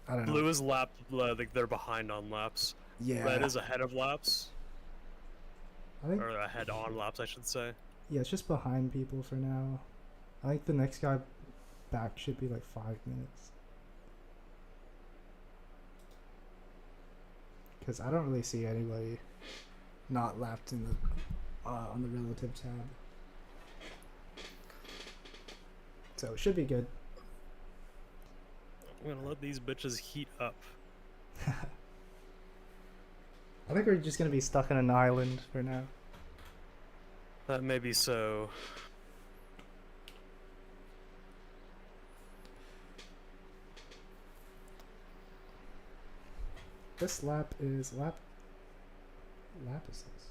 I don't know. Blue is lap, like they're behind on laps. Yeah, Red is ahead of laps, I think or ahead on laps, I should say. yeah, it's just behind people for now. I think the next guy back should be like 5 minutes. Because I don't really see anybody not lapped in the on the relative tab. So it should be good. I'm gonna let these bitches heat up. I think we're just gonna be stuck on an island for now. That may be so. This lap is lap is this?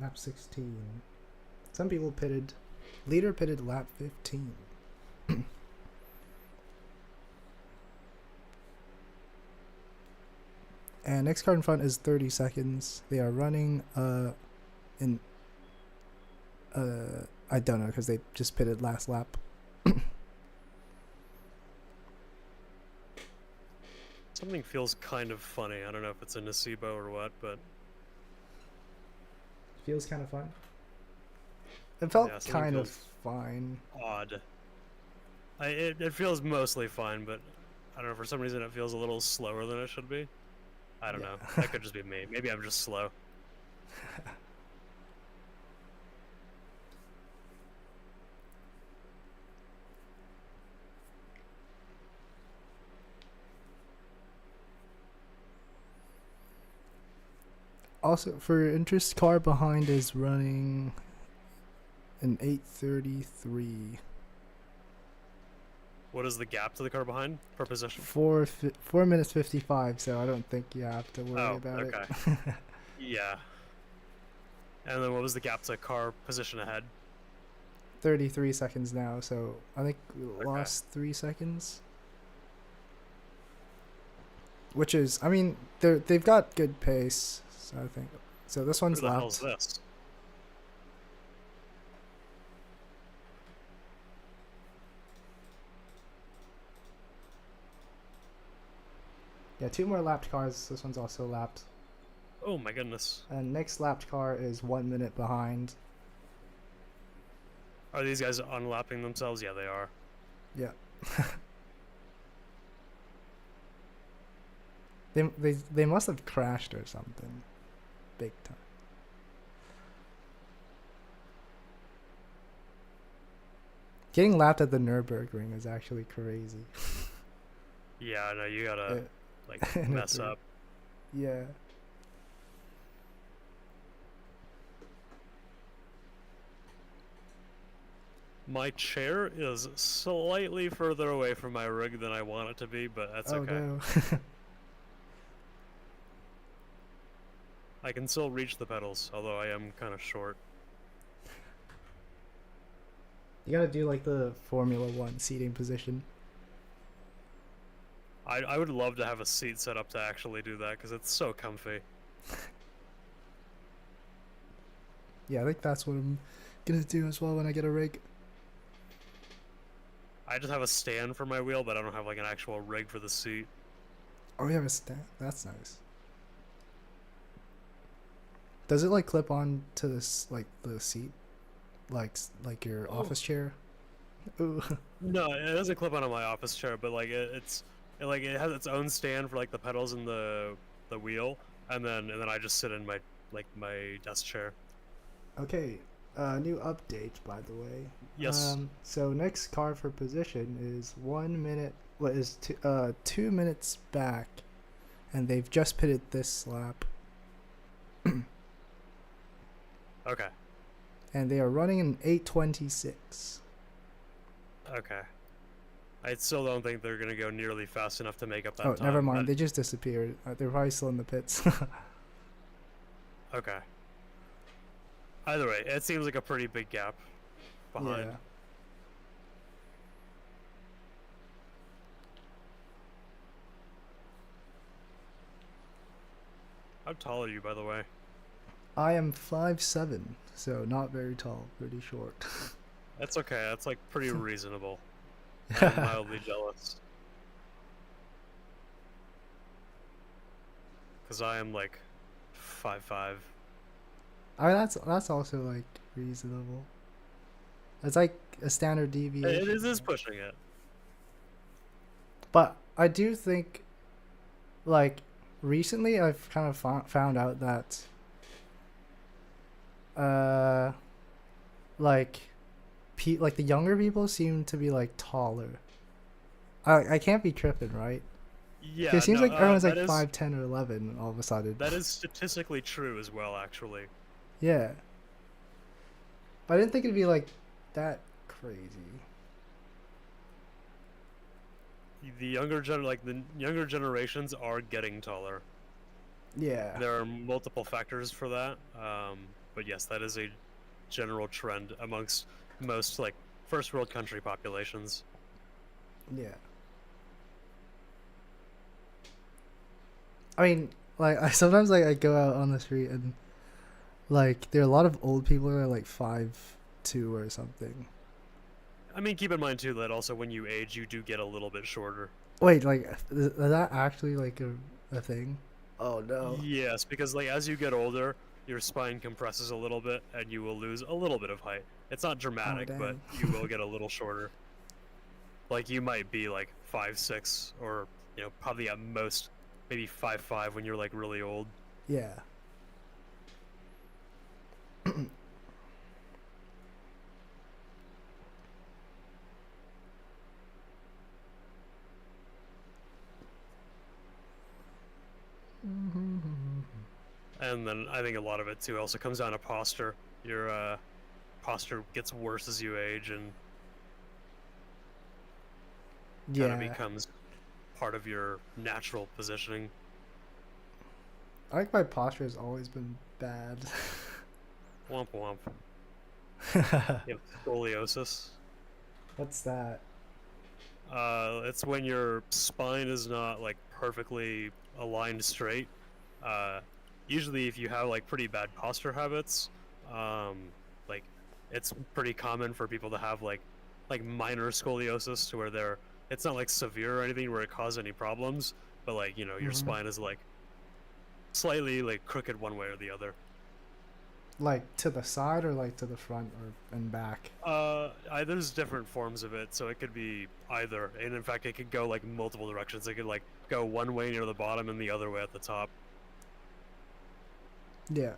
Lap 16. Some people pitted. Leader pitted lap 15. And next car in front is 30 seconds. They are running in I don't know because they just pitted last lap. Something feels kind of funny. I don't know if it's a nocebo or what, but Feels kind of fun. It felt Yeah, something kind of feels fine. odd. It feels mostly fine, but I don't know, for some reason it feels a little slower than it should be. I don't Yeah. know. That could just be me. Maybe I'm just slow. Also, for interest, car behind is running an 8:33. What is the gap to the car behind per position? 4 minutes 55. So I don't think you have to worry Oh, about okay. it. Yeah. And then what was the gap to car position ahead? 33 seconds now. So I think we lost 3 seconds. Which is, I mean, they've got good pace. So I think. So this one's Who the hell's lapped. this? Yeah, 2 more lapped cars. This one's also lapped. Oh my goodness. And next lapped car is 1 minute behind. Are these guys unlapping themselves? Yeah, they are. Yeah. They must have crashed or something. Big time. Getting lapped at the Nurburgring is actually crazy. Yeah, no, you gotta, like, in a mess three. up. Yeah. My chair is slightly further away from my rig than I want it to be, but that's Oh okay. no. I can still reach the pedals, although I am kind of short. You gotta do like the Formula One seating position. I would love to have a seat set up to actually do that, because it's so comfy. Yeah, I think that's what I'm gonna do as well when I get a rig. I just have a stand for my wheel, but I don't have like an actual rig for the seat. Oh, we have a stand. That's nice. Does it like clip on to this like the seat, like your office chair? Ooh. No, it doesn't clip onto my office chair, but like it has its own stand for like the pedals and the wheel, and then I just sit in my desk chair. Okay, new update by the way. Yes. So next car for position is 1 minute. What is 2 minutes back, and they've just pitted this lap. Okay. And they are running an 8:26. Okay. I still don't think they're gonna go nearly fast enough to make up that Oh, time. never mind. They just disappeared. They're probably still in the pits. Okay. Either way, it seems like a pretty big gap behind. Yeah. How tall are you, by the way? I am 5'7", so not very tall, pretty short. That's okay. That's like pretty reasonable. I am mildly jealous. Because I am like 5'5". I mean, that's also like reasonable. It's like a standard deviation. It is pushing it. But I do think, like, recently I've kind of found out that, like, like the younger people seem to be like taller. I can't be tripping, right? 'Cause Yeah, it seems no, like everyone's like that is 5'10" or 11 all of a sudden. that is statistically true as well, actually. Yeah. But I didn't think it'd be like that crazy. The younger generations are getting taller. Yeah. There are multiple factors for that, but yes, that is a general trend amongst most like first world country populations. Yeah. I mean, like I sometimes like I go out on the street and like there are a lot of old people that are like 5'2" or something. I mean, keep in mind too that also when you age, you do get a little bit shorter. Wait, like is that actually like a thing? Oh no. Yes, because like as you get older, your spine compresses a little bit, and you will lose a little bit of height. It's not dramatic, but dang. you will get a little shorter. Like you might be like 5'6", or probably at most maybe 5'5" when you're like really old. Yeah. And then I think a lot of it too also comes down to posture. Your posture gets worse as you age, and kind of Yeah. becomes part of your natural positioning. I think my posture has always been bad. Womp womp. You have scoliosis. What's that? It's when your spine is not like perfectly aligned straight. Usually, if you have like pretty bad posture habits, like it's pretty common for people to have like minor scoliosis to where it's not like severe or anything where it causes any problems, but like your spine is like slightly like crooked one way or the other. Like to the side or like to the front or and back? There's different forms of it, so it could be either, and in fact, it could go like multiple directions. It could like go one way near the bottom and the other way at the top. Yeah.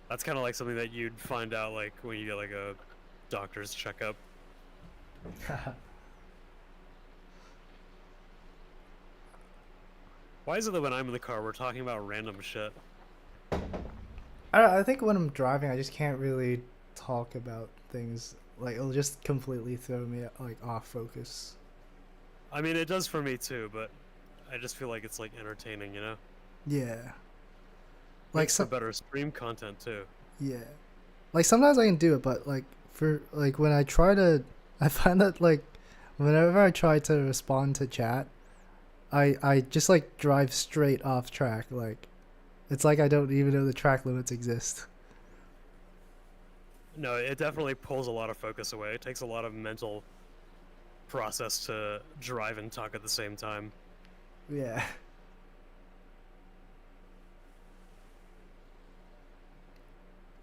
That's kind of like something that you'd find out like when you get like a doctor's checkup. Why is it that when I'm in the car, we're talking about random shit? I think when I'm driving, I just can't really talk about things. Like it'll just completely throw me like off focus. I mean, it does for me too, but I just feel like it's like entertaining, Yeah. Like Makes for better stream content too. Yeah. Like sometimes I can do it, but like for like when I try to, I find that like whenever I try to respond to chat, I just like drive straight off track. Like it's like I don't even know the track limits exist. No, it definitely pulls a lot of focus away. It takes a lot of mental process to drive and talk at the same time. Yeah.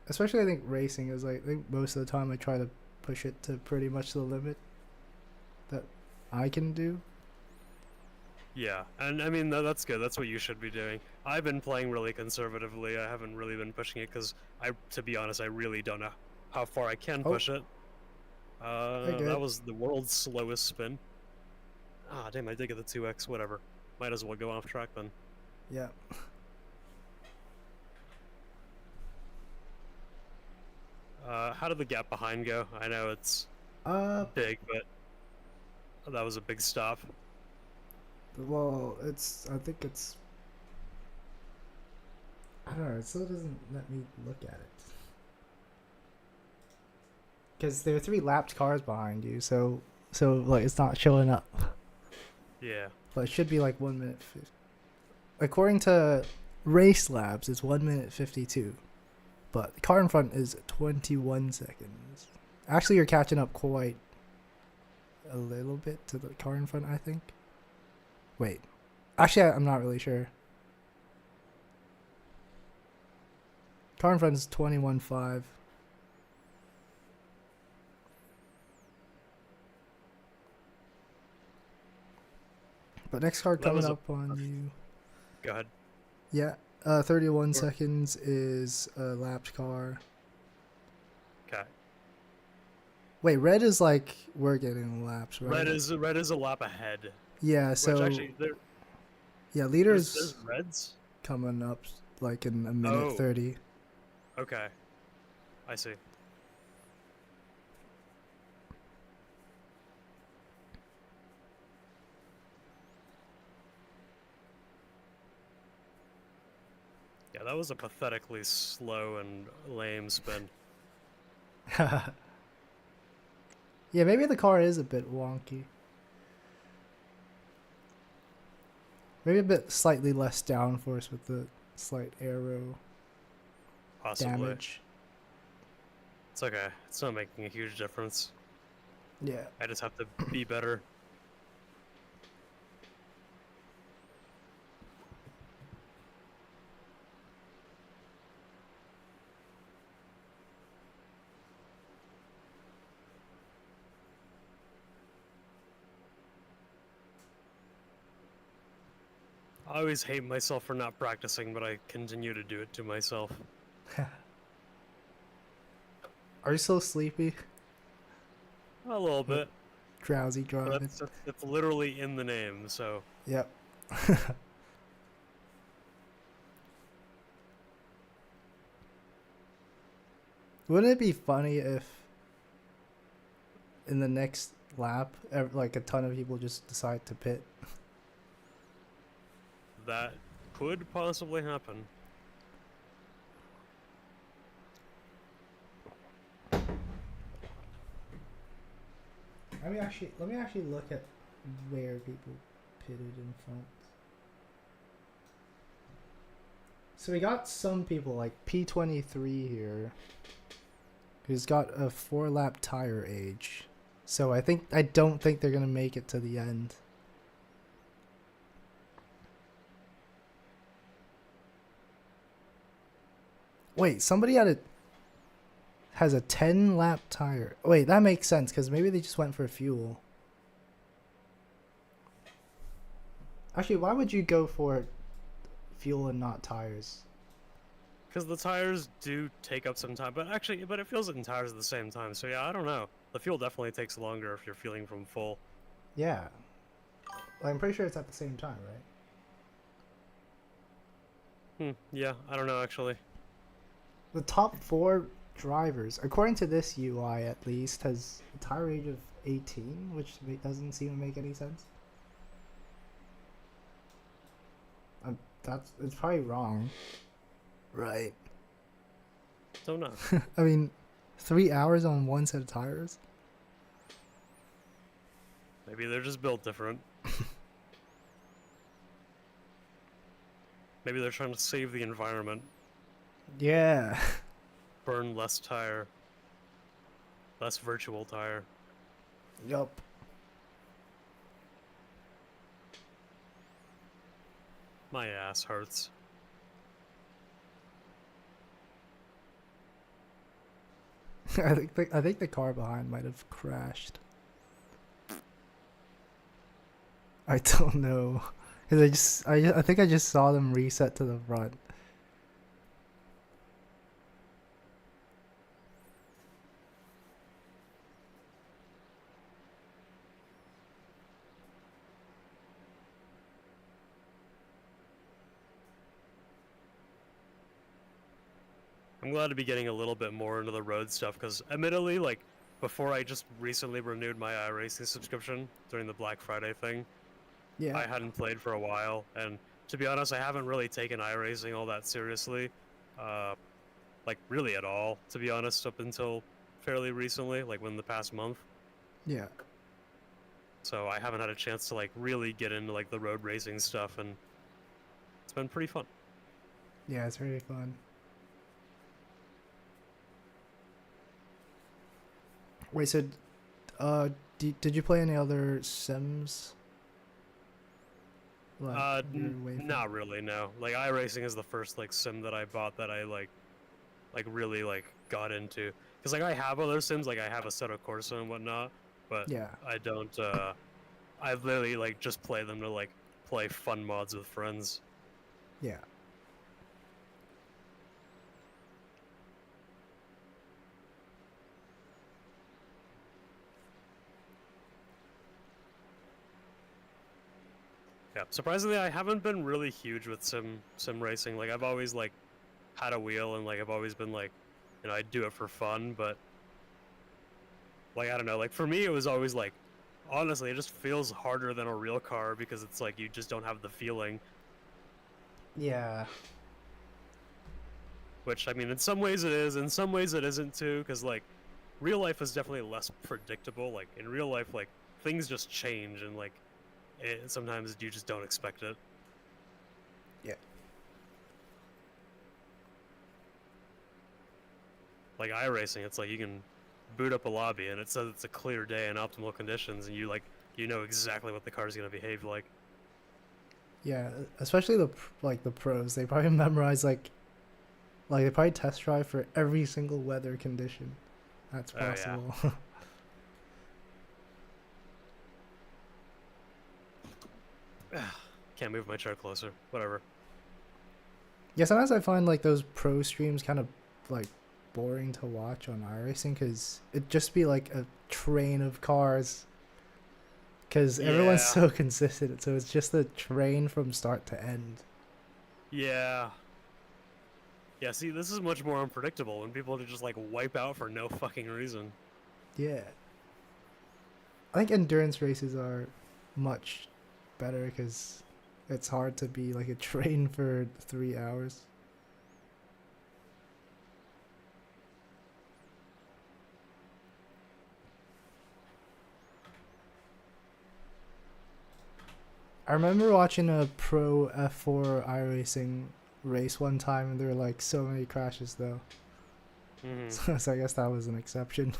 Especially I think racing is like I think most of the time I try to push it to pretty much the limit that I can do. Yeah, and I mean that's good. That's what you should be doing. I've been playing really conservatively. I haven't really been pushing it because to be honest, I really don't know how far I can push it. That was the world's slowest spin. Ah, damn! I did get the 2x. Whatever. Might as well go off track then. Yeah. How did the gap behind go? I know it's big, but that was a big stop. Well, I think it's I don't know, it still doesn't let me look at it. Because there are 3 lapped cars behind you, so like it's not showing up. Yeah. but it should be like 1 minute 50. According to Race Labs, it's 1 minute 52, but the car in front is 21 seconds. Actually, you're catching up quite a little bit to the car in front, I think. Wait, actually, I'm not really sure. Car in front is 21.5. But next car That coming was a- up on you. Go ahead. Yeah, 31 Or- seconds is a lapped car. Okay. Wait, red is like we're getting laps, right? Red is a lap ahead. Yeah, Which so actually yeah, there's leaders reds. coming up like in a minute Oh. 30. Okay. I see. Yeah, that was a pathetically slow and lame spin. Yeah, maybe the car is a bit wonky. Maybe a bit slightly less downforce with the slight aero Possibly. damage. It's okay. It's not making a huge difference. Yeah. I just have to be better. I always hate myself for not practicing, but I continue to do it to myself. Are you so sleepy? A little bit. Drowsy But driving? that's literally in the name, so... Yep. Wouldn't it be funny if in the next lap, like a ton of people just decide to pit? That could possibly happen. Let me actually look at where people pitted in front. So we got some people like P23 here, who's got a 4-lap tire age. So I don't think they're gonna make it to the end. Wait, somebody has a 10-lap tire. Wait, that makes sense because maybe they just went for fuel. Actually, why would you go for fuel and not tires? Because the tires do take up some time, but it feels like tires at the same time. So yeah, I don't know. The fuel definitely takes longer if you're fueling from full. Yeah. I'm pretty sure it's at the same time, right? Yeah, I don't know actually. The top 4 drivers, according to this UI at least, has a tire age of 18, which doesn't seem to make any sense. It's probably wrong. Right. Don't know. I mean, 3 hours on one set of tires? Maybe they're just built different. Maybe they're trying to save the environment. Yeah. Burn less tire. Less virtual tire. Yup. My ass hurts. I think the car behind might have crashed. I don't know, cause I think I just saw them reset to the front. I'm glad to be getting a little bit more into the road stuff, because admittedly, like, before I just recently renewed my iRacing subscription during the Black Friday thing, Yeah. I hadn't played for a while, and to be honest, I haven't really taken iRacing all that seriously, like, really at all, to be honest, up until fairly recently, like, within the past month. Yeah. so I haven't had a chance to like really get into like the road racing stuff, and it's been pretty fun. Yeah, it's really fun. Wait, so did you play any other Sims? Like you're away from? Not really, no. Like iRacing is the first like sim that I bought that I like really like got into. Cause like I have other sims, like I have Assetto Corsa and whatnot, but Yeah, I don't. I literally like just play them to like play fun mods with friends. yeah. Yeah, surprisingly, I haven't been really huge with sim racing. Like I've always like had a wheel and like I've always been like, you know, I do it for fun, but like I don't know, like for me it was always like honestly it just feels harder than a real car because it's like you just don't have the feeling, Yeah. which I mean in some ways it is, in some ways it isn't too, because like real life is definitely less predictable. Like in real life like things just change and like sometimes you just don't expect it. Yeah. Like iRacing, it's like you can boot up a lobby and it says it's a clear day in optimal conditions and you like you know exactly what the car is going to behave like. Yeah, especially like the pros, they probably memorize like they probably test drive for every single weather condition that's Oh yeah. possible. Can't move my chair closer. Whatever. Yeah, sometimes I find like those pro streams kind of like boring to watch on iRacing because it just be like a train of cars because everyone's Yeah. so consistent. So it's just a train from start to end. Yeah. Yeah, see, this is much more unpredictable when people just like wipe out for no fucking reason. Yeah. I think endurance races are much better because it's hard to be like a train for 3 hours. I remember watching a pro F4 iRacing race one time, and there were like so many crashes though. Mm-hmm. So I guess that was an exception.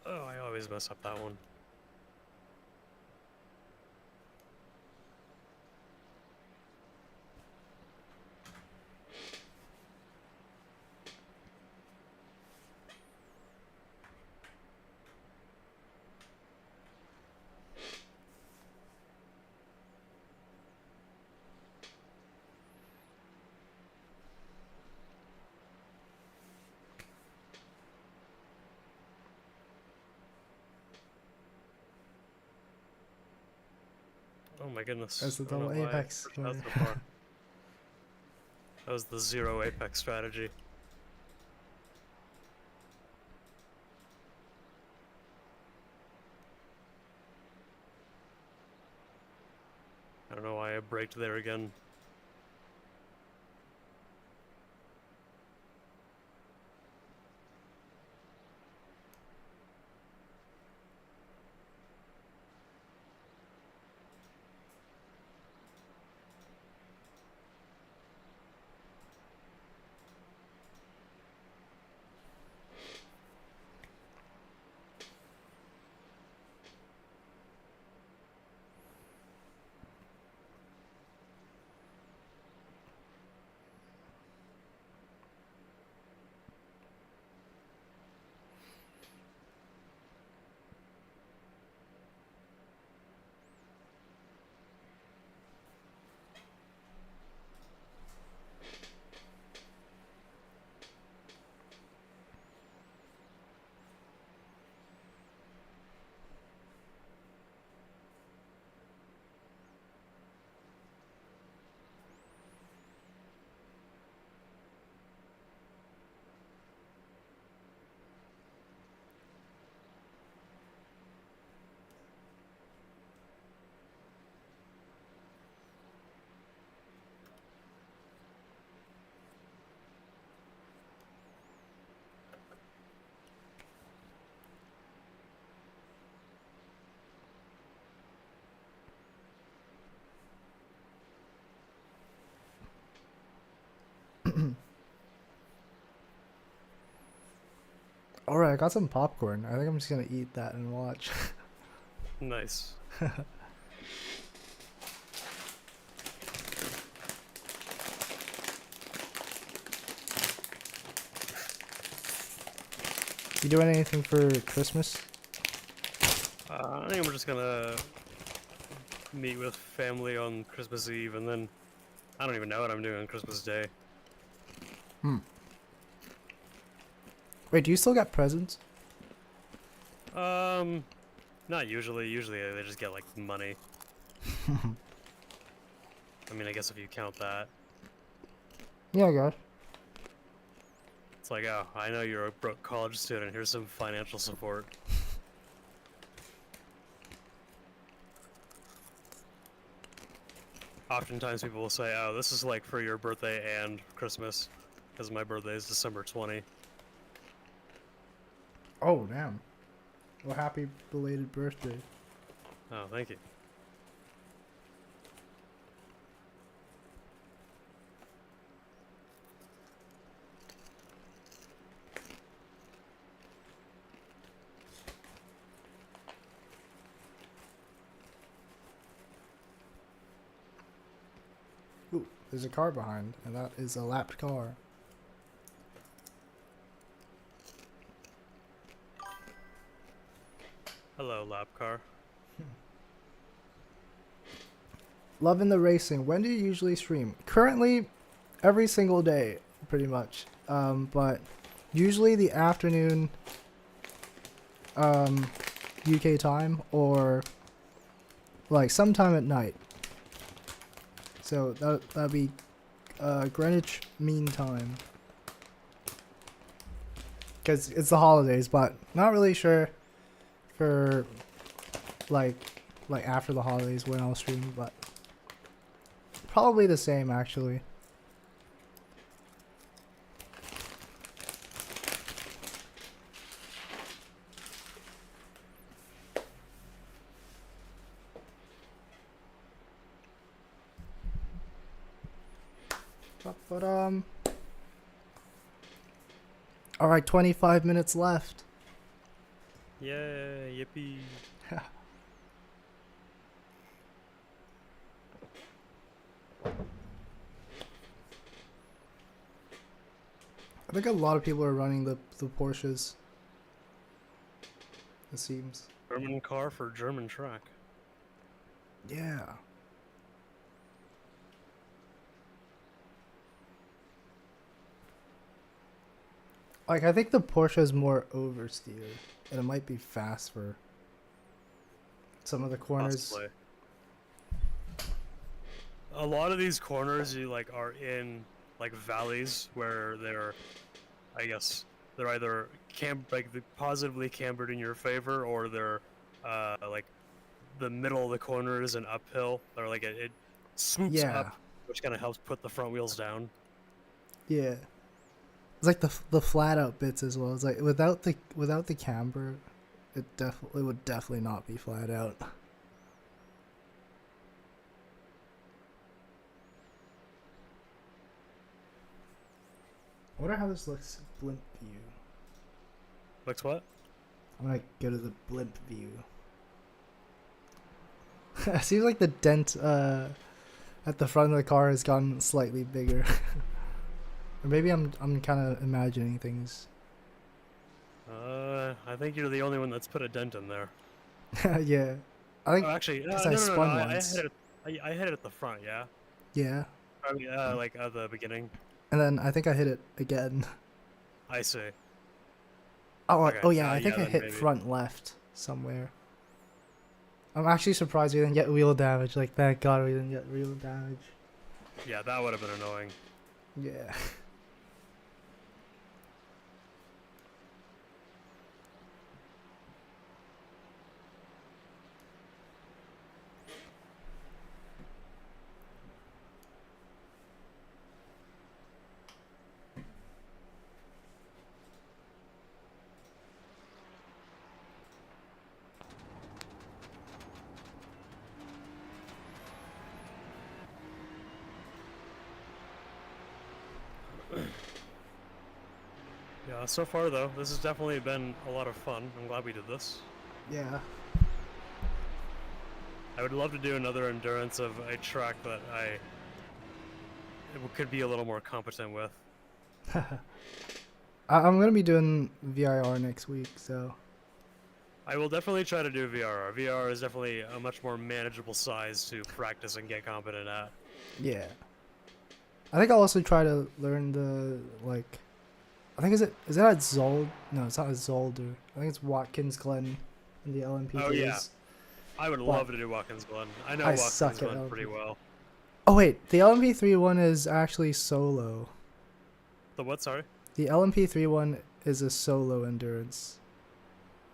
Oh, I always mess up that one. Oh my goodness. That's the I don't double know why I apex. pushed that so far. That was the zero apex strategy. I don't know why I braked there again. Alright, I got some popcorn. I think I'm just gonna eat that and watch. Nice. You doing anything for Christmas? I think I'm just gonna meet with family on Christmas Eve, and then I don't even know what I'm doing on Christmas Day. Wait, do you still get presents? Not usually. Usually they just get like money. I mean, I guess if you count that, Yeah, I guess. it's like, oh, I know you're a broke college student. Here's some financial support. Oftentimes people will say, oh, this is like for your birthday and Christmas, because my birthday is December 20. Oh, damn. Well, happy belated birthday. Oh, thank you. Ooh, there's a car behind, and that is a lapped car. Hello, lap car. Loving the racing. When do you usually stream? Currently, every single day, pretty much. But usually the afternoon, UK time, or like sometime at night. So that'd be Greenwich Mean Time. Because it's the holidays, but not really sure for like after the holidays when I'll stream, but probably the same actually. But all right, 25 minutes left. Yay, yippee. I think a lot of people are running the Porsches. It seems. German car for German track. Yeah. Like, I think the Porsche is more oversteer, and it might be fast for some of the corners. Possibly. A lot of these corners you like are in like valleys where they're, I guess, they're either positively cambered in your favor, or they're like the middle of the corner is an uphill, or like it swoops Yeah. up, which kind of helps put the front wheels down. Yeah. It's like the flat out bits as well. It's like without the camber, it would definitely not be flat out. I wonder how this looks blimp view. Looks what? I'm gonna go to the blimp view. It seems like the dent at the front of the car has gotten slightly bigger. Or maybe I'm kind of imagining things. I think you're the only one that's put a dent in there. Yeah, I think Oh, actually, no, because no, I no, no, spun I once. hit it. I hit it at the front, yeah. Yeah, I mean, like at the beginning. and then I think I hit it again. I see. Oh, Okay, oh yeah, I think yeah, I then hit maybe. front left somewhere. I'm actually surprised we didn't get wheel damage. Like, thank God we didn't get wheel damage. Yeah, that would have been annoying. Yeah. So far though, this has definitely been a lot of fun. I'm glad we did this. Yeah. I would love to do another endurance of a track that could be a little more competent with. I'm gonna be doing VIR next week, so I will definitely try to do VRR. VRR is definitely a much more manageable size to practice and get competent at. yeah. I think I'll also try to learn the like. I think is that at Zold? No, it's not at Zolder. I think it's Watkins Glen in the LMP3s. Oh yeah, I would But love to do Watkins Glen. I know I Watkins suck at Glen pretty LMP. well. Oh wait, the LMP3 one is actually solo. The what? Sorry. The LMP3 one is a solo endurance.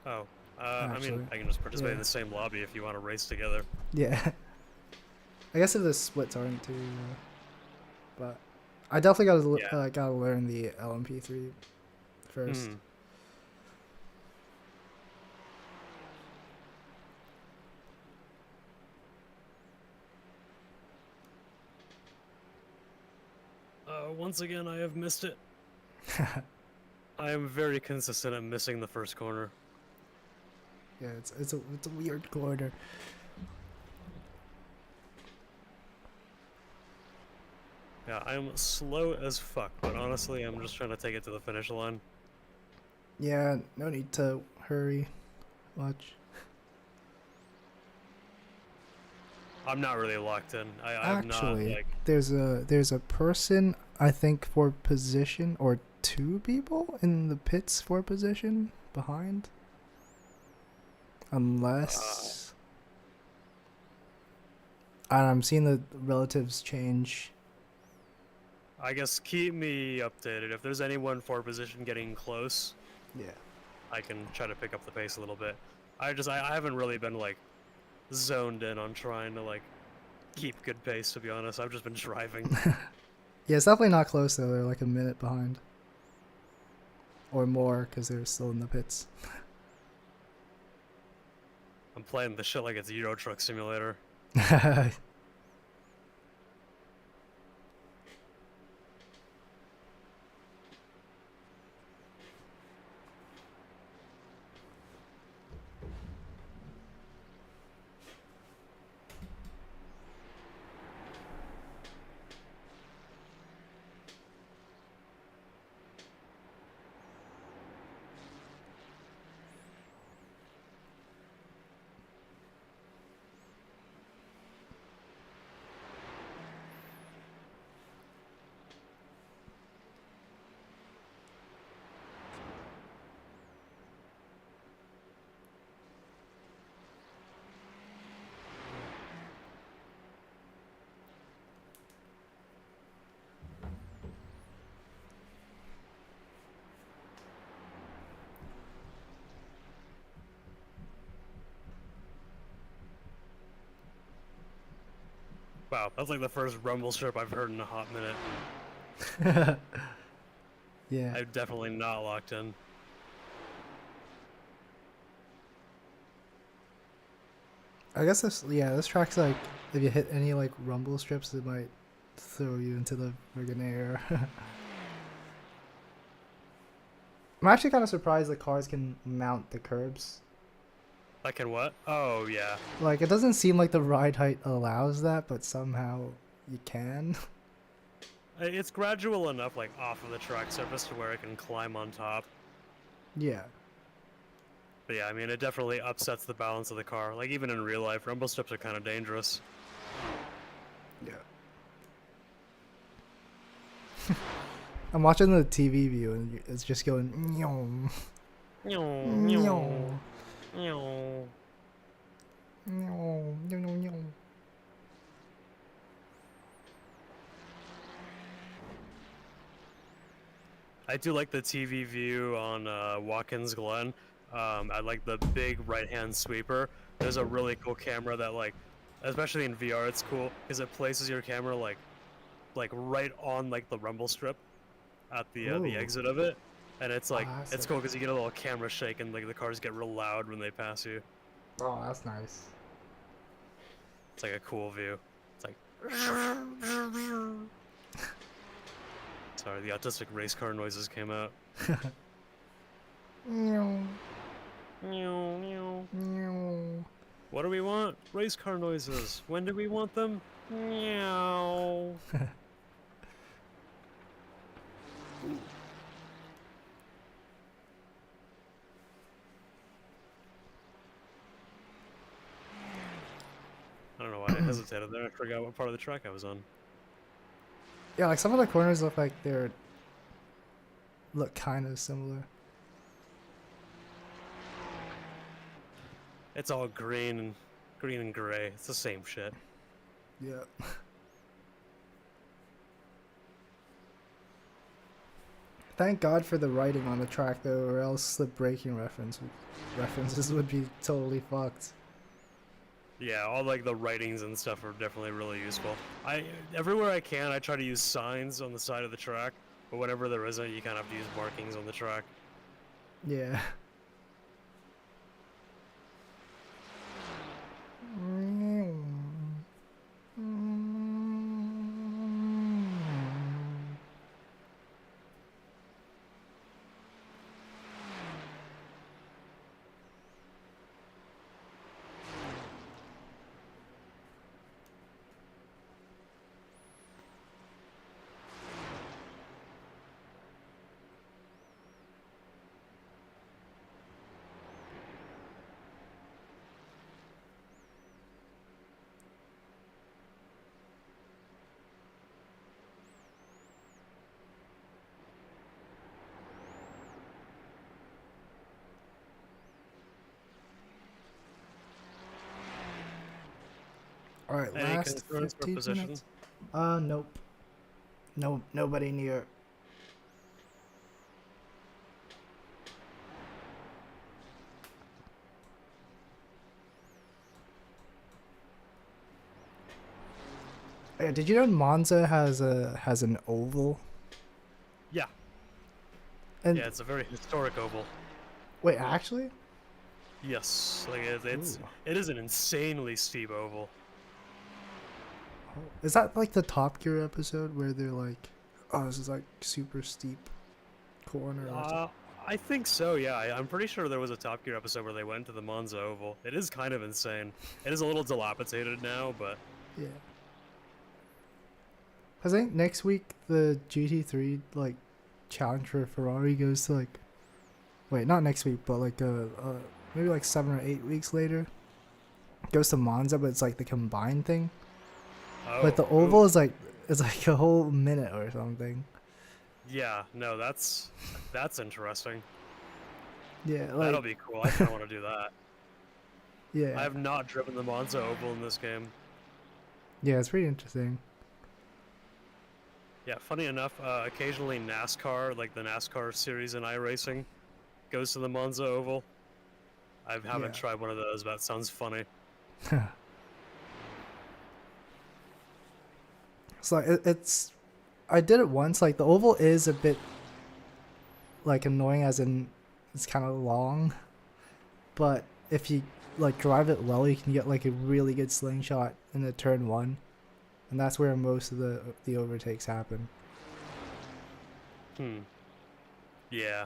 Oh, I Actually, mean, I can just participate in yeah. the same lobby if you want to race together. Yeah. I guess if the splits aren't too, but I definitely gotta learn the LMP3 first. Mhm. Once again, I have missed it. I am very consistent at missing the first corner. Yeah, it's a weird corner. Yeah, I'm slow as fuck, but honestly, I'm just trying to take it to the finish line. Yeah, no need to hurry much. I'm not really locked in. I'm not Actually, like. there's a person I think for position or two people in the pits for position behind. Unless and I'm seeing the relatives change. I guess keep me updated. If there's anyone for position getting close, Yeah. I can try to pick up the pace a little bit. I haven't really been like zoned in on trying to like keep good pace, to be honest. I've just been driving. Yeah, it's definitely not close though. They're like a minute behind. Or more because they're still in the pits. I'm playing the shit like it's Euro Truck Simulator. Wow, that's like the first rumble strip I've heard in a hot minute. Yeah. I'm definitely not locked in. I guess this track's like if you hit any like rumble strips, it might throw you into the friggin' air. I'm actually kind of surprised the cars can mount the curbs. I can what? Oh, yeah. Like it doesn't seem like the ride height allows that, but somehow you can. It's gradual enough, like, off of the track surface to where it can climb on top. Yeah. But yeah, I mean, it definitely upsets the balance of the car. Like, even in real life, rumble strips are kind of dangerous. Yeah. I'm watching the TV view and it's just going. Nyong, nyong, nyong, nyong, nyong. I do like the TV view on Watkins Glen. I like the big right-hand sweeper. There's a really cool camera that, like, especially in VR, it's cool because it places your camera like right on like the rumble strip at the Ooh. exit of it, and it's like that's it's a- cool because you get a little camera shake and like the cars get real loud when they pass you. Oh, that's nice. It's like a cool view. It's like. Sorry, the autistic race car noises came out. Meow, Meow, meow. meow. What do we want? Race car noises. When do we want them? Meow. I don't know why I hesitated there. I forgot what part of the track I was on. Yeah, like some of the corners look like look kind of similar. It's all green and gray. It's the same shit. Yeah. Thank God for the writing on the track though, or else slip braking references would be totally fucked. Yeah, all like the writings and stuff are definitely really useful. Everywhere I can, I try to use signs on the side of the track, but whenever there isn't, you kind of have to use markings on the track. Yeah. All right, Any last concerns for 15 position? minutes. Nope. No, nobody near. Yeah, did you know Monza has an oval? Yeah. And Yeah, it's a very historic oval. wait, actually? Yes, like Ooh. it is an insanely steep oval. Is that like the Top Gear episode where they're like, oh, this is like super steep corner or something? I think so. Yeah, I'm pretty sure there was a Top Gear episode where they went to the Monza Oval. It is kind of insane. It is a little dilapidated now, but Yeah. I think next week the GT3 like challenge for Ferrari goes to like, wait, not next week, but like maybe like 7 or 8 weeks later, goes to Monza, but it's like the combined thing. But the ooh. oval is like it's like a whole minute or something. Yeah, no, that's interesting. Yeah, like That'll be cool. I kind of want to do that. I yeah, have not driven the Monza Oval in this game. yeah, it's pretty interesting. Yeah, funny enough, occasionally NASCAR, like the NASCAR series in iRacing, goes to the Monza Oval. I haven't Yeah. tried one of those, but that sounds funny. So it's I did it once. Like the oval is a bit like annoying, as in it's kind of long, but if you like drive it well, you can get like a really good slingshot in the turn one, and that's where most of the overtakes happen. Yeah.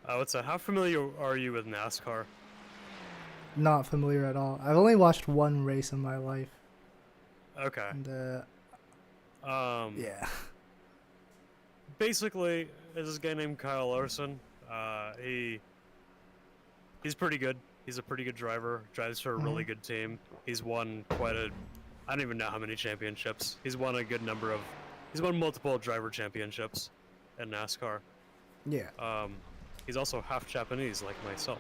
How familiar are you with NASCAR? Not familiar at all. I've only watched one race in my life, Okay. and yeah, Basically, there's this guy named Kyle Larson. He's pretty good. He's a pretty good driver. Drives for a really good team. He's won I don't even know how many championships. He's won a good number of. He's won multiple driver championships in NASCAR. yeah. He's also half Japanese, like myself.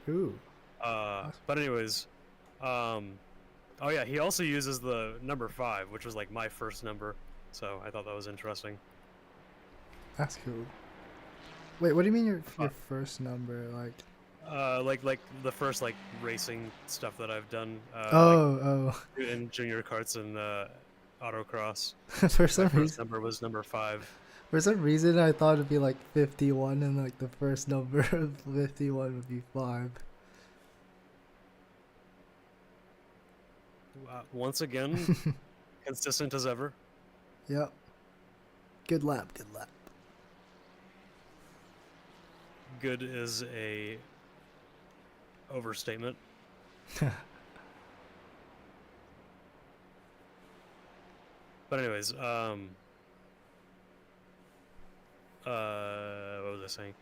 Ooh, But anyways, oh yeah, he also uses the number 5, which was like my first number. So I thought that was interesting. that's cool. Wait, what do you mean your first number? Like the first like racing stuff that I've done. Oh. Like in junior karts and autocross. For some My first reason, number was number 5. for some reason, I thought it'd be like 51, and like the first number of 51 would be 5. Once again, consistent as ever. Yep. Good lap. Good lap. good is a overstatement. But anyways, what was I saying?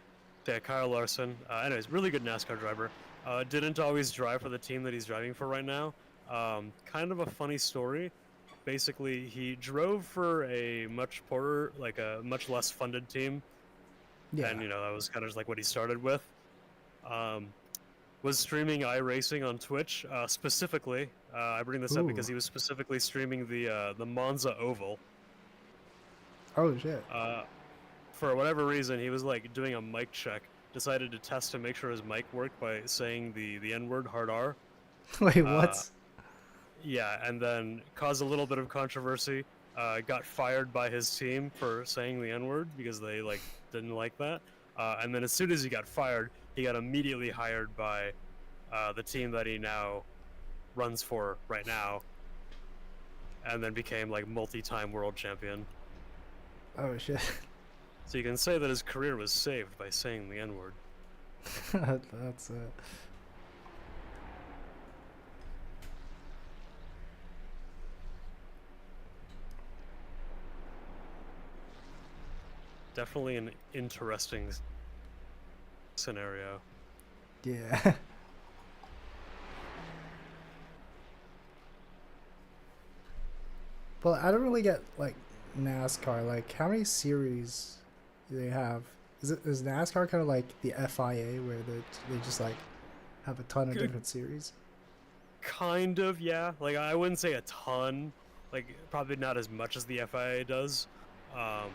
Yeah, Kyle Larson. Anyways, really good NASCAR driver. Didn't always drive for the team that he's driving for right now. Kind of a funny story. Basically, he drove for a much poorer, like a much less funded team, Yeah. and that was kind of just like what he started with. Was streaming iRacing on Twitch specifically. I bring this up because Ooh. he was specifically streaming the Monza Oval. Oh shit. For whatever reason, he was like doing a mic check. Decided to test to make sure his mic worked by saying the N word, hard R. Wait, Uh, what? Yeah, and then caused a little bit of controversy. Got fired by his team for saying the N word because they like didn't like that. And then as soon as he got fired, he got immediately hired by the team that he now runs for right now, and then became like multi-time world champion. Oh shit. So you can say that his career was saved by saying the N word. That's it. Definitely an interesting scenario. Yeah. Well, I don't really get like NASCAR. Like, how many series do they have? Is NASCAR kind of like the FIA where they just like have a ton of Good. different series? Kind of, yeah. Like I wouldn't say a ton. Like probably not as much as the FIA does. Um,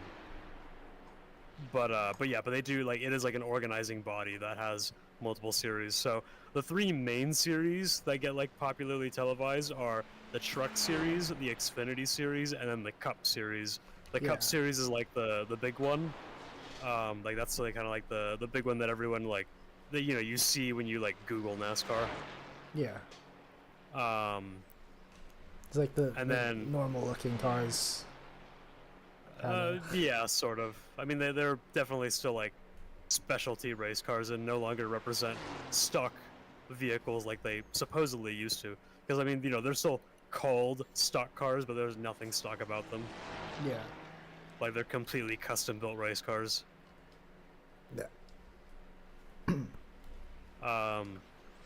but yeah, but they do like it is like an organizing body that has multiple series. So the three main series that get like popularly televised are the Truck Series, the Xfinity Series, and then the Cup Series. The Yeah. Cup Series is like the big one. Like that's like kind of like the big one that everyone like that you see when you like Google NASCAR. Yeah. Um, It's like the and then normal looking cars. yeah, sort of. I mean, they're definitely still like specialty race cars and no longer represent stock vehicles like they supposedly used to. Because I mean, they're still called stock cars, but there's nothing stock about them. Yeah. Like they're completely custom built race cars. Yeah.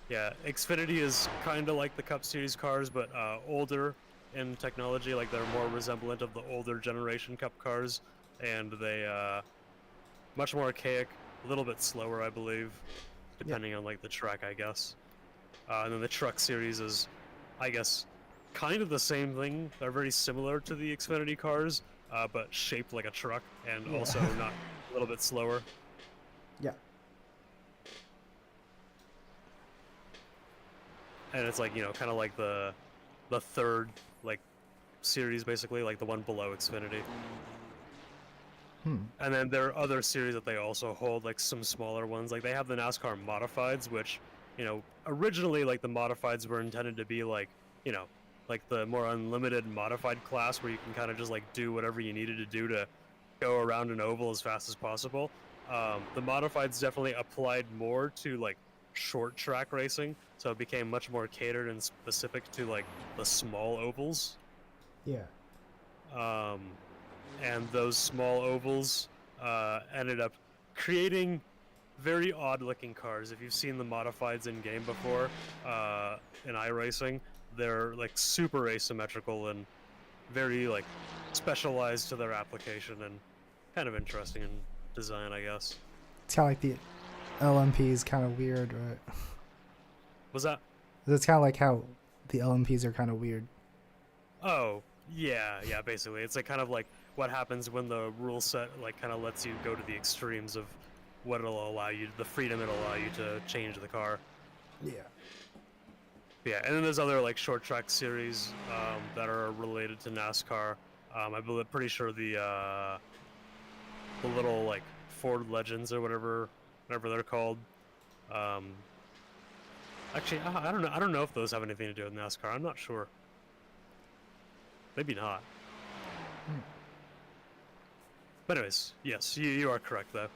Yeah, Xfinity is kind of like the Cup Series cars, but older in technology. Like they're more resemblant of the older generation Cup cars, and they much more archaic, a little bit slower, I believe, depending on like the track, I guess. And then the Truck Series is, I guess, kind of the same thing. They're very similar to the Xfinity cars, but shaped like a truck, and Yeah. also not a little bit slower. Yeah. And it's like kind of like the third like series, basically, like the one below Xfinity. Hmm. And then there are other series that they also hold, like some smaller ones. Like they have the NASCAR Modifieds, which, originally like the Modifieds were intended to be like, like the more unlimited modified class where you can kind of just like do whatever you needed to do to go around an oval as fast as possible. The Modifieds definitely applied more to like short track racing, so it became much more catered and specific to like the small ovals. Yeah. And those small ovals ended up creating very odd-looking cars. If you've seen the modifieds in game before, in iRacing, they're like super asymmetrical and very like specialized to their application and kind of interesting in design, I guess. It's kind of like the LMP is kind of weird, right? Was that? It's kind of like how the LMPs are kind of weird. Oh, yeah, basically. It's like kind of like what happens when the rule set like kind of lets you go to the extremes of what it'll allow you, the freedom it'll allow you to change the car. Yeah. Yeah, and then there's other like short track series that are related to NASCAR. I believe, pretty sure the little like Ford Legends or whatever they're called. Actually, I don't know. I don't know if those have anything to do with NASCAR. I'm not sure. Maybe not. But anyways, yes, you are correct though.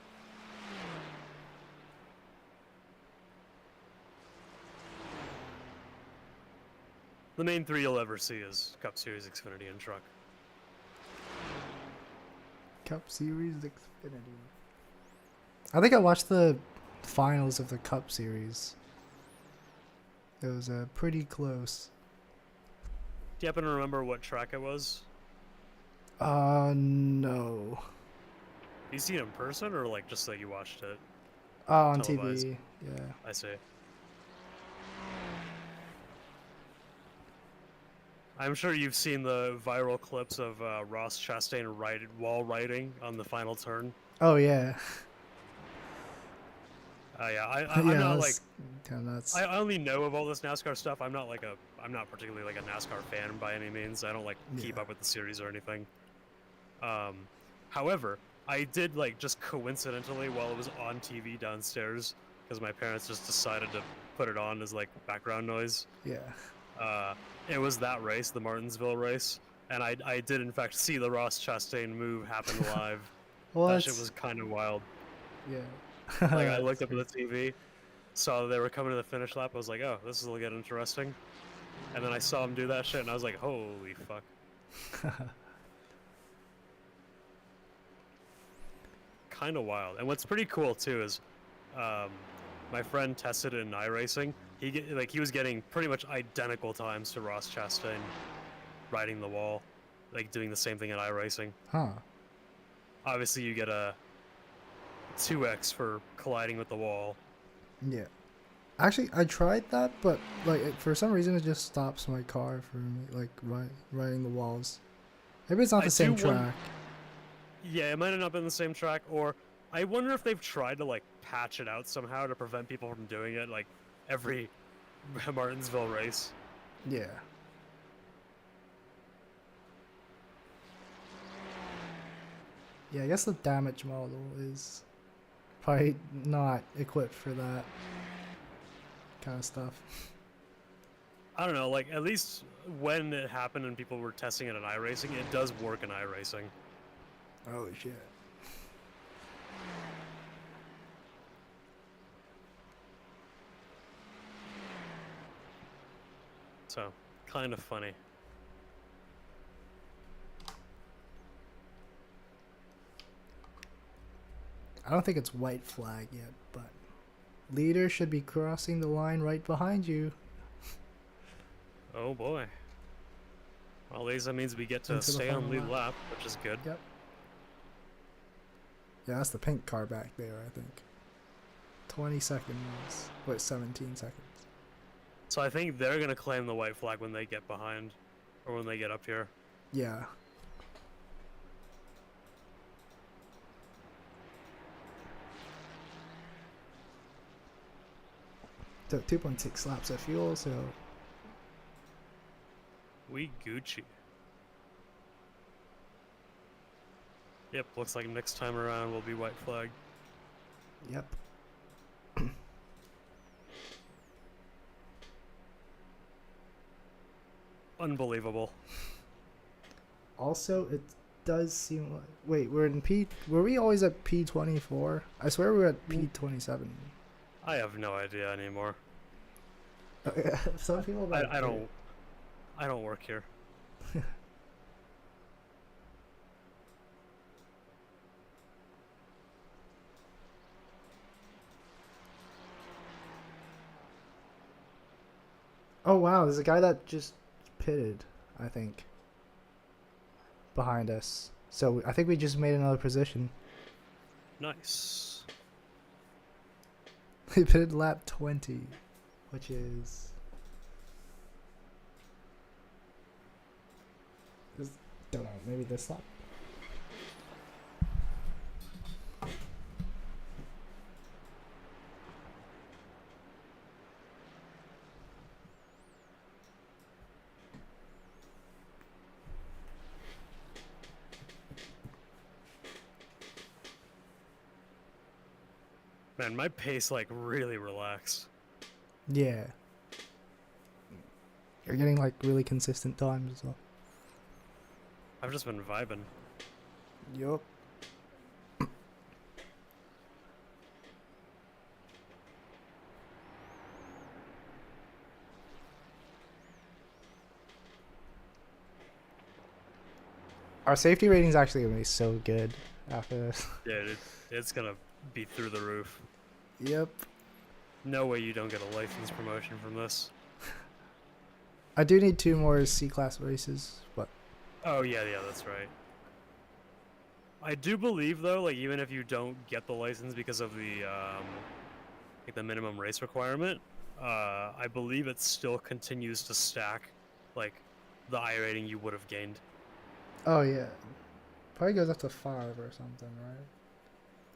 The main three you'll ever see is Cup Series, Xfinity, and Truck. Cup Series Xfinity. I think I watched the finals of the Cup Series. It was pretty close. Do you happen to remember what track it was? No. You seen it in person, or like just like you watched it? On Televised. TV. Yeah. I see. I'm sure you've seen the viral clips of Ross Chastain wall riding on the final turn. Oh yeah. Yeah, Yeah, I'm not like that's kind of nuts. I only know of all this NASCAR stuff. I'm not particularly like a NASCAR fan by any means. I don't like keep Yeah. up with the series or anything. However, I did like just coincidentally while it was on TV downstairs because my parents just decided to put it on as like background noise. Yeah. It was that race, the Martinsville race, and I did in fact see the Ross Chastain move happen live. Well, That shit was kind of wild. Yeah. Like I looked up at the TV, saw that they were coming to the finish lap. I was like, oh, this will get interesting. And then I saw him do that shit, and I was like, holy fuck. Kind of wild. And what's pretty cool too is, my friend tested it in iRacing. He was getting pretty much identical times to Ross Chastain, riding the wall, like doing the same thing in iRacing. Huh. Obviously, you get a 2x for colliding with the wall. Yeah. Actually, I tried that, but like for some reason it just stops my car from like riding the walls. Maybe it's not the same track. Yeah, it might have not been the same track, or I wonder if they've tried to like patch it out somehow to prevent people from doing it like every Martinsville race. Yeah. Yeah, I guess the damage model is probably not equipped for that kind of stuff. I don't know, like at least when it happened and people were testing it in iRacing, it does work in iRacing. Oh shit. So, kind of funny. I don't think it's white flag yet, but leader should be crossing the line right behind you. Oh boy. Well, at least that means we get to Into the stay on final lead lap. lap, which is good. Yep. Yeah, that's the pink car back there, I think. 20 seconds. Wait, 17 seconds. So I think they're gonna claim the white flag when they get behind, or when they get up here. Yeah. So 2.6 laps of fuel, so We Gucci. Yep, looks like next time around will be white flag. yep. Unbelievable. Also, it does seem like wait, we're in P. Were we always at P24? I swear we were at P27. I have no idea anymore. Some people. I don't work here. Oh wow, there's a guy that just pitted, I think, behind us. So I think we just made another position. Nice. He pitted lap 20, which is... don't know, maybe this lap? Man, my pace like really relaxed. Yeah. You're getting like really consistent times as well. I've just been vibing. Yup. Our safety rating's actually gonna be so good after this. Yeah, it's gonna be through the roof. Yep. No way you don't get a license promotion from this. I do need 2 more C-class races, but Oh yeah, that's right. I do believe though, like even if you don't get the license because of the like the minimum race requirement, I believe it still continues to stack like the I rating you would have gained. oh yeah, probably goes up to 5 or something, right?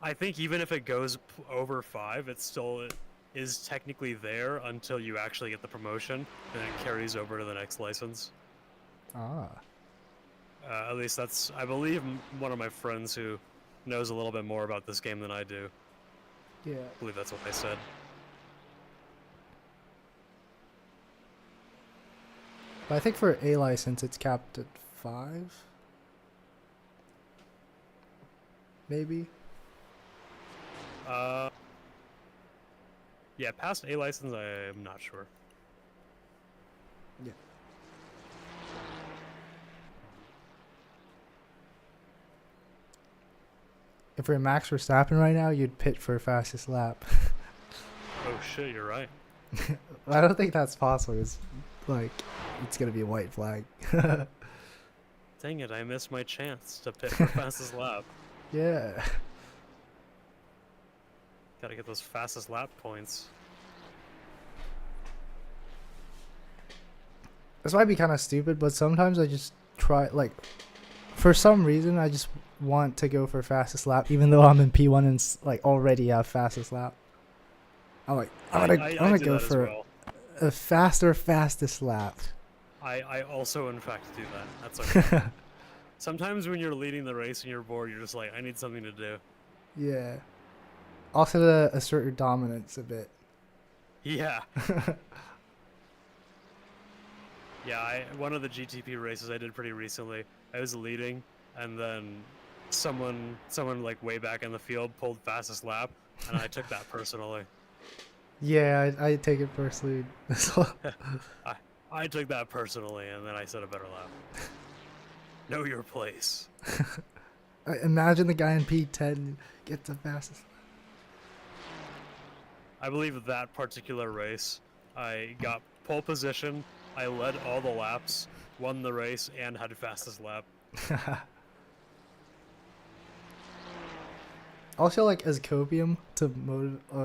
I think even if it goes over 5, it still is technically there until you actually get the promotion, and it carries over to the next license. Ah. At least that's, I believe, one of my friends who knows a little bit more about this game than I do. Yeah. I believe that's what they said. But I think for A license, it's capped at 5. Maybe. Yeah, past A license, I am not sure. Yeah. If we're Max Verstappen right now, you'd pit for fastest lap. Oh shit, you're right. I don't think that's possible. It's like it's gonna be a white flag. Dang it, I missed my chance to pit for fastest lap. Yeah. Gotta get those fastest lap points. This might be kind of stupid, but sometimes I just try, like, for some reason, I just want to go for fastest lap, even though I'm in P1 and like already have fastest lap. I'm like, I'm gonna do go that for as well. a faster fastest lap. I also, in fact, do that. That's okay. Sometimes when you're leading the race and you're bored, you're just like, I need something to do. Yeah. Also to assert your dominance a bit. Yeah. Yeah, one of the GTP races I did pretty recently, I was leading, and then someone like way back in the field pulled fastest lap, and I took that personally. Yeah, I take it personally as well. I took that personally, and then I set a better lap. Know your place. Imagine the guy in P10 gets the fastest. I believe that particular race, I got pole position, I led all the laps, won the race, and had fastest lap. Also, like, as copium to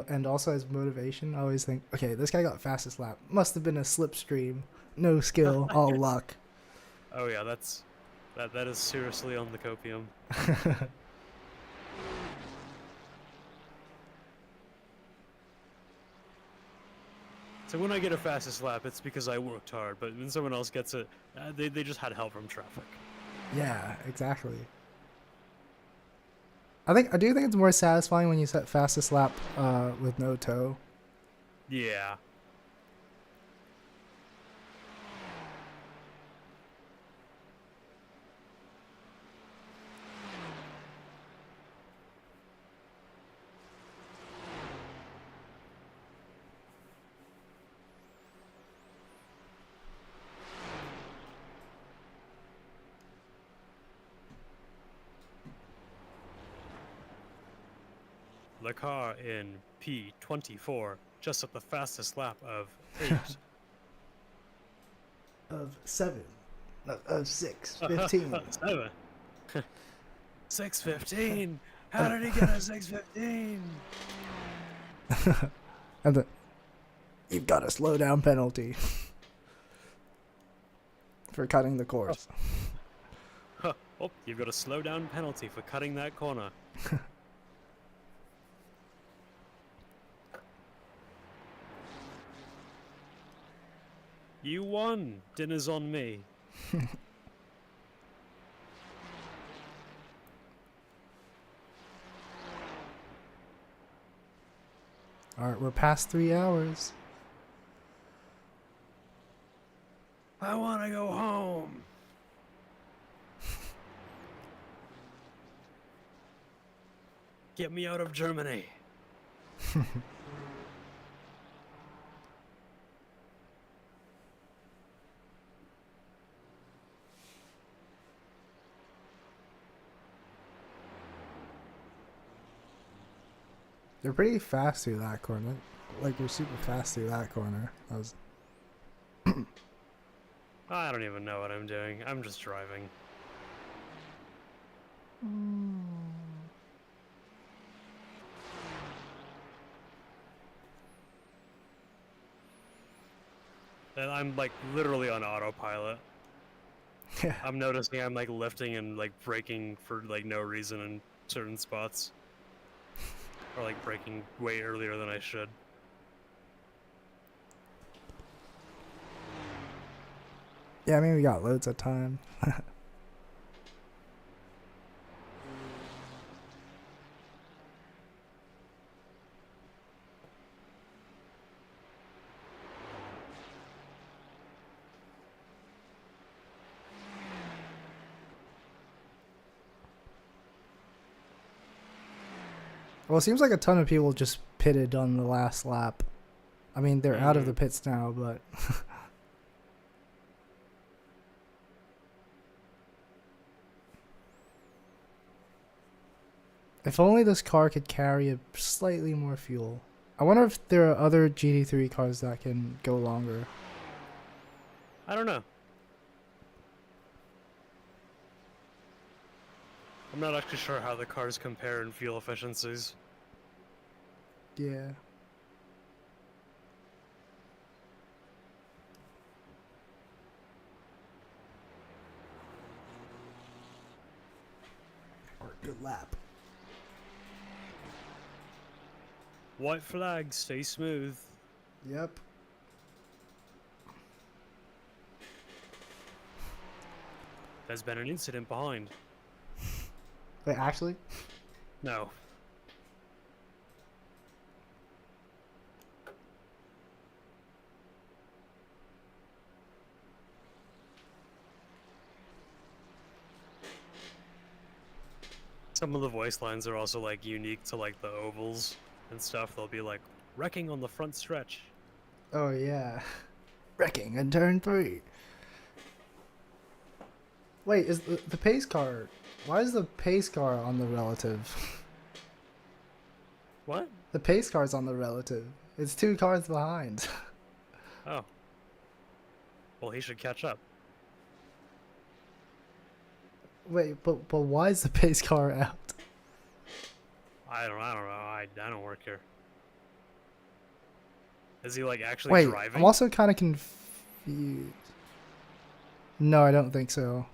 and also as motivation, I always think, okay, this guy got fastest lap. Must have been a slipstream. No skill, all luck. Oh yeah, that is seriously on the copium. So when I get a fastest lap, it's because I worked hard, but when someone else gets it, they just had help from traffic. Yeah, exactly. I do think it's more satisfying when you set fastest lap with no toe. Yeah. The car in P24 just at the fastest lap of 8. Of 7. Of 6. 15. 7. 6:15. How did he get a 6:15? And you've got a slowdown penalty for cutting the course. Oh, you've got a slowdown penalty for cutting that corner. You won. Dinner's on me. Alright, we're past 3 hours. I want to go home. Get me out of Germany. You're pretty fast through that corner. Like, you're super fast through that corner. That was... I don't even know what I'm doing. I'm just driving. And I'm like literally on autopilot. Yeah. I'm noticing I'm like lifting and like braking for like no reason in certain spots. Or like braking way earlier than I should. Yeah, I mean, we got loads of time. Well, it seems like a ton of people just pitted on the last lap. I mean, they're out of the pits now, but... If only this car could carry a slightly more fuel. I wonder if there are other GT3 cars that can go longer. I don't know. I'm not actually sure how the cars compare in fuel efficiencies. Yeah. Or good lap. White flag, stay smooth. Yep. There's been an incident behind. Wait, actually? No. Some of the voice lines are also like unique to like the ovals and stuff. They'll be like, wrecking on the front stretch. Oh, yeah. Wrecking in turn 3. Wait, is the pace car... Why is the pace car on the relative? What? The pace car's on the relative. It's 2 cars behind. Oh. Well, he should catch up. Wait, but why is the pace car out? I don't know. I don't work here. Is he like actually Wait, driving? I'm also kind of confused. No, I don't think so.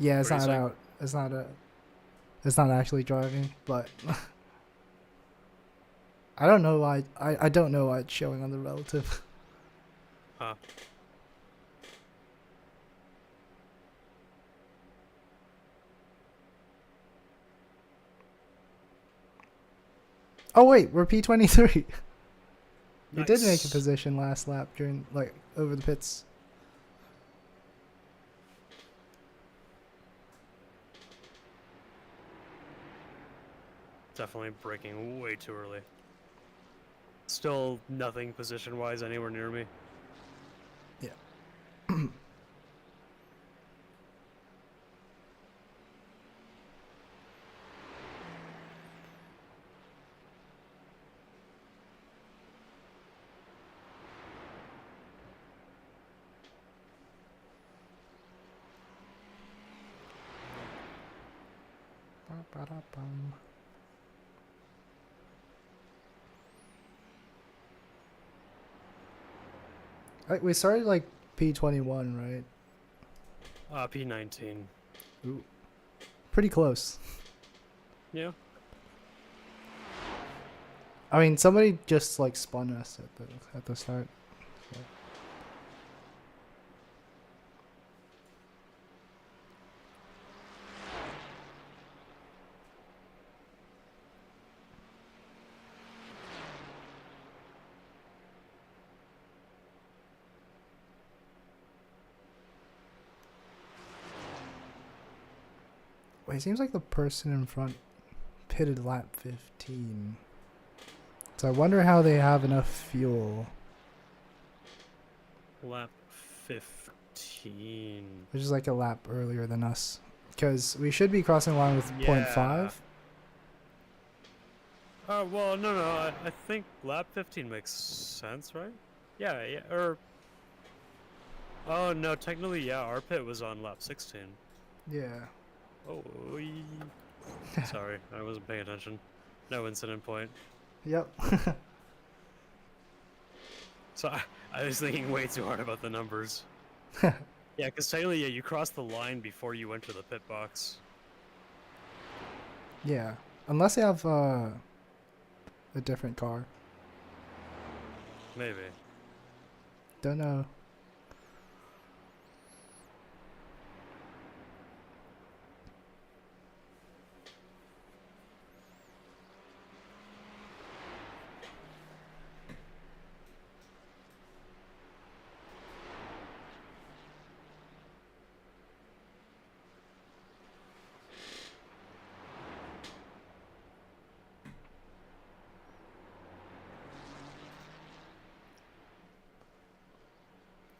Yeah, it's What are you not saying? out. It's not actually driving, but I don't know why. I don't know why it's showing on the relative. Huh. Oh wait, we're P23. We did make a Nice. position last lap during like over the pits. Definitely braking way too early. Still nothing position-wise anywhere near me. Yeah. Ba-ba-da-bum. We started like P21, right? P19. Ooh. Pretty close. Yeah. I mean, somebody just like spun us at the start. So. Wait, it seems like the person in front pitted lap 15. So I wonder how they have enough fuel. Lap 15. Which is like a lap earlier than us. Because we should be crossing the line with Yeah. 0.5. Well, no, I think lap 15 makes sense, right? Yeah, yeah, or... Oh, no, technically, yeah, our pit was on lap 16. Yeah. Oh, sorry, I wasn't paying attention. No incident point. Yep. So I was thinking way too hard about the numbers. Yeah, because technically, yeah, you crossed the line before you went to the pit box. Yeah. Unless they have a different car. Maybe. Don't know.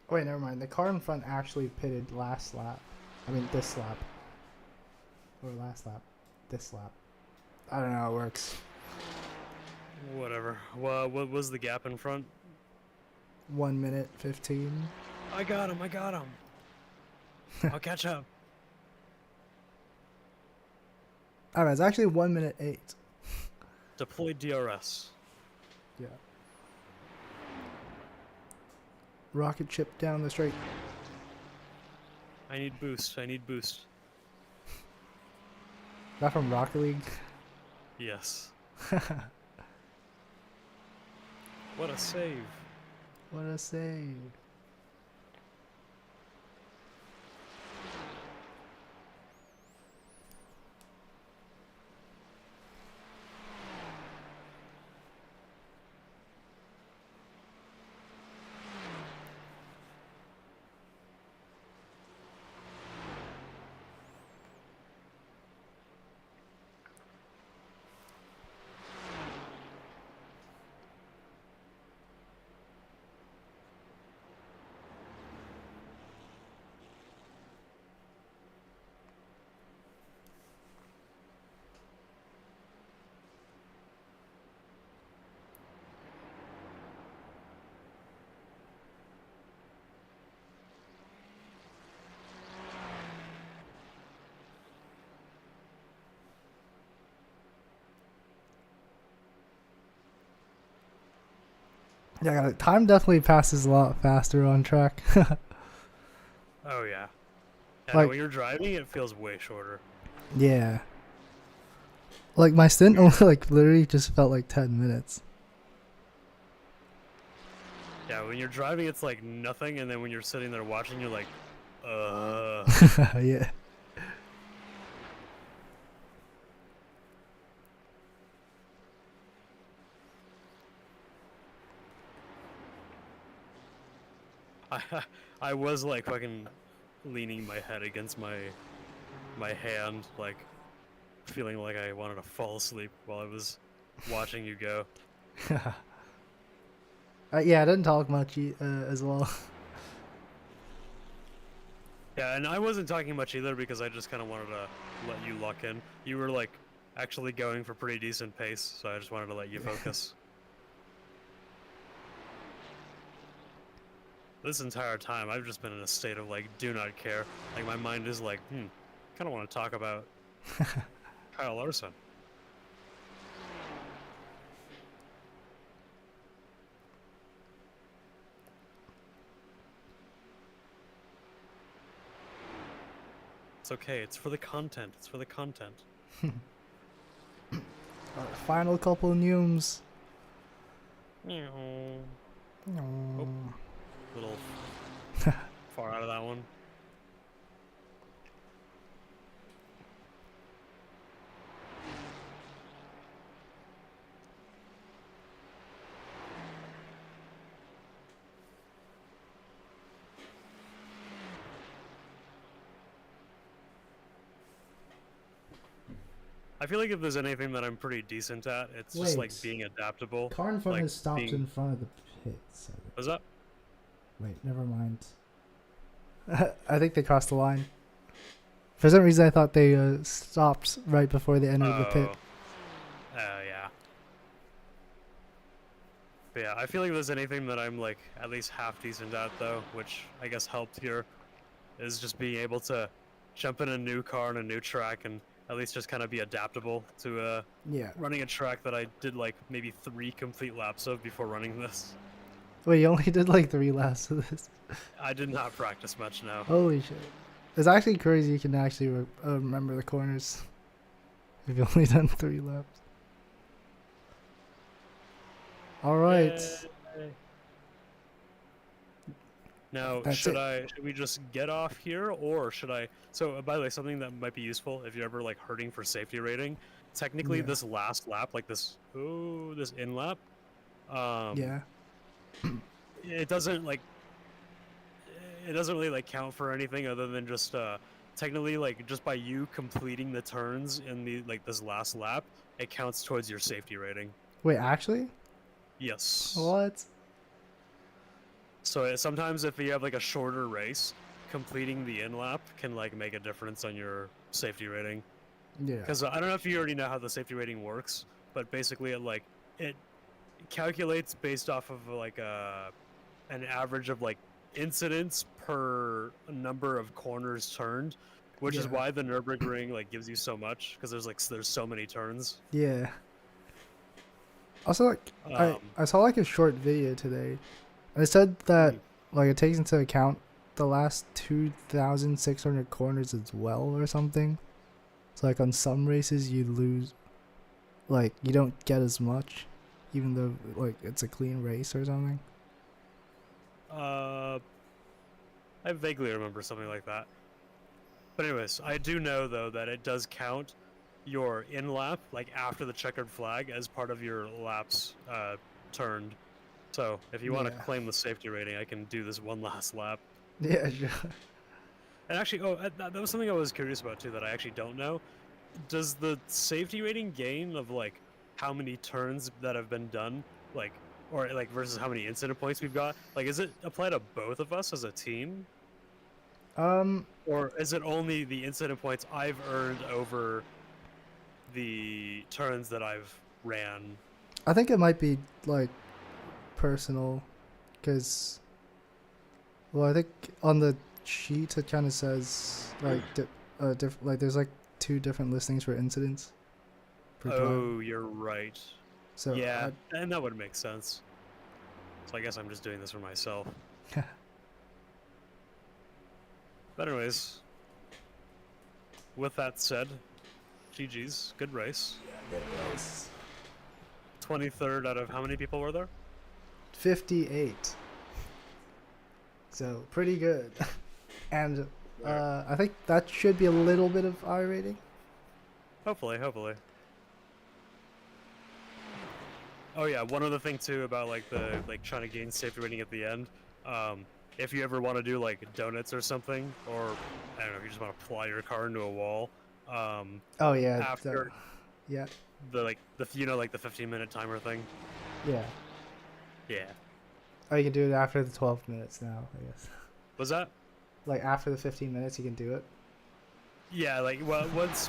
Wait, never mind. The car in front actually pitted last lap. I mean, this lap. Or last lap. This lap. I don't know how it works. Whatever. Well, what was the gap in front? 1 minute 15. I got him, I got him. I'll catch up. Alright, it's actually 1 minute 8. Deploy DRS. Yeah. Rocket ship down the straight. I need boost, I need boost. That from Rocket League? Yes. What a save. What a save. Yeah, time definitely passes a lot faster on track. Oh yeah. Yeah, Like- when you're driving, it feels way shorter. Yeah. Like my stint only like literally just felt like 10 minutes. Yeah, when you're driving, it's like nothing, and then when you're sitting there watching, you're like, Yeah. I was like fucking leaning my head against my hand, like feeling like I wanted to fall asleep while I was watching you go. Yeah, I didn't talk much as well. Yeah, and I wasn't talking much either because I just kind of wanted to let you lock in. You were like actually going for pretty decent pace, so I just wanted to let you focus. This entire time, I've just been in a state of like, do not care. Like my mind is like, kind of want to talk about Kyle Larson. It's okay. It's for the content. It's for the content. Final couple neumes. Oh, Oh. little far out of that one. I feel like if there's anything that I'm pretty decent at, it's just like Wait. being adaptable. Car in front Like has stopped being- in front of the pits. What's up? Wait, never mind. I think they crossed the line. For some reason, I thought they stopped right before they entered the pit. Oh, yeah. But yeah, I feel like if there's anything that I'm like at least half decent at though, which I guess helped here, is just being able to jump in a new car and a new track and at least just kind of be adaptable to Yeah. running a track that I did like maybe 3 complete laps of before running this. Wait, you only did like 3 laps of this? I did not practice much now. Holy shit. It's actually crazy you can actually remember the corners if you've only done 3 laps. Alright. Yay. Now, That's should it. we just get off here, or should I? So, by the way, something that might be useful if you're ever like hurting for safety rating. Technically, Yeah. this last lap, like this in lap, Yeah. it doesn't like it doesn't really like count for anything other than just technically like just by you completing the turns in the like this last lap, it counts towards your safety rating. Wait, actually? Yes. What? So sometimes if you have like a shorter race, completing the in lap can like make a difference on your safety rating. Yeah. Because I don't know if you already know how the safety rating works, but basically it calculates based off of like an average of like incidents per number of corners turned, which is Yeah. why the Nurburgring like gives you so much, because there's so many turns. Yeah. Also, like, I saw like a short video today. And it said that like it takes into account the last 2,600 corners as well or something. So like on some races you lose, like you don't get as much, even though like it's a clean race or something. I vaguely remember something like that. But anyways, I do know though that it does count your in lap like after the checkered flag as part of your laps turned. So if you want to Yeah. claim the safety rating, I can do this one last lap. Yeah, sure. And actually, that was something I was curious about too that I actually don't know. Does the safety rating gain of like how many turns that have been done, like, or like versus how many incident points we've got, like, is it applied to both of us as a team, or is it only the incident points I've earned over the turns that I've ran? I think it might be like personal, because well, I think on the sheet it kind of says like like there's like 2 different listings for incidents per time. Oh, you're right. So Yeah, and that would make sense. So I guess I'm just doing this for myself. But anyways, with that said, GG's, good race. Yeah, good race. 23rd out of how many people were there? 58. So pretty good. And I think that should be a little bit of I rating. Hopefully. Oh yeah, one other thing too about like the trying to gain safety rating at the end. If you ever want to do like donuts or something, or I don't know, if you just want to ply your car into a wall. Oh yeah. After yeah. the 15-minute timer thing. Yeah. Yeah. Oh, you can do it after the 12 minutes now, I guess. Was that? Like after the 15 minutes, you can do it. Yeah, like once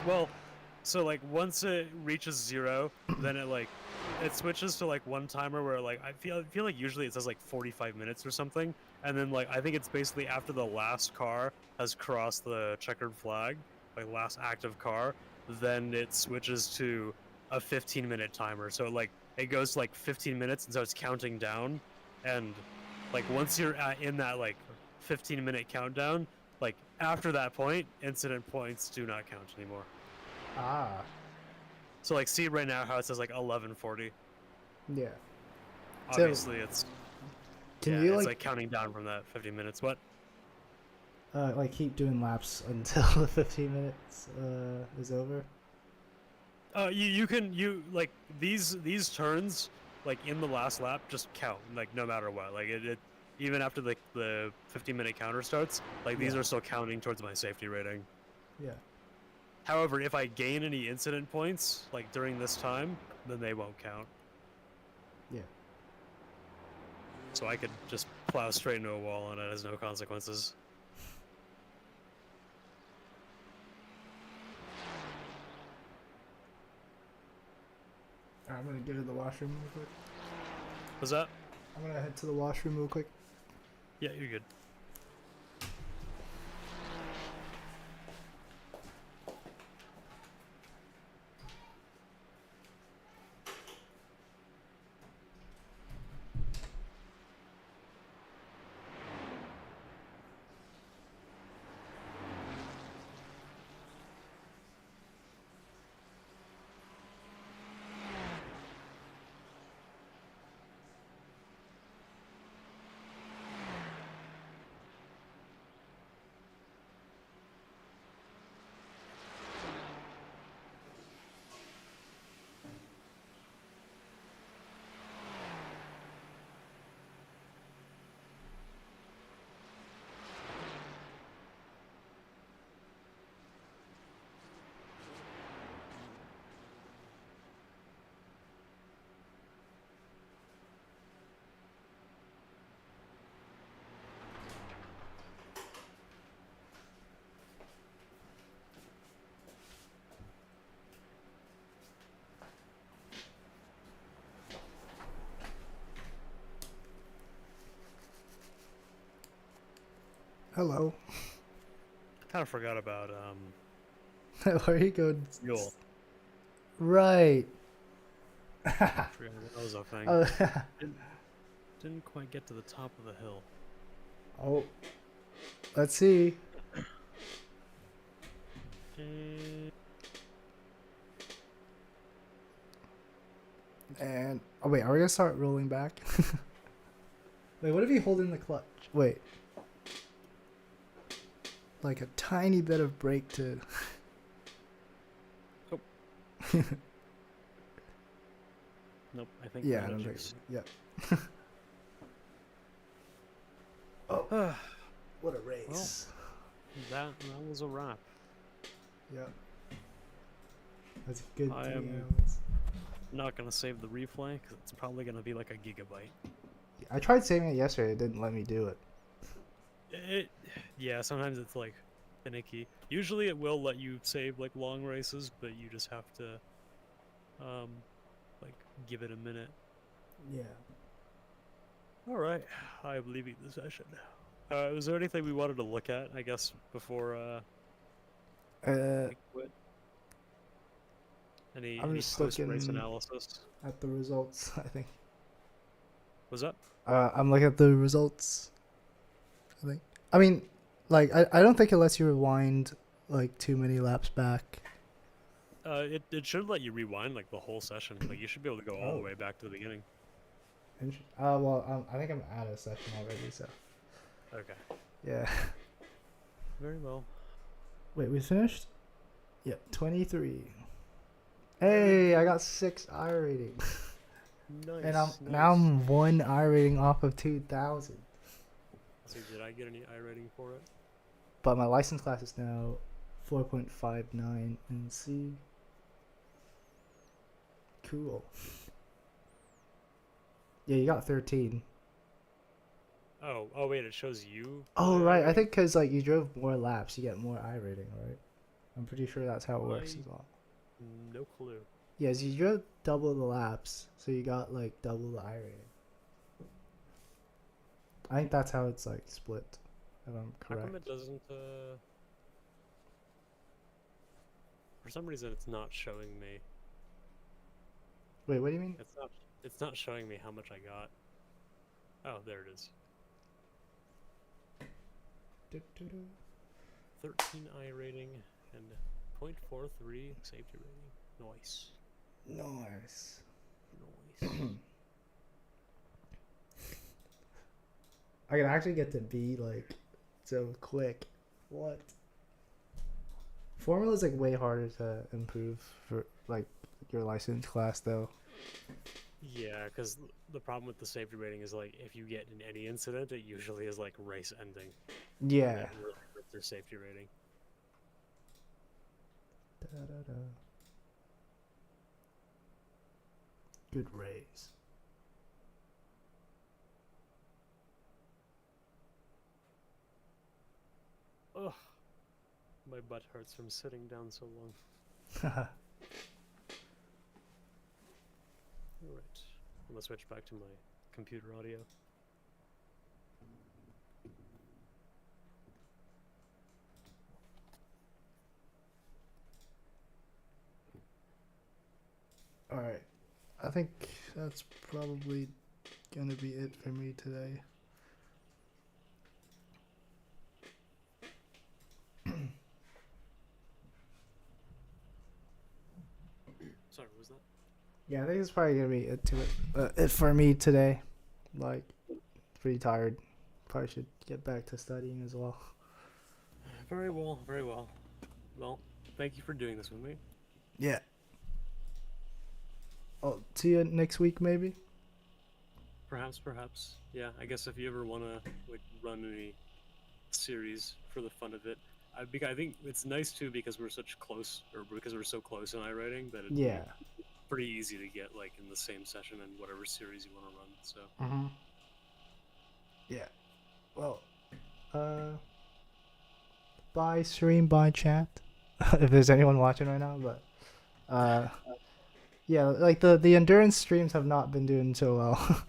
it reaches 0, then it switches to like one timer where like I feel like usually it says like 45 minutes or something, and then like I think it's basically after the last car has crossed the checkered flag, like last active car, then it switches to a 15-minute timer. So like it goes to like 15 minutes and so it's counting down, and like once you're in that like 15-minute countdown, like after that point, incident points do not count anymore. Ah. So like see right now how it says like 11:40. Yeah. Obviously it's Can you it's like counting down from that 50 minutes. What? like keep doing laps until the 15 minutes is over? You can like these turns like in the last lap just count like no matter what. Like it even after the 15-minute counter starts, like these are still counting towards my safety rating. Yeah. However, if I gain any incident points like during this time, then they won't count. Yeah. So I could just plow straight into a wall and it has no consequences. I'm gonna go to the washroom real quick. Was that? I'm gonna head to the washroom real quick. Yeah, you're good. Hello. Kind of forgot about Where are you going? fuel. Right. Forgot that was a thing. Oh. Didn't quite get to the top of the hill. Oh. Let's see. And oh wait, are we gonna start rolling back? Wait, what if you hold in the clutch? Wait. Like a tiny bit of brake to. Oh. Nope, I think Yeah, we're I out of don't think. juice. Yep. Oh, what a race! That was a wrap. Yep. That's good. I 3 am- hours. Not gonna save the replay because it's probably gonna be like a gigabyte. I tried saving it yesterday. It didn't let me do it. Yeah, sometimes it's like finicky. Usually it will let you save like long races, but you just have to like give it a minute. Yeah. All right, I'm leaving the session. Was there anything we wanted to look at? I guess before we quit. I'm Any just post race looking analysis? at the results. I think. Was that? I'm looking at the results. I think. I mean, like I don't think it lets you rewind like too many laps back. It should let you rewind like the whole session. Like you should be able to go all the way back to the beginning. Well, I think I'm out of session already. So. Okay. Yeah. Very well. Wait, we finished? Yep, 23. Hey, I got 6 I rating. Nice. And nice. now I'm 1 I rating off of 2,000. So did I get any I rating for it? But my license class is now 4.59 in C. Cool. Yeah, you got 13. Oh wait, it shows you. Oh, the I right. I rating? think because like you drove more laps, you get more I rating, right? I'm pretty sure that's how it works as well. No clue. Yes, you drove double the laps, so you got like double the I rating. I think that's how it's like split, if I'm How correct. come it doesn't? For some reason, it's not showing me. Wait, what do you mean? It's not. It's not showing me how much I got. Oh, there it is. 13 I rating and 0.43 safety rating. Nice. Nice. Nice. I can actually get to B like so quick. What? Formula is like way harder to improve for like your license class though. Yeah, because the problem with the safety rating is like if you get in any incident, it usually is like race ending. Yeah. That really hurts their safety rating. Da-da-da. Good race. Ugh. My butt hurts from sitting down so long. Alright. I'm gonna switch back to my computer audio. All right. I think that's probably gonna be it for me today. Sorry, what was that? Yeah, I think it's probably gonna be it for me today. Like, pretty tired. Probably should get back to studying as well. Very well, very well. Well, thank you for doing this with me. Yeah. I'll see you next week, maybe. Perhaps. Yeah, I guess if you ever want to like run any series for the fun of it, I think it's nice too because we're such close, or because we're so close in iWriting that it'd Yeah. be pretty easy to get like in the same session in whatever series you want to run. So Mm-hmm. Yeah. Well, bye stream, bye chat. If there's anyone watching right now, but yeah, like the endurance streams have not been doing so well.